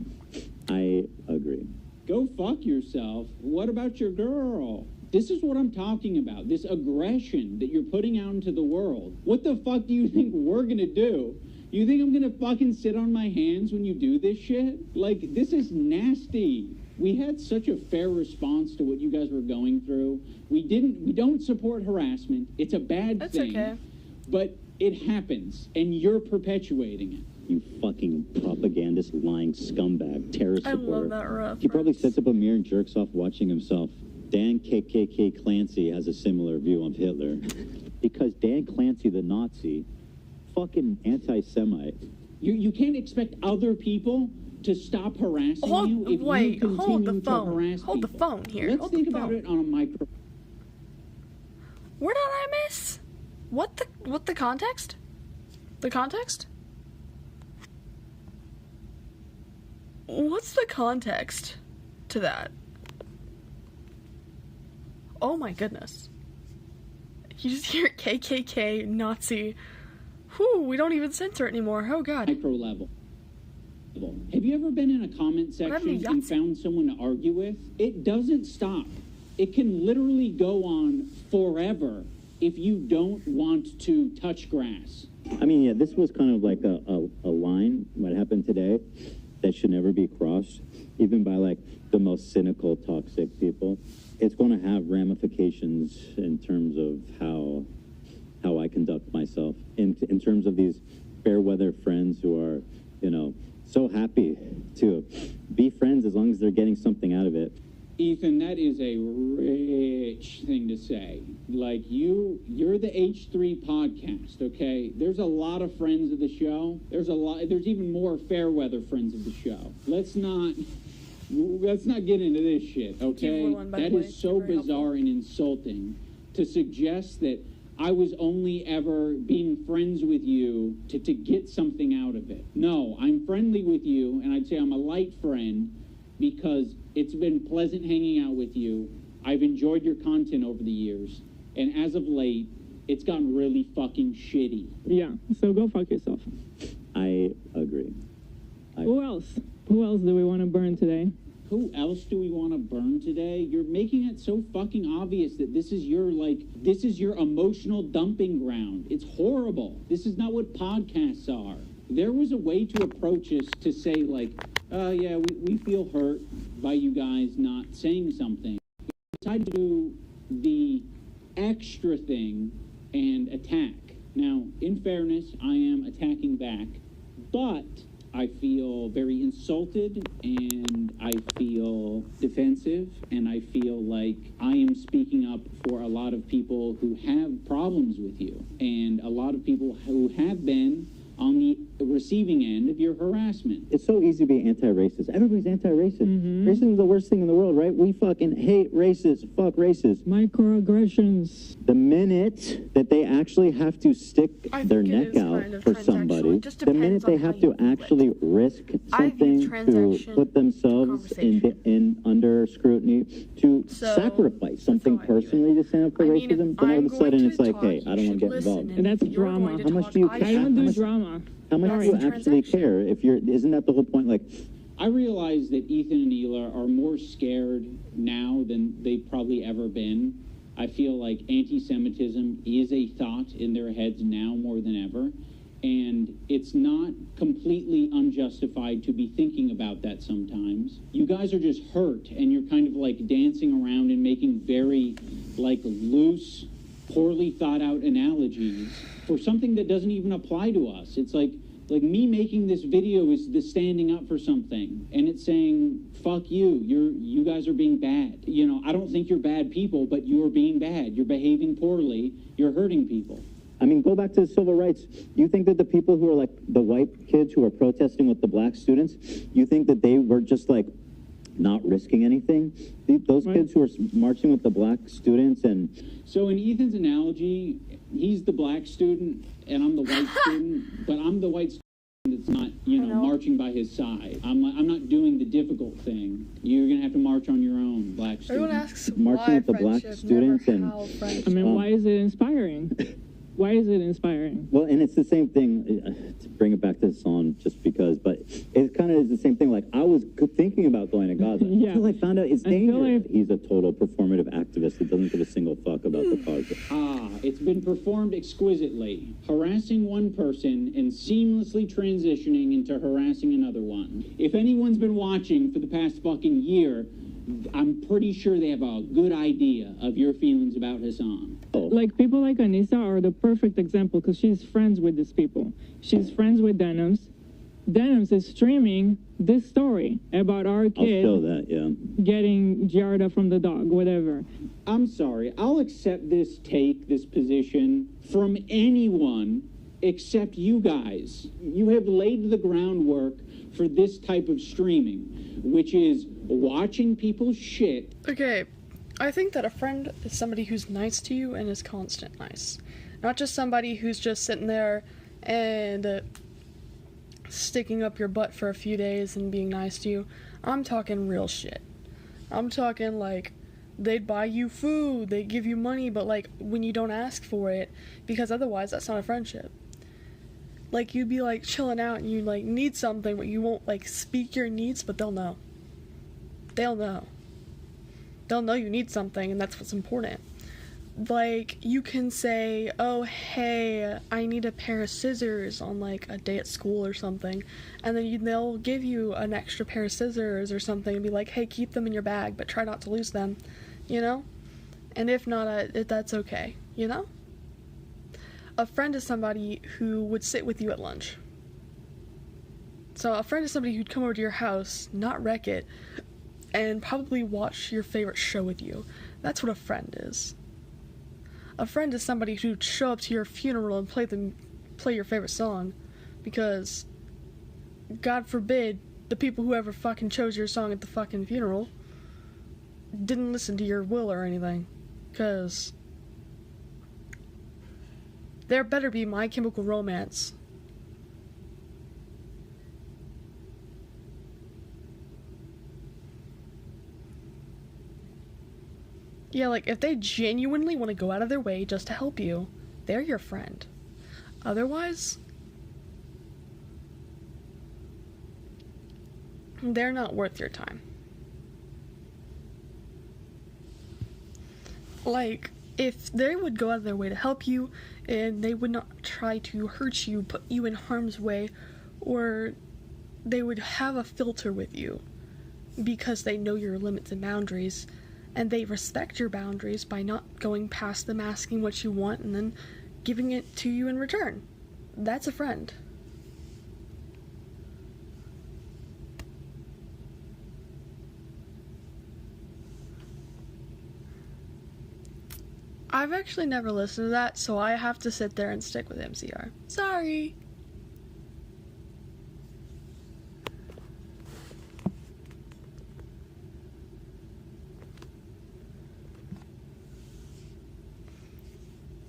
I agree. Go fuck yourself. What about your girl? This is what I'm talking about. This aggression that you're putting out into the world. What the fuck do you think we're gonna do You think I'm gonna fucking sit on my hands when you do this shit? Like, this is nasty. We had such a fair response to what you guys were going through. We don't support harassment. It's a bad thing. That's okay. But it happens, and you're perpetuating it. You fucking propagandist, lying scumbag, terrorist I supporter. love that reference. He probably sets up a mirror and jerks off watching himself. Dan KKK Clancy has a similar view of Hitler. Because Dan Clancy, the Nazi, fucking anti-Semite. You can't expect other people to stop harassing you if you continue hold the to phone. harass Hold the people. phone here. Let's hold think the about phone. it on a micro. Where did I miss? What the context? The context? What's the context to that? Oh my goodness. You just hear KKK, Nazi. Whew, we don't even censor it anymore. Oh god. Micro level. Have you ever been in a comment section and found someone to argue with? It doesn't stop. It can literally go on forever if you don't want to touch grass. I mean, yeah, this was kind of like a line, what happened today, that should never be crossed, even by like the most cynical, toxic people. It's going to have ramifications in terms of how I conduct myself, in terms of these fair weather friends who are, you know, so happy to be friends as long as they're getting something out of it. Ethan, that is a rich thing to say. Like, you're the H3 podcast, okay? There's a lot of friends of the show. There's even more fair weather friends of the show. Let's not get into this shit, okay? That is so bizarre and insulting to suggest that I was only ever being friends with you to get something out of it. No, I'm friendly with you, and I'd say I'm a light friend because it's been pleasant hanging out with you. I've enjoyed your content over the years, and as of late, it's gotten really fucking shitty. Yeah, so go fuck yourself. I agree. Who else? Who else do we want to burn today? Who else do we want to burn today? You're making it so fucking obvious that this is your emotional dumping ground. It's horrible. This is not what podcasts are. There was a way to approach us to say, like, yeah, we feel hurt by you guys not saying something. We decided to do the extra thing and attack. Now, in fairness, I am attacking back, but I feel very insulted, and I feel defensive, and I feel like I am speaking up for a lot of people who have problems with you, and a lot of people who have been on the receiving end of your harassment. It's so easy to be anti-racist. Everybody's anti-racist. Racism is the worst thing in the world, right? We fucking hate racists. Fuck racists. Microaggressions. The minute that they actually have to stick their neck out for somebody, the minute they have to actually risk something to put themselves in under scrutiny, to sacrifice something personally to stand up for racism, then all of a sudden it's like, hey, I don't want to get involved. And that's drama. How much do you care? I don't do drama. How much do you actually care? Isn't that the whole point? Like, I realize that Ethan and Hila are more scared now than they've probably ever been. I feel like anti-Semitism is a thought in their heads now more than ever. And it's not completely unjustified to be thinking about that sometimes. You guys are just hurt, and you're kind of like dancing around and making very like loose, poorly thought out analogies for something that doesn't even apply to us. It's like me making this video is the standing up for something, and it's saying, fuck you, you guys are being bad. You know, I don't think you're bad people, but you're being bad. You're behaving poorly. You're hurting people. I mean, go back to civil rights. You think that the people who are like the white kids who are protesting with the black students, you think that they were just like not risking anything? Those kids who are marching with the black students and... So in Ethan's analogy, he's the black student and I'm the white student, but I'm the white student that's not, you know, marching by his side. I'm not doing the difficult thing. You're going to have to march on your own, black student. Everyone asks marching with the black students and... I mean, why is it inspiring? Why is it inspiring? Well, and it's the same thing, to bring it back to the song just because, but it kind of is the same thing. Like, I was thinking about going to Gaza until I found out it's dangerous. He's a total performative activist that doesn't give a single fuck about the cause. It's been performed exquisitely, harassing one person and seamlessly transitioning into harassing another one. If anyone's been watching for the past fucking year, I'm pretty sure they have a good idea of your feelings about Hassan. Like, people like Anissa are the perfect example because she's friends with these people. She's friends with Denims. Denims is streaming this story about our kid I'll show that, getting Giarda from the dog, whatever. I'm sorry, I'll accept this position from anyone except you guys. You have laid the groundwork for this type of streaming, which is watching people shit. Okay, I think that a friend is somebody who's nice to you and is constant nice. Not just somebody who's just sitting there and sticking up your butt for a few days and being nice to you. I'm talking real shit. I'm talking like they'd buy you food, they give you money, but like when you don't ask for it, because otherwise that's not a friendship. Like, you'd be like chilling out and you like need something, but you won't like speak your needs, but they'll know. They'll know. They'll know you need something, and that's what's important. Like, you can say, oh, hey, I need a pair of scissors on like a day at school or something, and then they'll give you an extra pair of scissors or something and be like, hey, keep them in your bag, but try not to lose them, you know? And if not, that's okay, you know? A friend is somebody who would sit with you at lunch. So a friend is somebody who'd come over to your house, not wreck it, and probably watch your favorite show with you. That's what a friend is. A friend is somebody who'd show up to your funeral and play your favorite song, because, God forbid, the people who ever fucking chose your song at the fucking funeral didn't listen to your will or anything, because there better be My Chemical Romance. Yeah, like, if they genuinely want to go out of their way just to help you, they're your friend. Otherwise, they're not worth your time. Like, if they would go out of their way to help you, and they would not try to hurt you, put you in harm's way, or they would have a filter with you because they know your limits and boundaries, and they respect your boundaries by not going past them, asking what you want, and then giving it to you in return. That's a friend. I've actually never listened to that, so I have to sit there and stick with MCR. Sorry.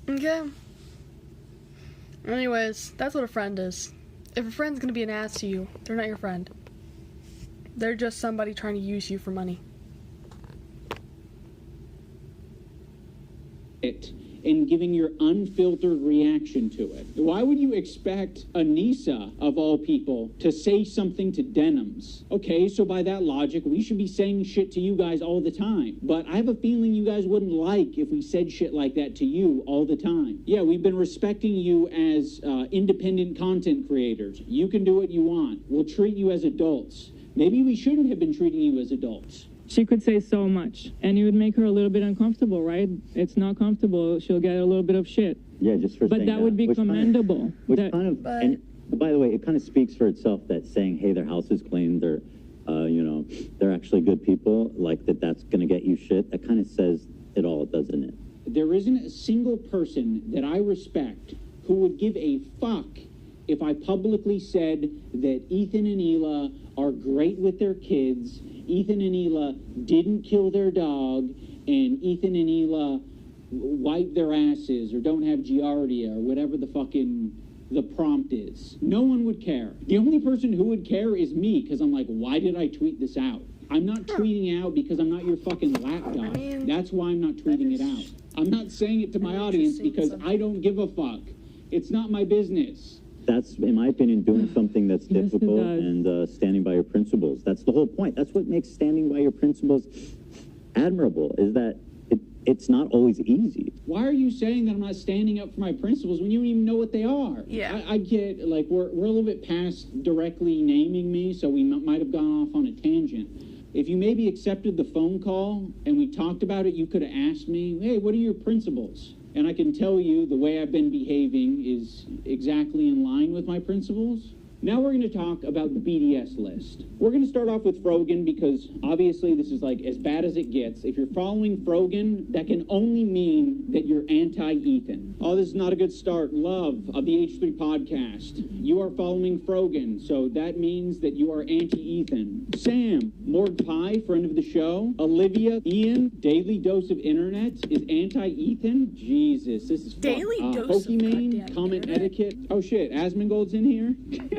Okay. Anyways, that's what a friend is. If a friend's gonna be an ass to you, they're not your friend. They're just somebody trying to use you for money. And giving your unfiltered reaction to it. Why would you expect Anissa, of all people, to say something to Denims? Okay, so by that logic, we should be saying shit to you guys all the time. But I have a feeling you guys wouldn't like if we said shit like that to you all the time. Yeah, we've been respecting you as independent content creators. You can do what you want. We'll treat you as adults. Maybe we shouldn't have been treating you as adults. She could say so much, and it would make her a little bit uncomfortable, right? It's not comfortable. She'll get a little bit of shit. Yeah, just for but saying that would be commendable. And by the way, it kind of speaks for itself that saying, hey, their house is clean, they're, they're actually good people, like that's going to get you shit. That kind of says it all, doesn't it? There isn't a single person that I respect who would give a fuck if I publicly said that Ethan and Hila are great with their kids, Ethan and Hila didn't kill their dog, and Ethan and Hila wipe their asses or don't have giardia or whatever the prompt is. No one would care. The only person who would care is me, because I'm like, why did I tweet this out? I'm not tweeting out because I'm not your fucking lapdog. That's why I'm not tweeting it out. I'm not saying it to my audience because I don't give a fuck. It's not my business. That's, in my opinion, doing something that's difficult and standing by your principles. That's the whole point. That's what makes standing by your principles admirable, is that it's not always easy. Why are you saying that I'm not standing up for my principles when you don't even know what they are? Yeah. I get, like, we're a little bit past directly naming me, so we might have gone off on a tangent. If you maybe accepted the phone call and we talked about it, you could have asked me, hey, what are your principles? And I can tell you the way I've been behaving is exactly in line with my principles. Now we're going to talk about the BDS list. We're going to start off with Frogan because obviously this is like as bad as it gets. If you're following Frogan, that can only mean that you're anti-Ethan. Oh, this is not a good start. Love of the H3 podcast. You are following Frogan, so that means that you are anti-Ethan. Sam, Morg Pie, friend of the show. Olivia, Ian, Daily Dose of Internet is anti-Ethan. Jesus, this is Daily Dose Pokimane, comment etiquette. Oh shit, Asmongold's in here?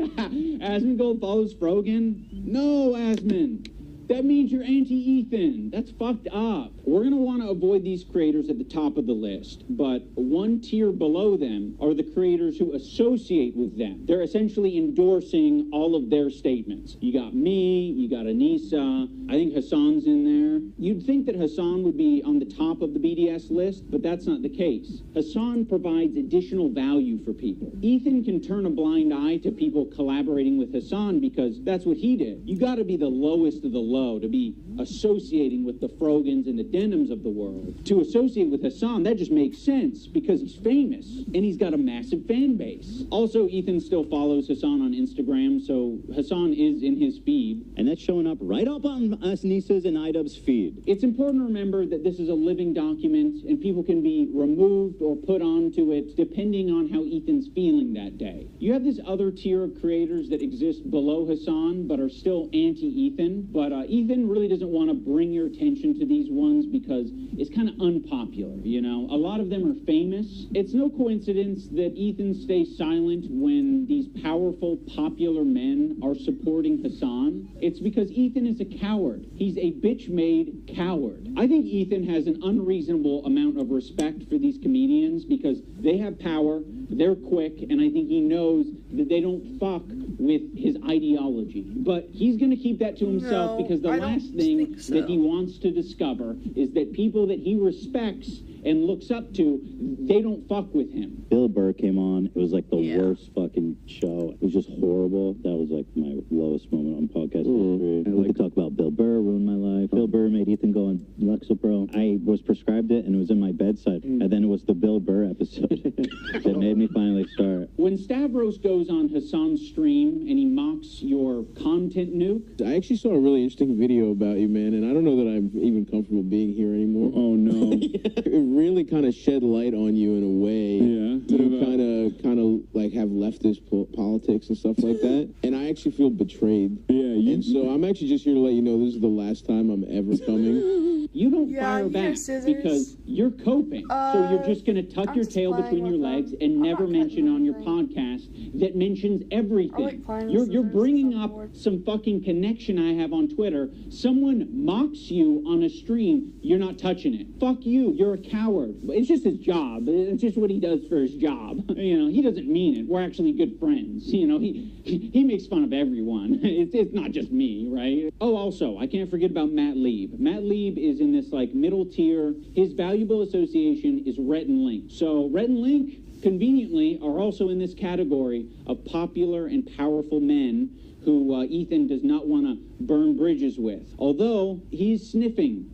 Asmongold follows Frogan? No, Asmon. That means you're anti-Ethan. That's fucked up. We're going to want to avoid these creators at the top of the list, but one tier below them are the creators who associate with them. They're essentially endorsing all of their statements. You got me, you got Anissa, I think Hassan's in there. You'd think that Hassan would be on the top of the BDS list, but that's not the case. Hassan provides additional value for people. Ethan can turn a blind eye to people collaborating with Hassan because that's what he did. You got to be the lowest of the low to be associating with the Frogans and the Denims of the world. To associate with Hassan, that just makes sense because he's famous and he's got a massive fan base. Also, Ethan still follows Hassan on Instagram, so Hassan is in his feed. And that's showing up right up on Anissa's and IDub's feed. It's important to remember that this is a living document and people can be removed or put onto it depending on how Ethan's feeling that day. You have this other tier of creators that exist below Hassan but are still anti-Ethan, but Ethan really doesn't want to bring your attention to these ones because it's kind of unpopular, you know? A lot of them are famous. It's no coincidence that Ethan stays silent when these powerful, popular men are supporting Hassan. It's because Ethan is a coward. He's a bitch-made coward. I think Ethan has an unreasonable amount of respect for these comedians because they have power, they're quick, and I think he knows that they don't fuck with his ideology. But he's going to keep that to himself because the last thing that he wants to discover is that people that he respects and looks up to, they don't fuck with him. Bill Burr came on. It was like the worst fucking show. It was just horrible. That was like my lowest moment on podcast history. We could talk about Bill Burr ruined my life. Bill Burr made Ethan go on Lexapro. I was prescribed it and it was in my bedside. And then it was the Bill Burr episode that made me finally start. When Stavros goes on Hassan's stream and he mocks your content nuke. I actually saw a really interesting video about you, man, and I don't know that I'm even comfortable being here anymore. Oh, no. It really kind of shed light on you in a way. Yeah. You kind of like have leftist politics and stuff like that. And I actually feel betrayed. Yeah. And so I'm actually just here to let you know this is the last time I'm ever coming. You don't fire back because you're coping. So you're just going to tuck your tail between your legs and never mention on your podcast that mentions everything. You're bringing up some fucking connection I have on Twitter. Someone mocks you on a stream, you're not touching it. Fuck you, you're a coward. It's just his job. It's just what he does for his job. You know, he doesn't mean it. We're actually good friends. You know, he makes fun of everyone. It's not just me, right? Oh, also, I can't forget about Matt Lieb. Matt Lieb is in this like middle tier. His valuable association is Rhett and Link. So Rhett and Link, conveniently, are also in this category of popular and powerful men who Ethan does not want to burn bridges with. Although he's sniffing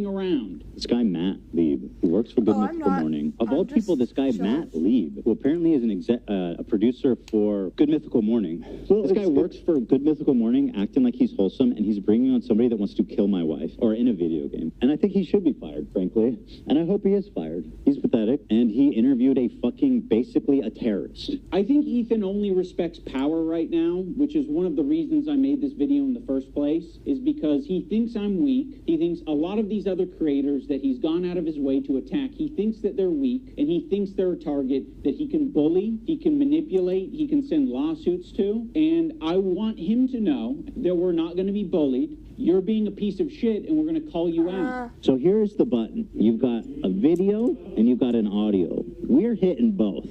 around. This guy, Matt Lieb, who works for Good Mythical Morning. Of all people, this guy, Matt Lieb, who apparently is a producer for Good Mythical Morning. Well, this guy works for Good Mythical Morning, acting like he's wholesome, and he's bringing on somebody that wants to kill my wife, or in a video game. And I think he should be fired, frankly. And I hope he is fired. He's pathetic, and he interviewed a fucking, basically a terrorist. I think Ethan only respects power right now, which is one of the reasons I made this video in the first place, is because he thinks I'm weak. He thinks a lot of these other creators that he's gone out of his way to attack, he thinks that they're weak, and he thinks they're a target that he can bully, he can manipulate, he can send lawsuits to. And I want him to know that we're not going to be bullied, You're being a piece of shit, and we're going to call you out. So here's the button. You've got a video and you've got an audio. We're hitting both.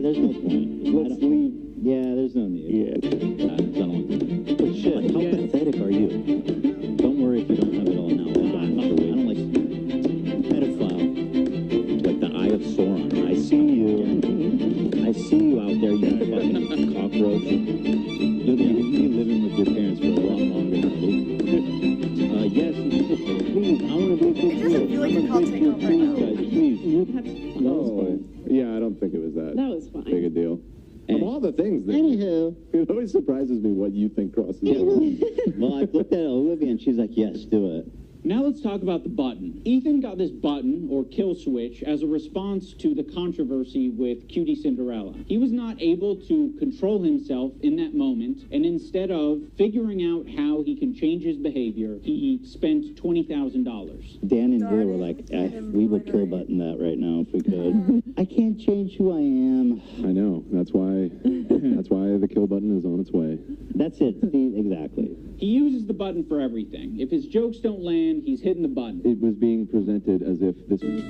There's no point. Let's leave. Yeah, there's no need. Yeah. But shit, like, how pathetic are you? Don't worry if you don't have it all now. I don't like pedophile. Like the Eye of Sauron. I see you. I see you out there, you fucking cockroach. You'll be living with your parents for a lot longer now, dude. Yes, please, I want to be good. It doesn't feel like a content call right now. Please. Oh, yeah, I don't think it was that. That was fine. Big a deal. Of all the things, that it always surprises me what you think crosses your mind. Well, I looked at Olivia and she's like, yes, do it. Now let's talk about the button. Ethan got this button, or kill switch, as a response to the controversy with Cutie Cinderella. He was not able to control himself in that moment, and instead of figuring out how he can change his behavior, he spent $20,000. Dan and Drew were like, we would kill button that right now if we could. I can't change who I am. I know. That's why the kill button is on its way. That's it. See, exactly. He uses the button for everything. If his jokes don't land, he's hitting the button. It was being presented as if this was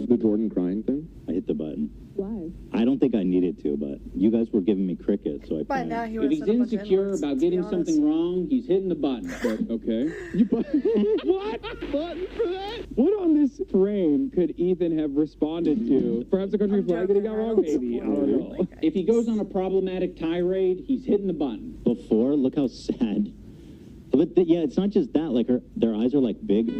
the Jordan crying thing. I hit the button. Why? I don't think I needed to, but you guys were giving me crickets, so I By now he If would he's have said a bunch of insecure N-words, about to be getting honest. something wrong, he's hitting the button. Okay. What button for that? What on this frame could Ethan have responded to? Perhaps the country flag that he got wrong? Maybe. I don't know. If he goes on a problematic tirade, he's hitting the button. Before, look how sad. But yeah, it's not just that. Like their eyes are like big.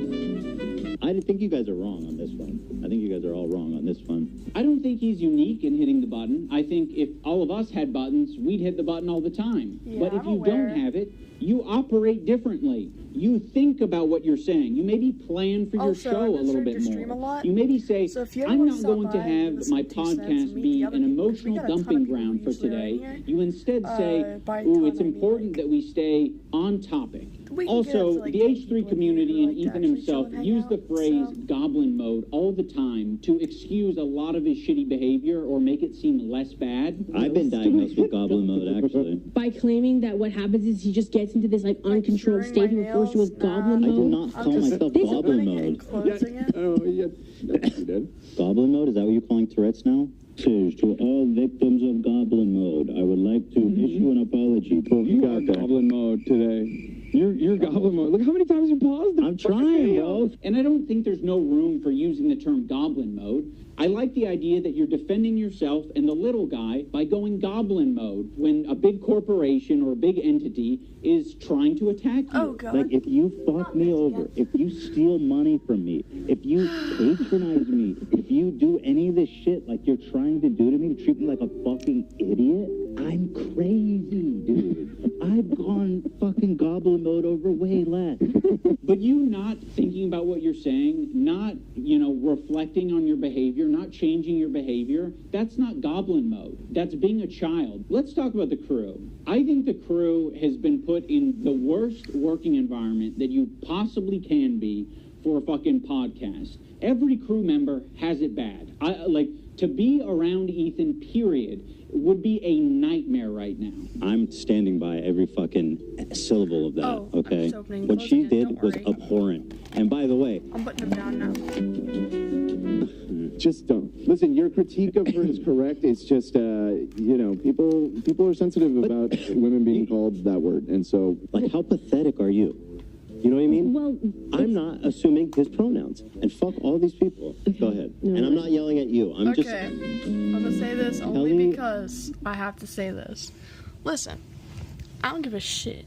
I think you guys are wrong on this one. I think you guys are all wrong on this one. I don't think he's unique in hitting the button. I think if all of us had buttons, we'd hit the button all the time. Yeah, but if I'm you aware. don't have it, you operate differently. You think about what you're saying. You maybe plan for your Also, show I've a been little starting bit to stream a more. lot. You maybe say, So if you ever I'm wanna not stop going to by and have listen my to 2 cents and podcast meet be the other an people, 'cause we emotional got a ton of dumping people ground for usually today. around here. You instead say, by ooh, ton, it's I mean, important that we stay on topic. We can get up to, Also, like, the 10 H3 people in here community who and like to Ethan actually himself chill and use hang the out, phrase so. goblin mode all the time to excuse a lot of his shitty behavior or make it seem less bad. I've been diagnosed with goblin mode, actually. By claiming that what happens is he just gets into this like uncontrolled chewing state, he my refers to as nails. goblin I mode. do not call myself goblin mode. Closing it. Oh, yeah. You did. Goblin mode? Is that what you're calling Tourette's now? To all victims of goblin mode, I would like to issue an apology. You got goblin mode today. You're goblin mode. Look how many times you paused. I'm trying, bro. And I don't think there's no room for using the term goblin mode. I like the idea that you're defending yourself and the little guy by going goblin mode when a big corporation or a big entity is trying to attack you. Oh, God. Like, if you fuck me over, if you steal money from me, if you patronize me, if you do any of this shit like you're trying to do to me, treat me like a fucking idiot, I'm crazy, dude. I've gone fucking goblin mode over way less. But you not thinking about what you're saying, not, reflecting on your behavior, not changing your behavior, that's not goblin mode. That's being a child. Let's talk about the crew. I think the crew has been put in the worst working environment that you possibly can be for a fucking podcast. Every crew member has it bad. To be around Ethan, period, would be a nightmare right now. I'm standing by every fucking syllable of that, Oh, I'm okay? just opening and What she closing it, did don't was worry. abhorrent. And by the way, I'm putting them down now. Just don't. Listen, your critique of her is correct. It's just, people are sensitive about women being called that word. And so... like, how pathetic are you? You know what I mean? Well, I'm not assuming his pronouns. And fuck all these people. Go ahead. And I'm not yelling at you. I'm just... Okay, I'm gonna say this only Kelly- because I have to say this. Listen, I don't give a shit.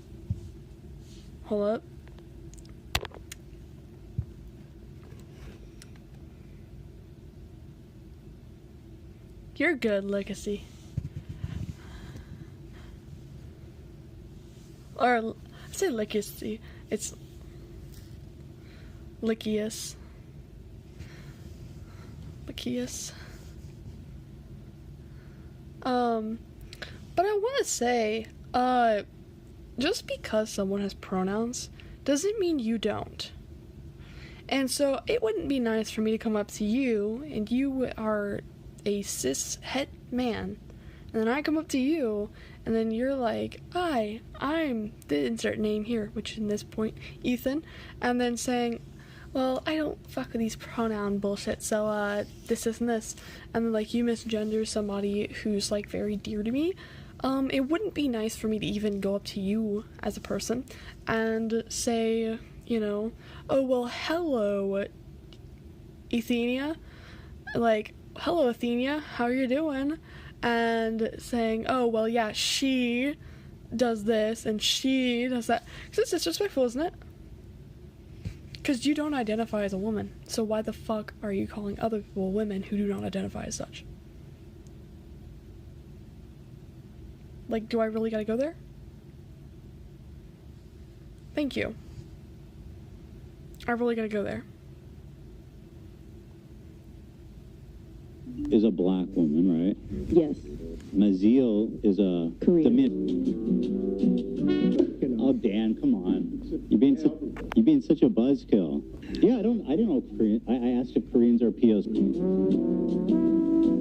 Hold up. You're good, Legacy. Or, I say Legacy. It's Lickius. Zacchaeus. But I want to say, just because someone has pronouns doesn't mean you don't. And so it wouldn't be nice for me to come up to you, and you are a cis het man, and then I come up to you, and then you're like, hi, I'm the insert name here, which in this point, Ethan, and then saying, well, I don't fuck with these pronoun bullshit, so, this and this, and then, like, you misgender somebody who's, like, very dear to me. It wouldn't be nice for me to even go up to you as a person and say, you know, oh, well, hello, Athenia, like, hello, Athenia, how are you doing? And saying, oh, well, yeah, she does this and she does that. Because it's disrespectful, isn't it? Because you don't identify as a woman, so why the fuck are you calling other people women who do not identify as such? Like, do I really gotta go there? Thank you. I really gotta go there. Is a black woman, right? Yes. Mazil is a Korean. Oh, Dan, come on! You're being such a buzzkill. Yeah, I didn't know Korean. I asked if Koreans are POs.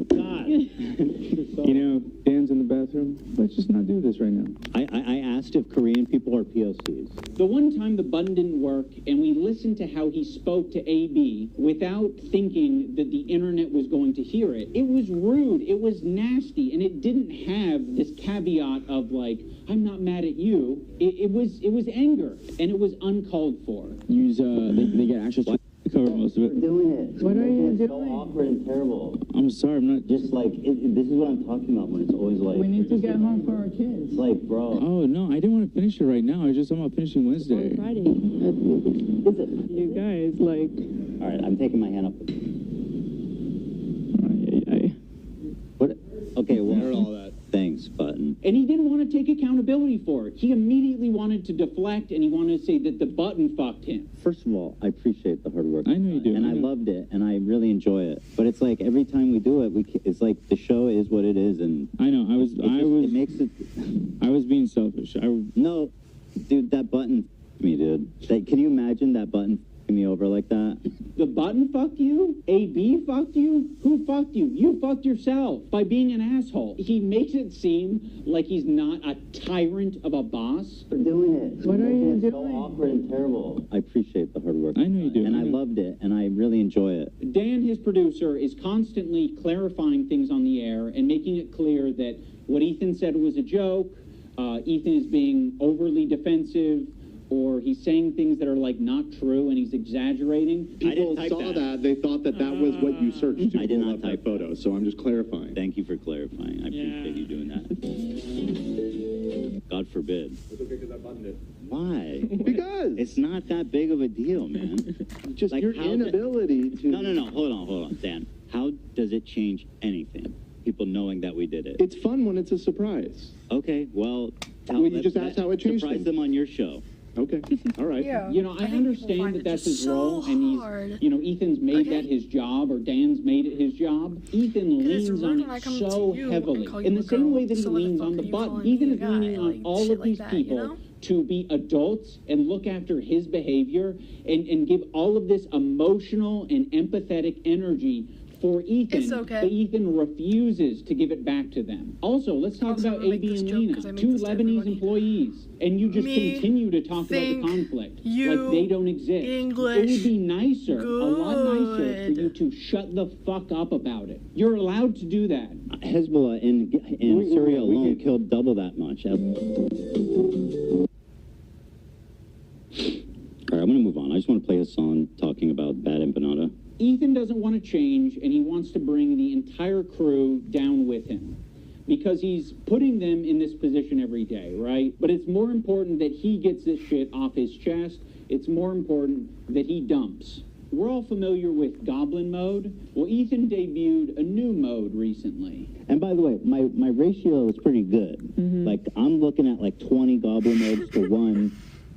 God. You know, Dan's in the bathroom. Let's just not do this right now. I asked if Korean people are POCs. The one time the button didn't work and we listened to how he spoke to AB without thinking that the internet was going to hear it, it was rude, it was nasty, and it didn't have this caveat of like, I'm not mad at you. It was anger, and it was uncalled for. Use, they get access to cover most of it. Doing it. What are you doing? So awkward and terrible. I'm sorry, I'm not... Just like, this is what I'm talking about when it's always like... We need to get home for our kids. It's like, bro... Oh, no, I didn't want to finish it right now. I was just talking about finishing Wednesday. On Friday. Is it? You guys, like... All right, I'm taking my hand up. What? Okay, well... all that. Thanks, Button. And he didn't want to take accountability for it. He immediately wanted to deflect, and he wanted to say that the button fucked him. First of all, I appreciate the hard work. I know you do. And I loved it, and I really enjoy it. But it's like every time we do it, it's like the show is what it is, and... I know, it makes it... I was being selfish. No, dude, that button me, dude. Can you imagine that button me over like that? The button fucked you? AB fucked you? Who fucked you? You fucked yourself by being an asshole. He makes it seem like he's not a tyrant of a boss. For doing it. What are you doing? So awkward and terrible. I appreciate the hard work. I know you do. And I loved it, and I really enjoy it. Dan, his producer, is constantly clarifying things on the air and making it clear that what Ethan said was a joke. Ethan is being overly defensive, or he's saying things that are like not true and he's exaggerating. People saw that. They thought that was what you searched to I did pull not up type that photo, so I'm just clarifying. Thank you for clarifying. I appreciate you doing that. God forbid. It's okay because I buttoned it. Why? Because it's not that big of a deal, man. Just like your inability to... No, hold on, Dan. How does it change anything? People knowing that we did it. It's fun when it's a surprise. Okay, well... You just asked how it changed Surprise things. them on your show. Okay, all right. Yeah. You know, I understand that that's his role, and he's, you know, Ethan's made that his job, or Dan's made it his job. Ethan leans on it so heavily. In the same way that he leans on the button, Ethan is leaning on all of these people to be adults and look after his behavior and give all of this emotional and empathetic energy for Ethan, It's okay. but Ethan refuses to give it back to them. Also, let's talk about AB and Lena, two Lebanese employees, and you just continue to talk about the conflict like they don't exist. English it would be nicer, a lot nicer, for you to shut the fuck up about it. You're allowed to do that. Hezbollah in Syria alone killed double that much. All right, I'm going to move on. I just want to play a song talking about bad empanada. Ethan doesn't want to change, and he wants to bring the entire crew down with him because he's putting them in this position every day, right? But it's more important that he gets this shit off his chest. It's more important that he dumps. We're all familiar with Goblin mode. Well, Ethan debuted a new mode recently. And by the way, my ratio is pretty good. Like, I'm looking at like 20 Goblin modes to 1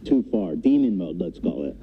too far. Demon mode, let's call it.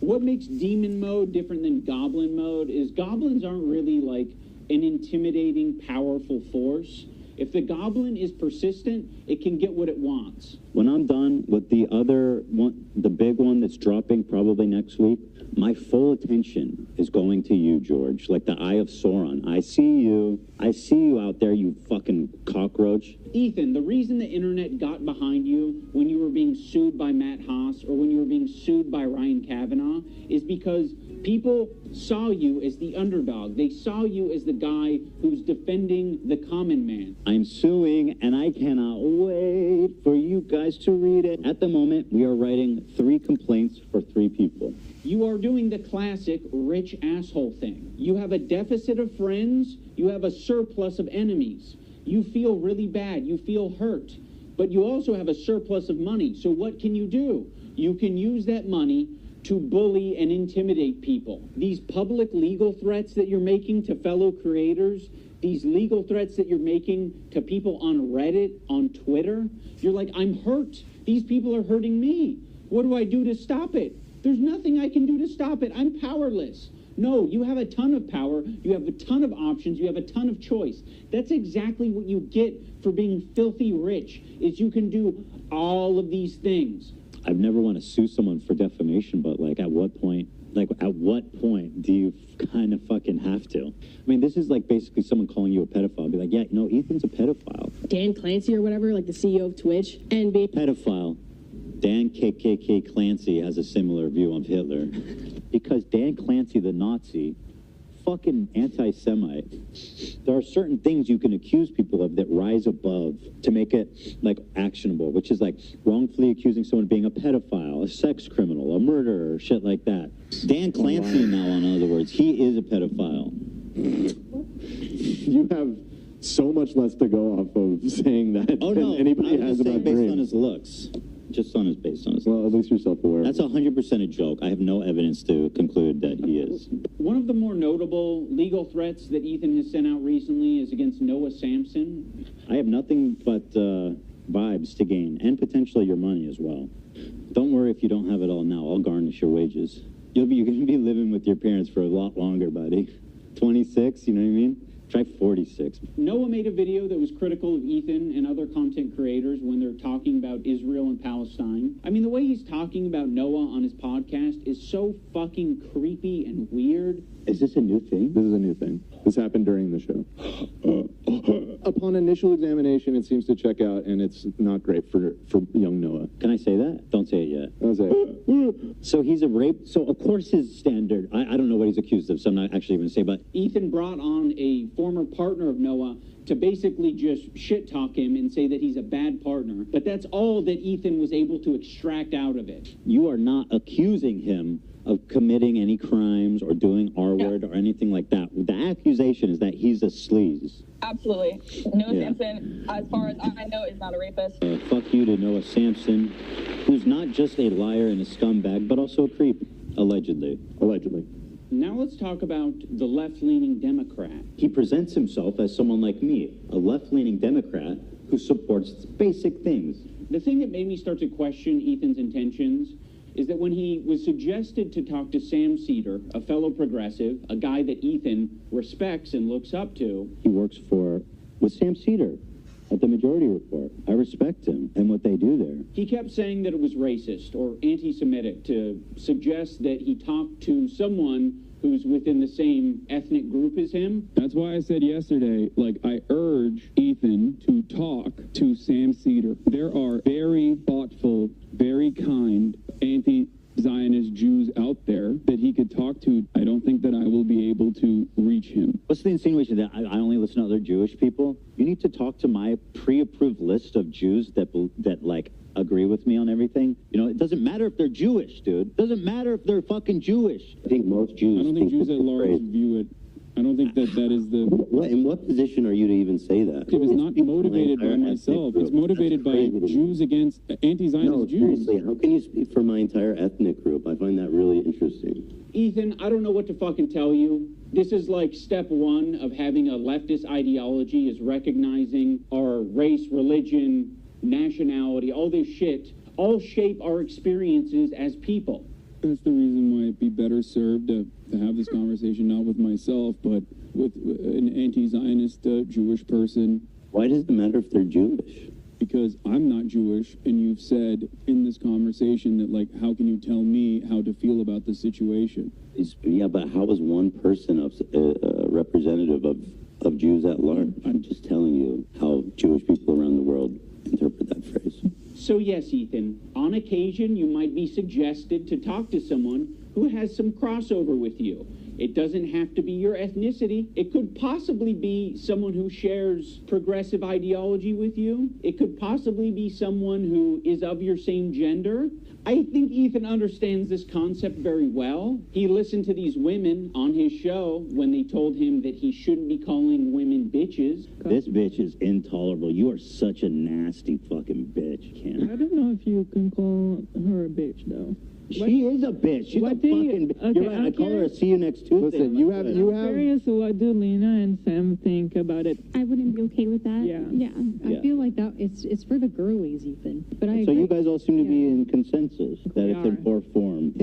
What makes demon mode different than goblin mode is goblins aren't really like an intimidating, powerful force. If the goblin is persistent, it can get what it wants. When I'm done with the other one, the big one that's dropping probably next week, my full attention is going to you, George, like the Eye of Sauron. I see you out there, you fucking cockroach. Ethan, the reason the internet got behind you when you were being sued by Matt Haas or when you were being sued by Ryan Kavanaugh is because people saw you as the underdog. They saw you as the guy who's defending the common man. I'm suing, and I cannot wait for you guys to read it. At the moment, we are writing 3 complaints for 3 people. You are doing the classic rich asshole thing. You have a deficit of friends, you have a surplus of enemies. You feel really bad, you feel hurt, but you also have a surplus of money. So what can you do? You can use that money to bully and intimidate people. These public legal threats that you're making to fellow creators, these legal threats that you're making to people on Reddit, on Twitter, you're like, I'm hurt. These people are hurting me. What do I do to stop it? There's nothing I can do to stop it. I'm powerless. No, you have a ton of power. You have a ton of options. You have a ton of choice. That's exactly what you get for being filthy rich, is you can do all of these things. I've never want to sue someone for defamation, but at what point do you kind of fucking have to? I mean, this is like basically someone calling you a pedophile. Be like, yeah, no, Ethan's a pedophile. Dan Clancy or whatever, like the CEO of Twitch, and be Pedophile. Dan KKK Clancy has a similar view of Hitler. Because Dan Clancy, the Nazi, fucking anti-Semite. There are certain things you can accuse people of that rise above to make it actionable, which is like wrongfully accusing someone of being a pedophile, a sex criminal, a murderer, shit like that. Dan Clancy now, in other words, he is a pedophile. You have so much less to go off of saying that than anybody has about based dreams. on his looks. Just on his based on his Well, at least you're self-aware. That's 100% a joke. I have no evidence to conclude that he is. One of the more notable legal threats that Ethan has sent out recently is against Noah Sampson. I have nothing but vibes to gain, and potentially your money as well. Don't worry if you don't have it all now. I'll garnish your wages. You're going to be living with your parents for a lot longer, buddy. 26, you know what I mean? Try 46. Noah made a video that was critical of Ethan and other content creators when they're talking about Israel and Palestine. I mean, the way he's talking about Noah on his podcast is so fucking creepy and weird. Is this a new thing? This is a new thing. This happened during the show. Upon initial examination, it seems to check out, and it's not great for young Noah. Can I say that? Don't say it yet. I'll say it. So he's a rape. So, of course, his standard. I don't know what he's accused of, so I'm not actually going to say, but Ethan brought on a former partner of Noah to basically just shit talk him and say that he's a bad partner. But that's all that Ethan was able to extract out of it. You are not accusing him of committing any crimes or doing R-word or anything like that. The accusation is that he's a sleaze. Absolutely. Noah Sampson, as far as I know, is not a rapist. Fuck you to Noah Sampson, who's not just a liar and a scumbag, but also a creep, allegedly. Allegedly. Now let's talk about the left-leaning Democrat. He presents himself as someone like me, a left-leaning Democrat who supports basic things. The thing that made me start to question Ethan's intentions is that when he was suggested to talk to Sam Cedar, a fellow progressive, a guy that Ethan respects and looks up to. He works with Sam Cedar at the Majority Report. I respect him and what they do there. He kept saying that it was racist or anti-Semitic to suggest that he talked to someone who's within the same ethnic group as him. That's why I said yesterday, I urge Ethan to talk to Sam Cedar. There are very thoughtful, very kind anti-Zionist Jews out there that he could talk to. I don't think that I will be able to reach him. What's the insinuation that I only listen to other Jewish people? You need to talk to my pre-approved list of Jews that agree with me on everything. It doesn't matter if they're Jewish, dude. It doesn't matter if they're fucking Jewish. I think most Jews. I don't think Jews at large view it. I don't think that is the... In what position are you to even say that? It was not motivated by myself. It's motivated by Jews against anti-Zionist Jews. Seriously, how can you speak for my entire ethnic group? I find that really interesting. Ethan, I don't know what to fucking tell you. This is like step one of having a leftist ideology, is recognizing our race, religion, nationality, all this shit, all shape our experiences as people. That's the reason why it'd be better served to have this conversation not with myself, but with an anti-Zionist Jewish person. Why does it matter if they're Jewish? Because I'm not Jewish, and you've said in this conversation that, like, how can you tell me how to feel about the situation? Yeah, but how is one person a representative of Jews at large? I'm just telling you how Jewish people around the world interpret that phrase. So yes, Ethan, on occasion you might be suggested to talk to someone who has some crossover with you. It doesn't have to be your ethnicity. It could possibly be someone who shares progressive ideology with you. It could possibly be someone who is of your same gender. I think Ethan understands this concept very well. He listened to these women on his show when they told him that he shouldn't be calling women bitches. This bitch is intolerable. You are such a nasty fucking bitch, Ken. I don't know if you can call her a bitch, though. She is a bitch. She's a fucking bitch. Okay, You're right. I call her a see you next Tuesday. Listen, I'm curious what do Lena and Sam think about it. I wouldn't be okay with that. Yeah. I feel like that it's for the girlies, Ethan. But I So agree. you guys all seem to be in consensus that it's in poor form.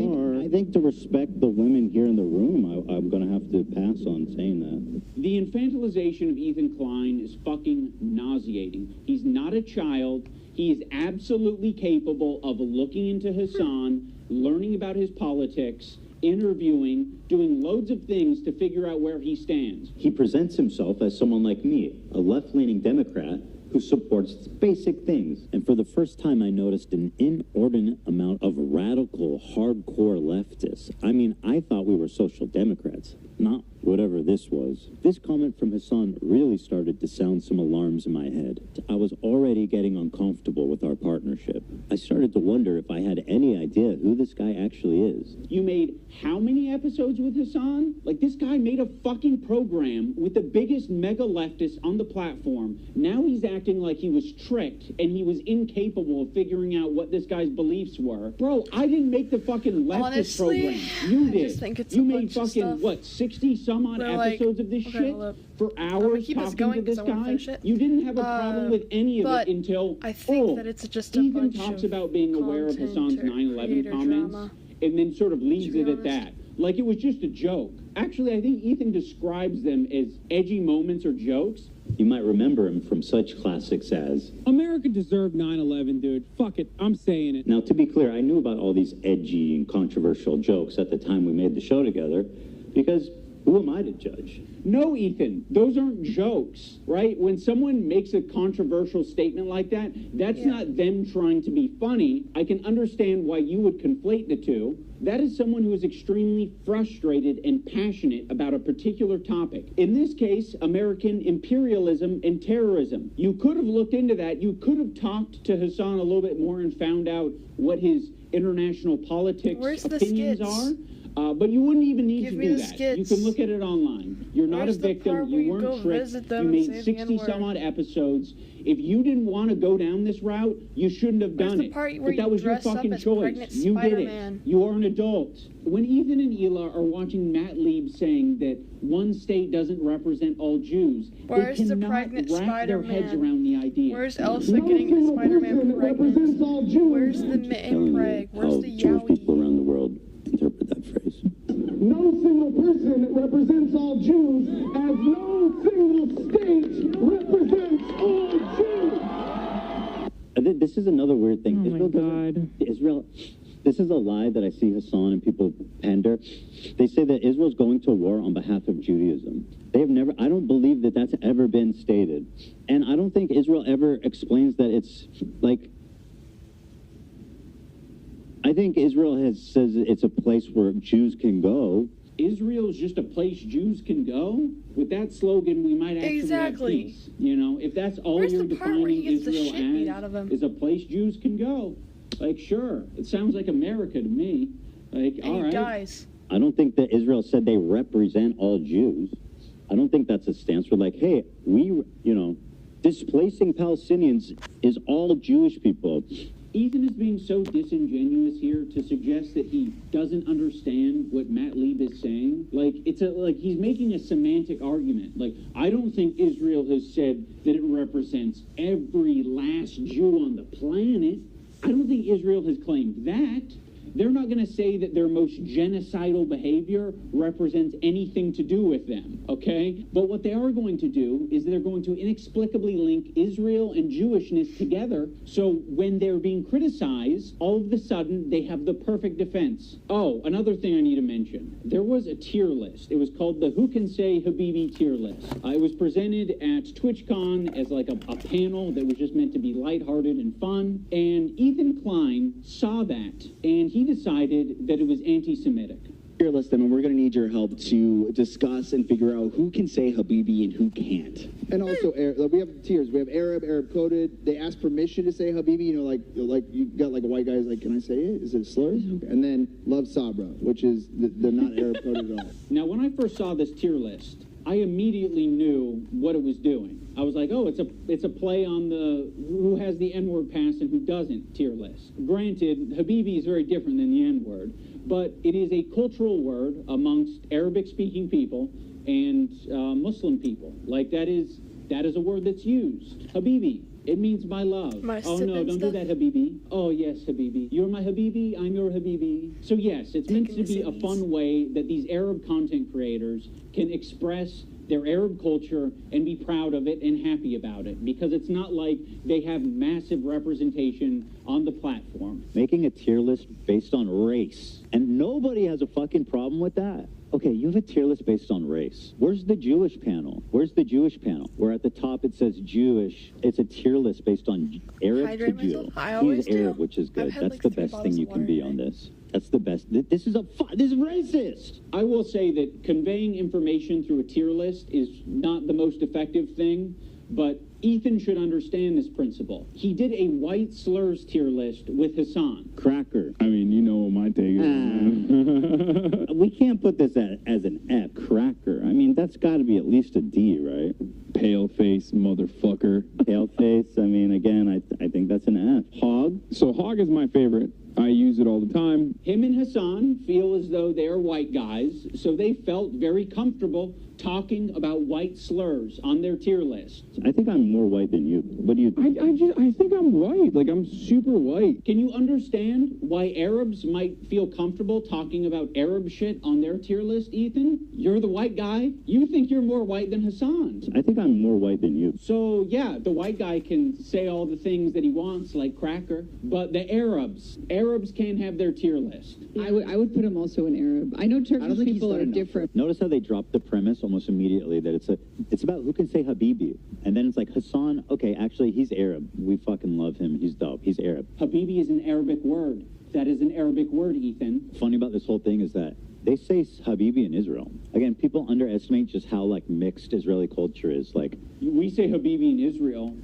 I think to respect the women here in the room, I'm going to have to pass on saying that. The infantilization of Ethan Klein is fucking nauseating. He's not a child. He is absolutely capable of looking into Hassan, learning about his politics, interviewing, doing loads of things to figure out where he stands. He presents himself as someone like me, a left-leaning Democrat who supports basic things. And for the first time, I noticed an inordinate amount of radical, hardcore leftists. I mean, I thought we were social democrats, not whatever this was. This comment from Hassan really started to sound some alarms in my head. I was already getting uncomfortable with our partnership. I started to wonder if I had any idea who this guy actually is. You made how many episodes with Hassan? Like, this guy made a fucking program with the biggest mega leftist on the platform. Now he's acting like he was tricked and he was incapable of figuring out what this guy's beliefs were. Bro, I didn't make the fucking leftist Honestly, program. You I did. just think it's you a made bunch of fucking, stuff. what, 60 some odd We're like- episodes of this okay, shit hold up. for I'm gonna hours keep this talking going to this 'cause I wanna guy? finish it. You didn't have a problem with any of but it until I think that it's just a Ethan bunch talks of about being aware of content Hassan's or 9/11 creator comments drama. and then sort of leaves To be it at honest. that. Like it was just a joke. Actually, I think Ethan describes them as edgy moments or jokes. You might remember him from such classics as... America deserved 9/11, dude. Fuck it, I'm saying it. Now, to be clear, I knew about all these edgy and controversial jokes at the time we made the show together, because who am I to judge? No, Ethan, those aren't jokes, right? When someone makes a controversial statement like that, that's not them trying to be funny. I can understand why you would conflate the two. That is someone who is extremely frustrated and passionate about a particular topic. In this case, American imperialism and terrorism. You could have looked into that. You could have talked to Hassan a little bit more and found out what his international politics Where's the opinions skits? are. But you wouldn't even need Give to me do the that. skits. You can look at it online. You're not Where's a the victim. part where You you go weren't tricked. visit them You and made say the 60 some N-word? odd episodes. If you didn't want to go down this route, you shouldn't have Where's done the it. part where But that you was your dress up fucking as choice. pregnant You did Spider-Man? it. You are an adult. When Ethan and Hila are watching Matt Lieb saying that one state doesn't represent all Jews, Where's they the cannot pregnant wrap their heads Spider-Man? around the idea. Where's Elsa getting the Spider-Man pregnant? Where's the mitten preg? Where's How the Jewish yowie? people around the world interpret that phrase. No single person represents all Jews, as no single state represents all Jews. This is another weird thing. Oh my God. Israel, this is a lie that I see Hassan and people pander. They say that Israel's going to war on behalf of Judaism. They have never, I don't believe that that's ever been stated. And I don't think Israel ever explains that it's like, I think Israel says it's a place where Jews can go. Israel is just a place Jews can go? With that slogan, we might actually Exactly. have peace. You know, if that's all Where's you're the part where defining he gets the Israel shit beat out of him? is a place Jews can go. Like, sure, it sounds like America to me. Like, And all he right. dies. I don't think that Israel said they represent all Jews. I don't think that's a stance. We're like, hey, displacing Palestinians is all Jewish people. Ethan is being so disingenuous here to suggest that he doesn't understand what Matt Lieb is saying. Like, he's making a semantic argument. Like, I don't think Israel has said that it represents every last Jew on the planet. I don't think Israel has claimed that. they're not going to say that their most genocidal behavior represents anything to do with them, okay? But what they are going to do is they're going to inexplicably link Israel and Jewishness together, so when they're being criticized, all of a sudden they have the perfect defense. Oh, another thing I need to mention. There was a tier list. It was called the Who Can Say Habibi tier list. It was presented at TwitchCon as like a panel that was just meant to be lighthearted and fun, and Ethan Klein saw that, and he decided that it was anti-Semitic. Tier list them, and we're going to need your help to discuss and figure out who can say Habibi and who can't. And also, we have tiers. We have Arab coded. They ask permission to say Habibi. You know, like you got like a white guy's like, can I say it? Is it a slur? And then Love Sabra, which is they're not Arab coded at all. Now, when I first saw this tier list, I immediately knew what it was doing. I was like, oh, it's a play on the who has the N-word pass and who doesn't tier list. Granted, Habibi is very different than the N-word, but it is a cultural word amongst Arabic-speaking people and Muslim people. Like, that is a word that's used. Habibi. It means my love. Oh no, don't do that, Habibi. Oh yes, Habibi. You're my Habibi, I'm your Habibi. So yes, it's meant to be a fun way that these Arab content creators can express their Arab culture and be proud of it and happy about it, because it's not like they have massive representation on the platform. Making a tier list based on race, and nobody has a fucking problem with that. Okay, you have a tier list based on race. Where's the Jewish panel? Where's the Jewish panel? Where at the top it says Jewish. It's a tier list based on Arab to Jew. He's Arab, which is good. That's the best thing you can be on this. That's the best. This is racist. I will say that conveying information through a tier list is not the most effective thing, but Ethan should understand this principle. He did a white slurs tier list with Hassan. Cracker. I mean, you know what my take is. We can't put this as an F. Cracker. I mean, that's got to be at least a D, right? Pale face, motherfucker. Pale face. I mean, again, I think that's an F. Hog. So Hog is my favorite. I use it all the time. Him and Hassan feel as though they are white guys, so they felt very comfortable talking about white slurs on their tier list. I think I'm more white than you. What do you think? I think I'm white. Like, I'm super white. Can you understand why Arabs might feel comfortable talking about Arab shit on their tier list, Ethan? You're the white guy. You think you're more white than Hassan. I think I'm more white than you. So, yeah, the white guy can say all the things that he wants, like cracker, but the Arabs can't have their tier list. I would put him also in Arab. I know Turkish people are different. Notice how they dropped the premise almost immediately that it's about who can say Habibi. And then it's like, Hassan, okay, actually, he's Arab. We fucking love him. He's dope. He's Arab. Habibi is an Arabic word. That is an Arabic word, Ethan. Funny about this whole thing is that they say Habibi in Israel. Again, people underestimate just how, like, mixed Israeli culture is. Like, we say Habibi in Israel.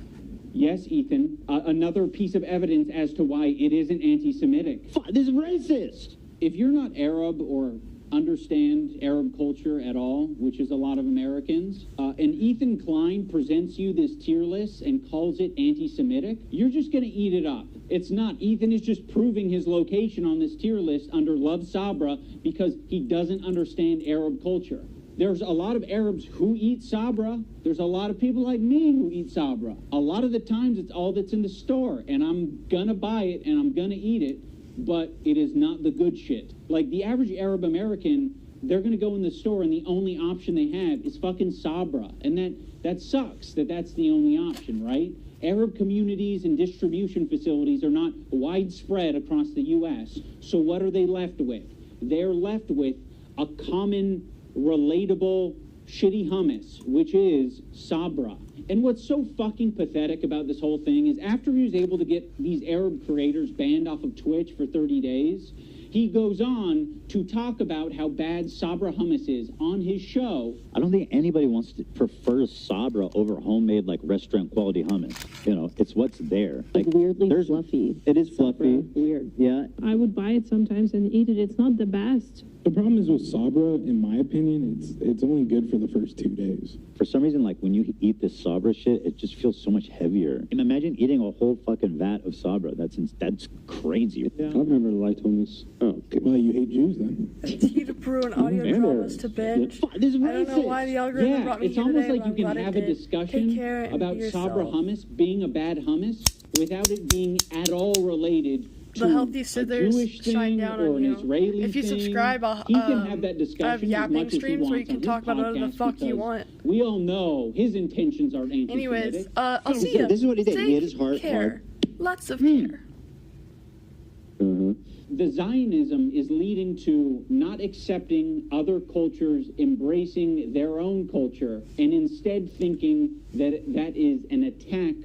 Yes, Ethan. Another piece of evidence as to why it isn't anti-Semitic. This is racist! If you're not Arab or understand Arab culture at all, which is a lot of Americans, and Ethan Klein presents you this tier list and calls it anti-Semitic, you're just going to eat it up. It's not. Ethan is just proving his location on this tier list under Love Sabra because he doesn't understand Arab culture. There's a lot of Arabs who eat sabra. There's a lot of people like me who eat sabra. A lot of the times it's all that's in the store, and I'm gonna buy it and I'm gonna eat it, but it is not the good shit. Like the average Arab American, they're gonna go in the store and the only option they have is fucking sabra, and that sucks that that's the only option, right? Arab communities and distribution facilities are not widespread across the U.S., so what are they left with? They're left with a common, relatable, shitty hummus, which is sabra. And what's so fucking pathetic about this whole thing is after he was able to get these Arab creators banned off of Twitch for 30 days, he goes on to talk about how bad sabra hummus is on his show. I don't think anybody wants to prefer sabra over homemade, like, restaurant quality hummus. You know, it's what's there. Like, weirdly fluffy. It is fluffy. Weird. Yeah. I would buy it sometimes and eat it. It's not the best. The problem is with sabra, in my opinion, it's only good for the first 2 days. For some reason, like, when you eat this sabra shit, it just feels so much heavier. And imagine eating a whole fucking vat of sabra. That's crazy. Yeah. I've never liked hummus. Oh, okay. Well, you hate Jews then. Tea to brew and audio dramas to binge. I don't know why the algorithm brought me it's here almost today, like you can have a discussion about sabra hummus being a bad hummus without it being at all related the healthy scissors shine down on you. Israeli If you thing, subscribe, he can have that I discussion have as yapping much as he streams where you wants can on talk his about whatever the podcast fuck you because want. We all know his intentions are anti-Semitic. Anyways, I'll see you. This is what he did. He hit his heart Care. hard. Lots of care. The Zionism is leading to not accepting other cultures, embracing their own culture, and instead thinking that that is an attack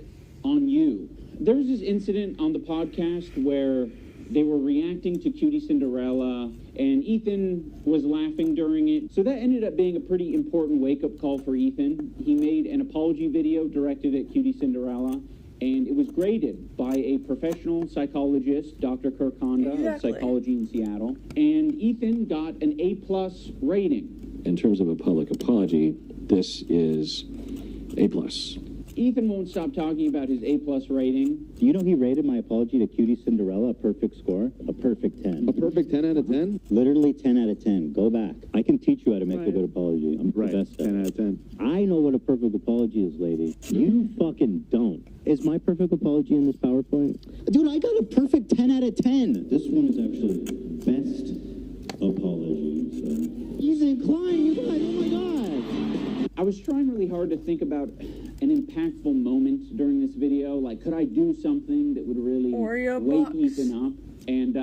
on you. There's this incident on the podcast where they were reacting to Cutie Cinderella, and Ethan was laughing during it. So that ended up being a pretty important wake-up call for Ethan. He made an apology video directed at Cutie Cinderella, and it was graded by a professional psychologist, Dr. Kirk Honda of Psychology in Seattle. And Ethan got an A+ rating. In terms of a public apology, this is A+. Ethan won't stop talking about his A+ rating. Do you know he rated my apology to Cutie Cinderella a perfect score? A perfect 10. A perfect 10 out of 10? Literally 10 out of 10. Go back. I can teach you how to make a good apology. I'm the best at 10 out of 10. I know what a perfect apology is, lady. You fucking don't. Is my perfect apology in this PowerPoint? Dude, I got a perfect 10 out of 10. This one is actually best apology. So. He's inclined, you guys. Oh my God. I was trying really hard to think about an impactful moment during this video. Like, could I do something that would really wake Ethan up? And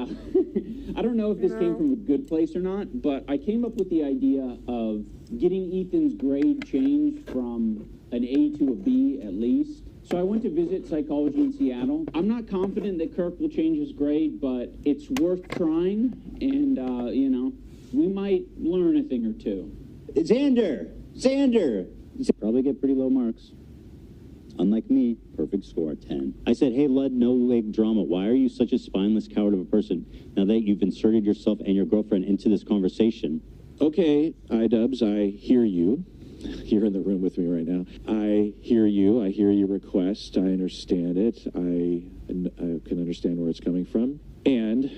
I don't know if this came from a good place or not, but I came up with the idea of getting Ethan's grade changed from an A to a B at least. So I went to visit Psychology in Seattle. I'm not confident that Kirk will change his grade, but it's worth trying, and, you know, we might learn a thing or two. Xander! Probably get pretty low marks. Unlike me, perfect score, 10. I said, hey, Lud, no wig drama. Why are you such a spineless coward of a person now that you've inserted yourself and your girlfriend into this conversation? Okay, iDubbbz, I hear you. You're in the room with me right now. I hear you. I hear your request. I understand it. I can understand where it's coming from. And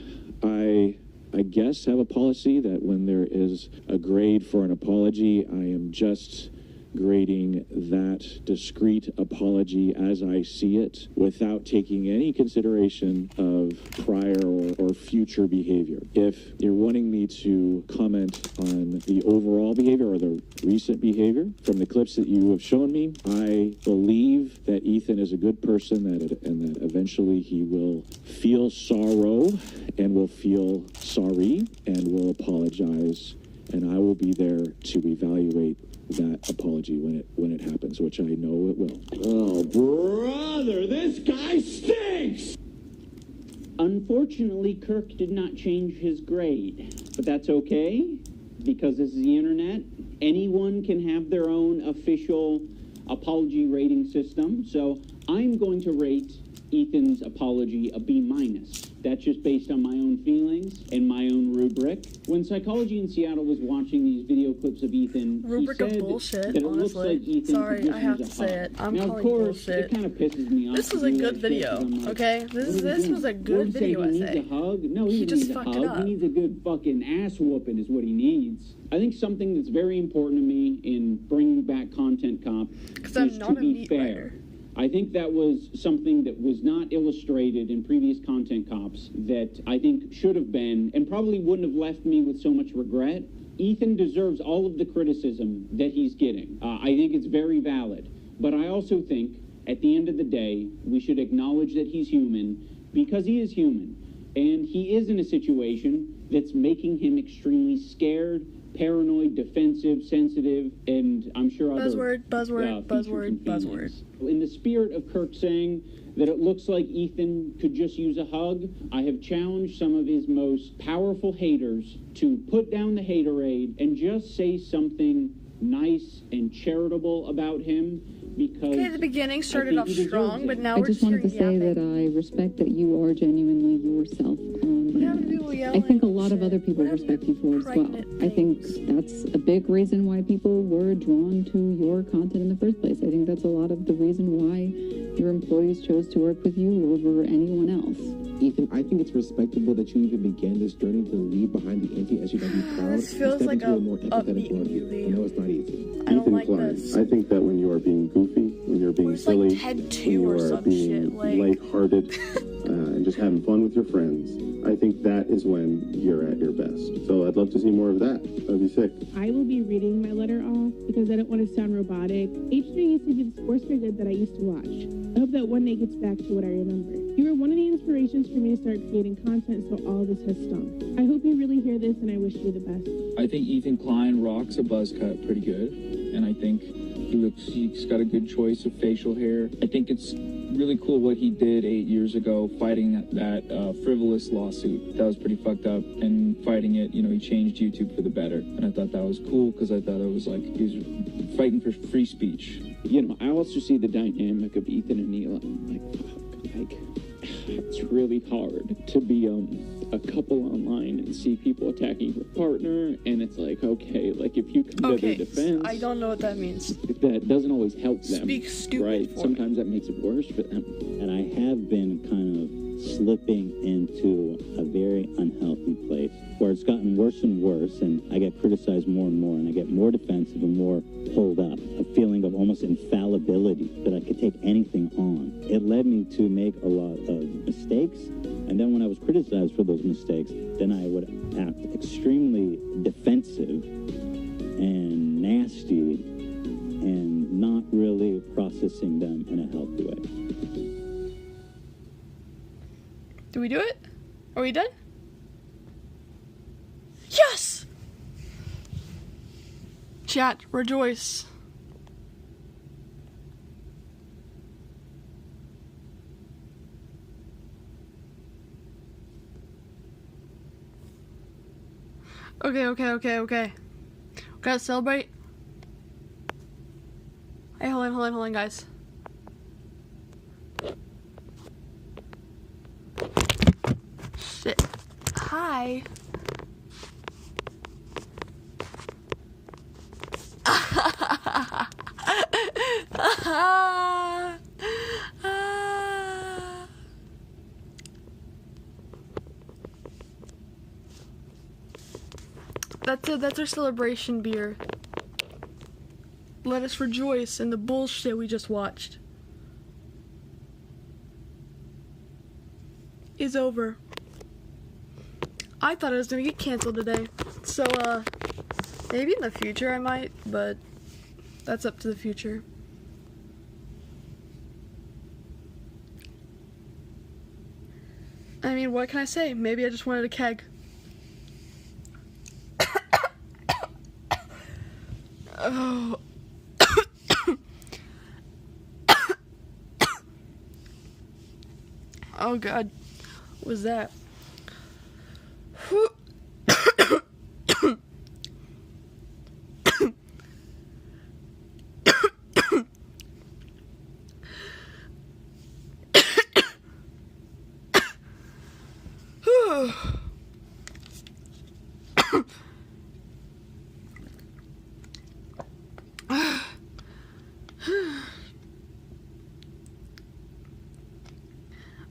I guess have a policy that when there is a grade for an apology, I am just grading that discrete apology as I see it without taking any consideration of prior or future behavior. If you're wanting me to comment on the overall behavior or the recent behavior from the clips that you have shown me, I believe that Ethan is a good person and that eventually he will feel sorrow and will feel sorry and will apologize, and I will be there to evaluate that apology when it happens, which I know it will. Oh, brother, this guy stinks! Unfortunately, Kirk did not change his grade, but that's okay, because this is the internet. Anyone can have their own official apology rating system, so I'm going to rate Ethan's apology a B-. That's just based on my own feelings and my own rubric. When Psychology in Seattle was watching these video clips of Ethan, Rubric he of said bullshit, that it honestly. looks like Ethan Sorry, could I have to use a say hug. it. I'm now, calling of course, bullshit. it kind of pisses me off. This was to a do good that shit, video, 'cause I'm like, okay? This was a good What is video he essay. needs a hug? No, He he just needs a fucked it hug. up. He needs a good fucking ass whooping is what he needs. I think something that's very important to me in bringing back Content Cop is I'm to not a be meat fair. writer. I think that was something that was not illustrated in previous Content Cops that I think should have been and probably wouldn't have left me with so much regret. Ethan deserves all of the criticism that he's getting. I think it's very valid. But I also think at the end of the day, we should acknowledge that he's human because he is human. And he is in a situation that's making him extremely scared, paranoid, defensive, sensitive, and I'm sure other Buzzword. In the spirit of Kirk saying that it looks like Ethan could just use a hug, I have challenged some of his most powerful haters to put down the haterade and just say something nice and charitable about him because... Okay, the beginning started off strong, but now I we're just wanted to say that I respect that you are genuinely yourself. I think a lot of other people respect you for as well. I think that's a big reason why people were drawn to your content in the first place. I think that's a lot of the reason why your employees chose to work with you over anyone else. Ethan, I think it's respectable that you even began this journey to leave behind the anti-SJW crowd This feels and step like into a a more empathetic world. I know it's not easy. I don't Ethan like Klein, this. I think that when you are being goofy, when you're being Where's, like, silly, Ted when 2 you or are some being shit, like- lighthearted, and just having fun with your friends. I think that is when you're at your best. So I'd love to see more of that. That'd be sick. I will be reading my letter off because I don't want to sound robotic. H3 used to be the sports figure that I used to watch. I hope that one day gets back to what I remember. You were one of the inspirations for me to start creating content, so all this has stung. I hope you really hear this, and I wish you the best. I think Ethan Klein rocks a buzz cut pretty good, and I think he's got a good choice of facial hair. I think it's really cool what he did 8 years ago, fighting that frivolous lawsuit. That was pretty fucked up, and fighting it, he changed YouTube for the better, and I thought that was cool because I thought it was like he was fighting for free speech. I also see the dynamic of Ethan and Neil. I'm like, fuck, like, it's really hard to be a couple online and see people attacking your partner, and it's like, okay, like if you come to their defense, I don't know what that means. that doesn't always help them. Speak stupid right? for Sometimes that makes it worse for them. And I have been kind of slipping into a very unhealthy place where it's gotten worse and worse, and I get criticized more and more, and I get more defensive and more pulled up, a feeling of almost infallibility, that I could take anything on. It led me to make a lot of mistakes, and then when I was criticized for those mistakes, then I would act extremely defensive and nasty and not really processing them in a healthy way. Do we do it? Are we done? Yes! Chat, rejoice. Okay. Gotta celebrate. Hey, hold on, guys. Shit. Hi. That's our celebration beer. Let us rejoice in the bullshit we just watched. Is over. I thought I was gonna get canceled today. So, maybe in the future I might, but that's up to the future. I mean, what can I say? Maybe I just wanted a keg. Oh. Oh god. What was that?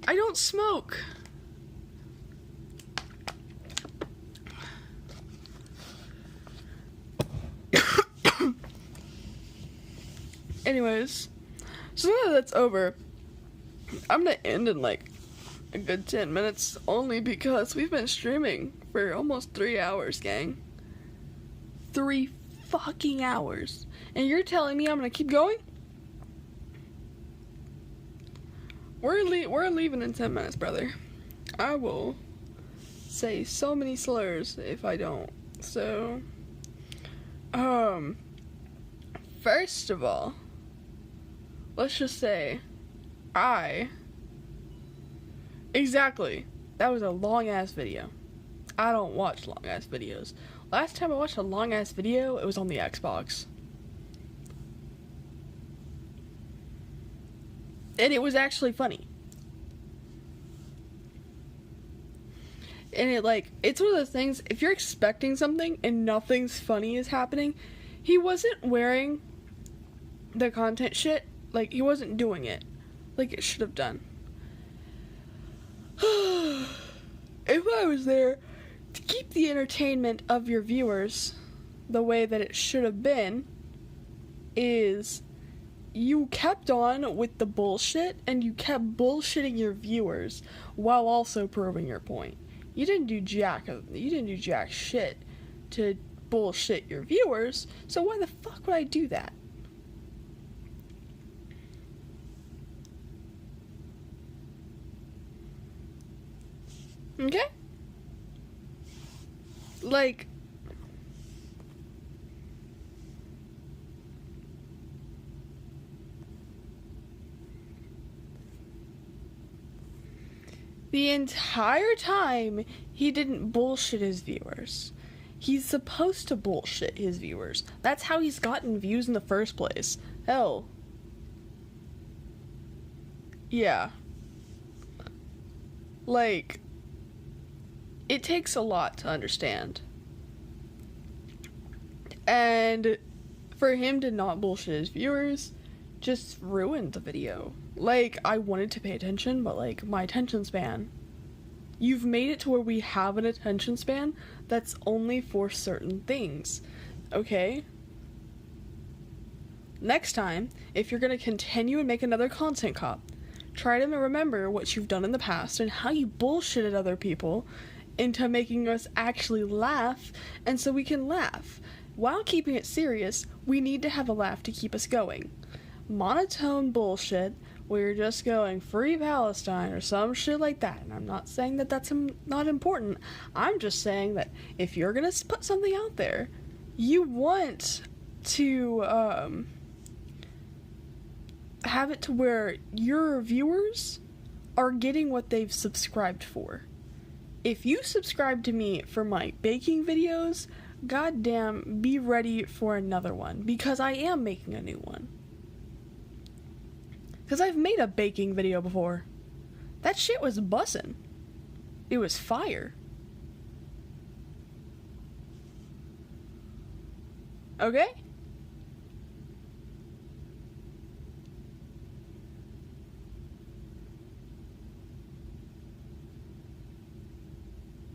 I don't smoke. Anyways, so now that's over, I'm gonna end in like a good 10 minutes only because we've been streaming for almost 3 hours, gang. 3 fucking hours. And you're telling me I'm gonna keep going? We're leaving in 10 minutes, brother. I will say so many slurs if I don't. So, first of all, let's just say, exactly, that was a long-ass video. I don't watch long-ass videos. Last time I watched a long-ass video, it was on the Xbox. And it was actually funny. And it's one of those things, if you're expecting something and nothing's funny is happening, he wasn't wearing the content shit, like, he wasn't doing it like it should have done. If I was there to keep the entertainment of your viewers the way that it should have been, is you kept on with the bullshit, and you kept bullshitting your viewers while also proving your point. You didn't do jack shit to bullshit your viewers, so why the fuck would I do that? Okay? Like, the entire time, he didn't bullshit his viewers. He's supposed to bullshit his viewers. That's how he's gotten views in the first place. Hell. Yeah. Like, it takes a lot to understand. And for him to not bullshit his viewers just ruined the video. Like, I wanted to pay attention, but like, my attention span. You've made it to where we have an attention span that's only for certain things. Okay? Next time, if you're gonna continue and make another content cop, try to remember what you've done in the past and how you bullshitted other people into making us actually laugh, and so we can laugh. While keeping it serious, we need to have a laugh to keep us going. Monotone bullshit, where you're just going free Palestine or some shit like that, and I'm not saying that that's not important. I'm just saying that if you're gonna put something out there, you want to have it to where your viewers are getting what they've subscribed for. If you subscribe to me for my baking videos, goddamn, be ready for another one, because I am making a new one. Because I've made a baking video before. That shit was bussin'. It was fire. Okay?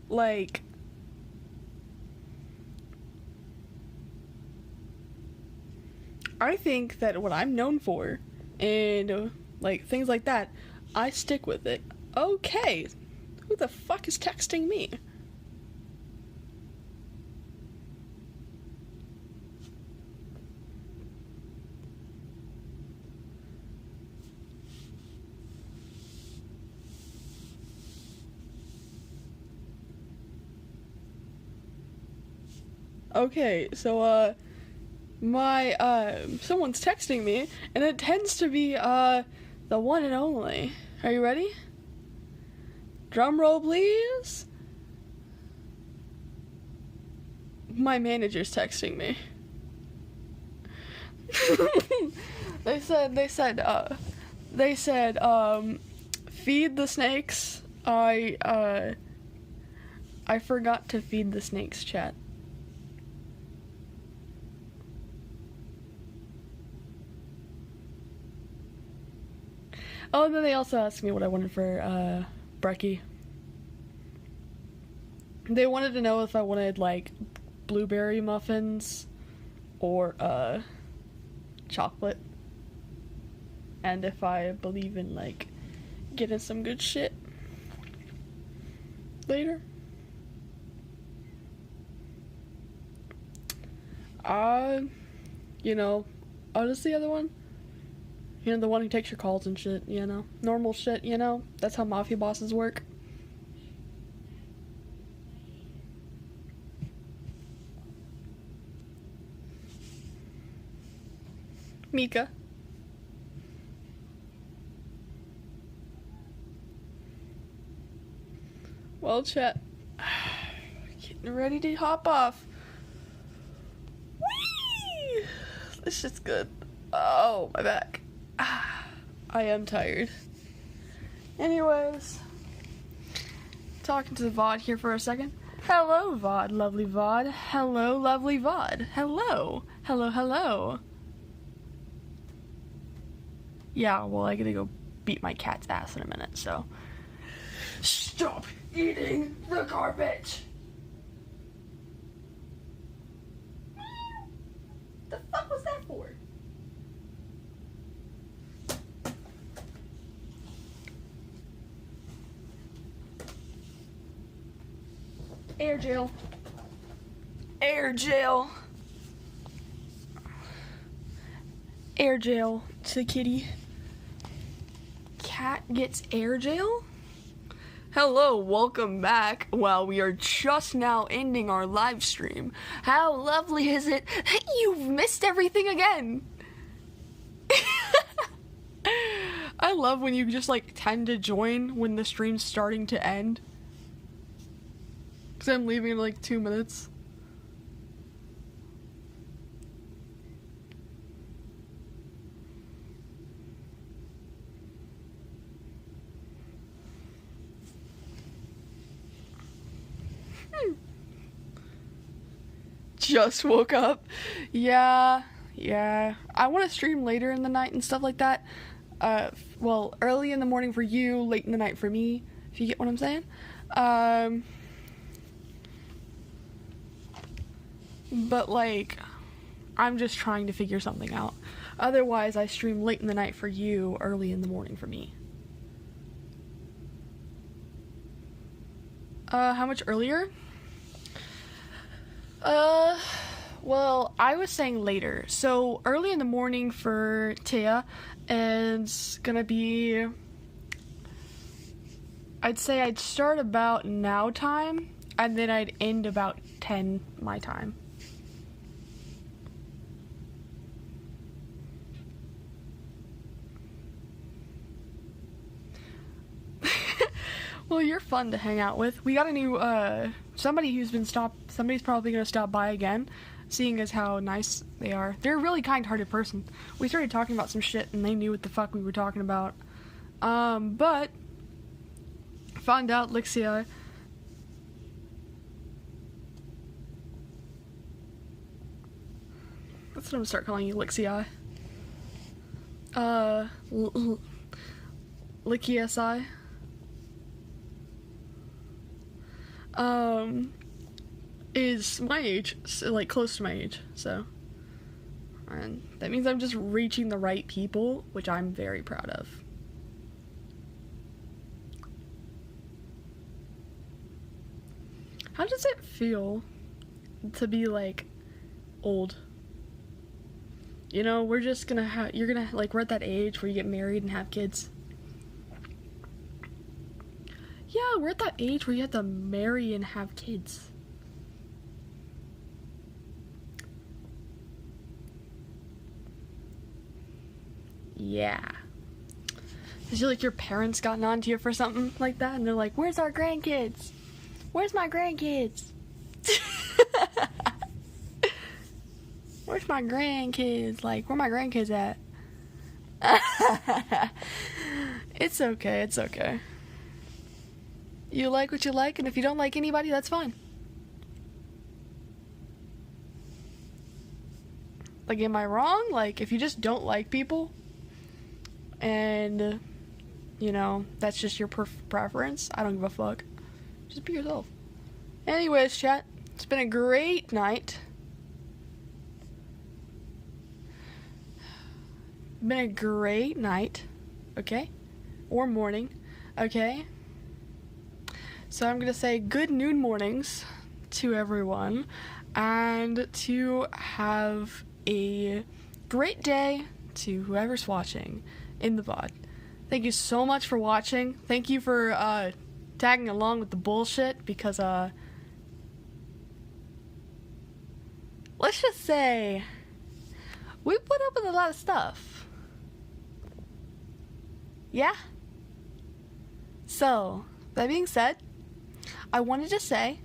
Like, I think that what I'm known for, and like things like that, I stick with it. Okay, who the fuck is texting me? Okay, so someone's texting me, and it tends to be the one and only. Are you ready? Drum roll, please. My manager's texting me. They said feed the snakes. I forgot to feed the snakes, chat. Oh, and then they also asked me what I wanted for, brekkie. They wanted to know if I wanted, like, blueberry muffins or, chocolate. And if I believe in, like, getting some good shit later. You know, what is the other one? You know, the one who takes your calls and shit, you know? Normal shit, you know? That's how mafia bosses work. Mika. Well, chat. Getting ready to hop off. Whee! This shit's good. Oh, my back. I am tired. Anyways, talking to the VOD here for a second. Hello, VOD, lovely VOD. Hello, lovely VOD. Hello. Hello, hello. Yeah, well, I gotta go beat my cat's ass in a minute, so. Stop eating the carpet! The fuck was that for? Air jail. Air jail. Air jail to the kitty. Cat gets air jail? Hello, welcome back. Well, we are just now ending our live stream. How lovely is it? You've missed everything again. I love when you just like tend to join when the stream's starting to end. Cause I'm leaving in like 2 minutes. Just woke up. Yeah. I want to stream later in the night and stuff like that. Well, early in the morning for you, late in the night for me, if you get what I'm saying. But like, I'm just trying to figure something out. Otherwise, I stream late in the night for you, early in the morning for me. How much earlier? Well, I was saying later. So, early in the morning for Taya, it's gonna be... I'd say I'd start about now time, and then I'd end about 10 my time. Well, you're fun to hang out with. We got a new, somebody's probably gonna stop by again, seeing as how nice they are. They're a really kind-hearted person. We started talking about some shit, and they knew what the fuck we were talking about. But, found out Lixia, that's what I'm gonna start calling you, Lixia. Lixiasi. Is my age, so, like, close to my age, so, and that means I'm just reaching the right people, which I'm very proud of. How does it feel to be, like, old? You know, we're just gonna we're at that age where you get married and have kids. Yeah, we're at that age where you have to marry and have kids. Yeah. Is it like your parents gotten onto you for something like that? And they're like, where's our grandkids? Where's my grandkids? Where's my grandkids? Like, where my grandkids at? It's okay, it's okay. You like what you like, and if you don't like anybody, that's fine. Like, am I wrong? Like, if you just don't like people, and, you know, that's just your preference, I don't give a fuck. Just be yourself. Anyways, chat, it's been a great night. Been a great night, okay? Or morning, okay? So I'm gonna say good noon mornings to everyone, and to have a great day to whoever's watching in the VOD. Thank you so much for watching. Thank you for tagging along with the bullshit, because let's just say we put up with a lot of stuff. Yeah? So, that being said, I wanted to say,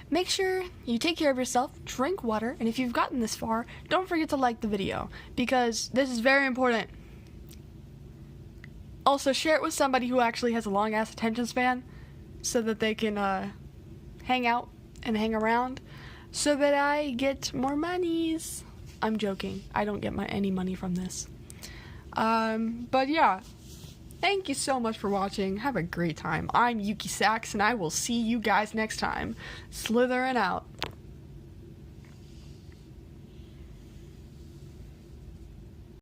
make sure you take care of yourself, drink water, and if you've gotten this far, don't forget to like the video, because this is very important. Also, share it with somebody who actually has a long-ass attention span, so that they can hang out and hang around, so that I get more monies. I'm joking. I don't get any money from this. But yeah. Thank you so much for watching. Have a great time. I'm Yuki Sax, and I will see you guys next time. Slytherin out.